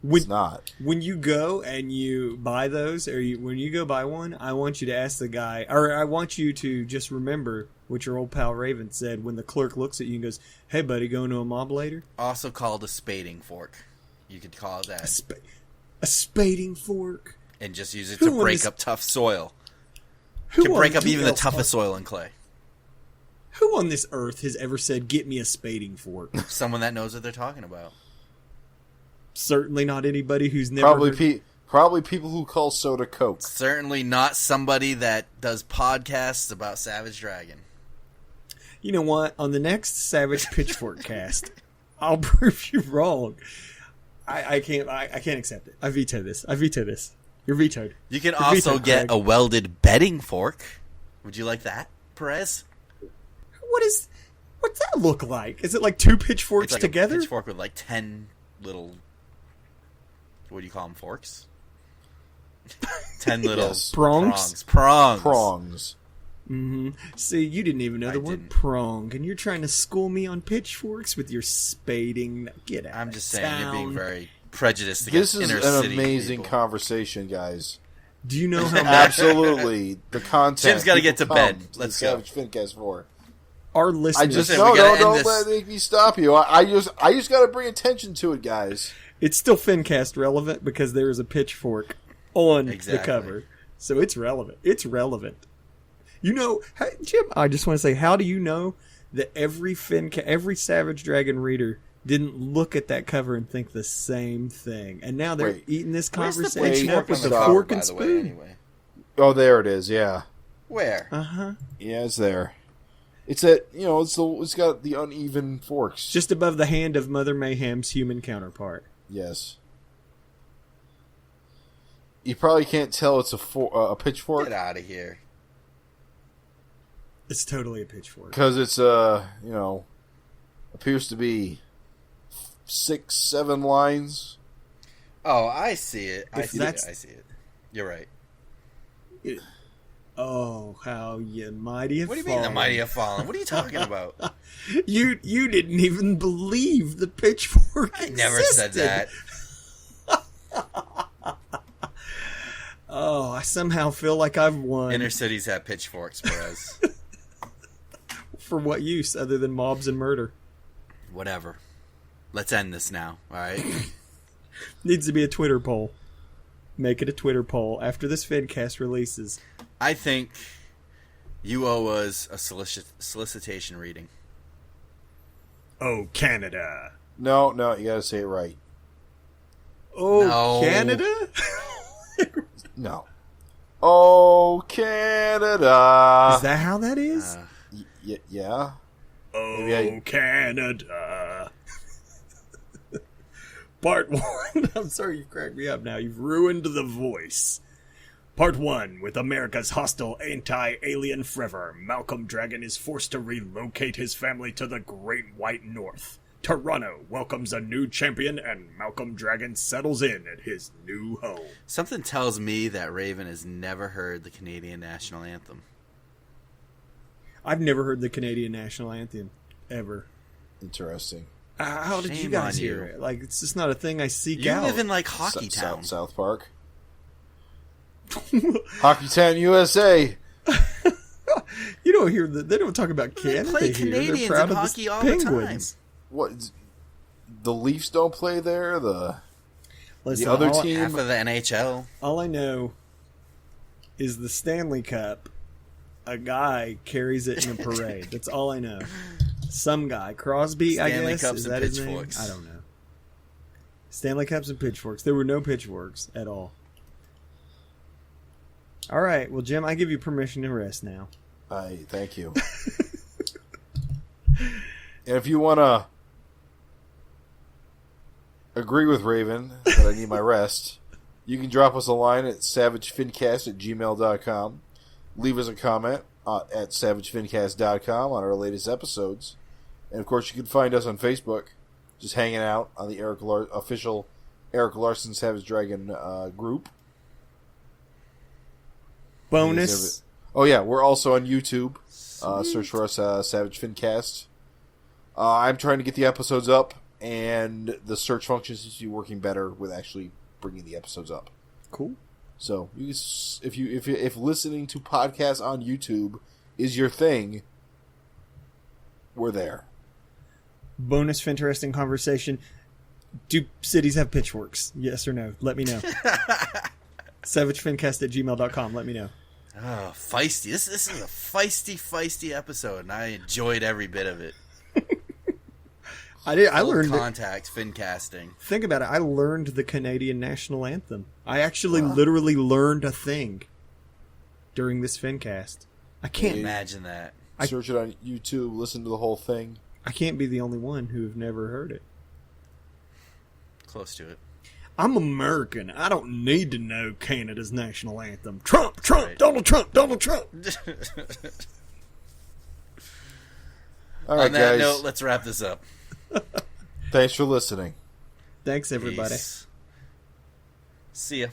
It's not. When you go and you buy those, when you go buy one, I want you to ask the guy, or I want you to just remember what your old pal Raven said when the clerk looks at you and goes, "Hey, buddy, going to a mob later?" Also called a spading fork. You could call it that. A spading fork. And just use it Who to on break this- up tough soil. Who Can break on- up who even the else toughest soil and clay. Who on this earth has ever said, "Get me a spading fork"? Someone that knows what they're talking about. Certainly not anybody who's never Probably people who call soda Coke. Certainly not somebody that does podcasts about Savage Dragon. You know what? On the next Savage Pitchfork cast, I'll prove you wrong. I can't accept it. I veto this. You're vetoed. You can You're also vetoed, get Craig. a welded bedding fork. Would you like that, Perez? What's that look like? Is it like two pitchforks It's like together? a pitchfork with like 10 little... What do you call them? Forks? 10 little Yes. Prongs? Prongs. Mm-hmm. See, you didn't even know I the word didn't. prong, and you're trying to school me on pitchforks with your spading. Get out. I'm of just saying, you're being town. very prejudiced This against is inner an city amazing people. conversation, guys. Do you know how much Absolutely. The content. Jim's gotta get people to bed. come Let's the go. Savage FINcast for. our listeners... I just Listen, we gotta end don't this. let me stop you. I just got to bring attention to it, guys. It's still FINcast relevant because there is a pitchfork on the Exactly. cover. So it's relevant. It's relevant. You know, Jim, I just want to say, how do you know that every Savage Dragon reader didn't look at that cover and think the same thing? And now they're Wait. eating this Where's the conversation pitchfork up with on the cover, fork by and the way, spoon. anyway? Oh, there it is. Yeah, Where? Uh-huh. yeah, it's there. It's that it's got the uneven forks. Just above the hand of Mother Mayhem's human counterpart. Yes. You probably can't tell it's a pitchfork Get out of here. It's totally a pitchfork. because it's appears to be 6-7 lines. Oh, I see it. I If see that's- it. I see it. You're right. Oh, how you mighty have What do you mean the fallen. mighty have fallen? What are you talking about? You didn't even believe the pitchfork I never said that. Oh, I somehow feel like I've won. Inner cities have pitchforks, Perez. For what use other than mobs and murder? Whatever. Let's end this now, alright? Needs to be a Twitter poll. Make it a Twitter poll after this FINcast releases. I think you owe us a solicitation reading. Oh, Canada. No, you gotta say it right. Oh, No. Canada? No. Oh, Canada. Is that how that is? Yeah. Oh, Maybe Canada. Part 1. I'm sorry you cracked me up now. You've ruined the voice. Part 1. With America's hostile anti-alien fervor, Malcolm Dragon is forced to relocate his family to the Great White North. Toronto welcomes a new champion, and Malcolm Dragon settles in at his new home. Something tells me that Raven has never heard the Canadian national anthem. I've never heard the Canadian national anthem, ever. Interesting. How did you Shame guys on you. hear it? Like, it's just not a thing I seek You out. live in like Hockey Town. South Park. Hockey Town, USA. You don't hear they don't talk about They Canada play here. Canadians They're proud in of hockey the all the Penguins. What? The Leafs don't play there. The Listen, other all, team. Half of the NHL. all I know is the Stanley Cup. A guy carries it in a parade. That's all I know. Some guy, Crosby, I Stanley guess. Cups Is and that his name? pitchforks. I don't know. Stanley Cups and pitchforks. There were no pitchforks at all. All right. Well, Jim, I give you permission to rest now. Thank you. And if you want to agree with Raven that I need my rest, you can drop us a line at savagefincast@gmail.com. Leave us a comment at savagefincast.com on our latest episodes. And, of course, you can find us on Facebook, just hanging out on the official Eric Larson Savage Dragon group. Bonus. Oh, yeah, we're also on YouTube. Search for us, Savage FINcast. I'm trying to get the episodes up, and the search function seems to be working better with actually bringing the episodes up. Cool. So, if listening to podcasts on YouTube is your thing, we're there. Bonus FINTERESTING conversation. Do cities have pitchforks? Yes or no? Let me know. SavageFincast@gmail.com. Let me know. Oh, feisty. This is a feisty episode, and I enjoyed every bit of it. I learned contact FINcasting. Think about it. I learned the Canadian national anthem. I actually literally learned a thing during this FINcast. I can't imagine that. Search it on YouTube. Listen to the whole thing. I can't be the only one who have never heard it. Close to it. I'm American. I don't need to know Canada's national anthem. Trump, Right. Donald Trump, Donald Trump. All right, On that guys. note, let's wrap this up. Thanks for listening. Thanks, everybody. Peace. See ya.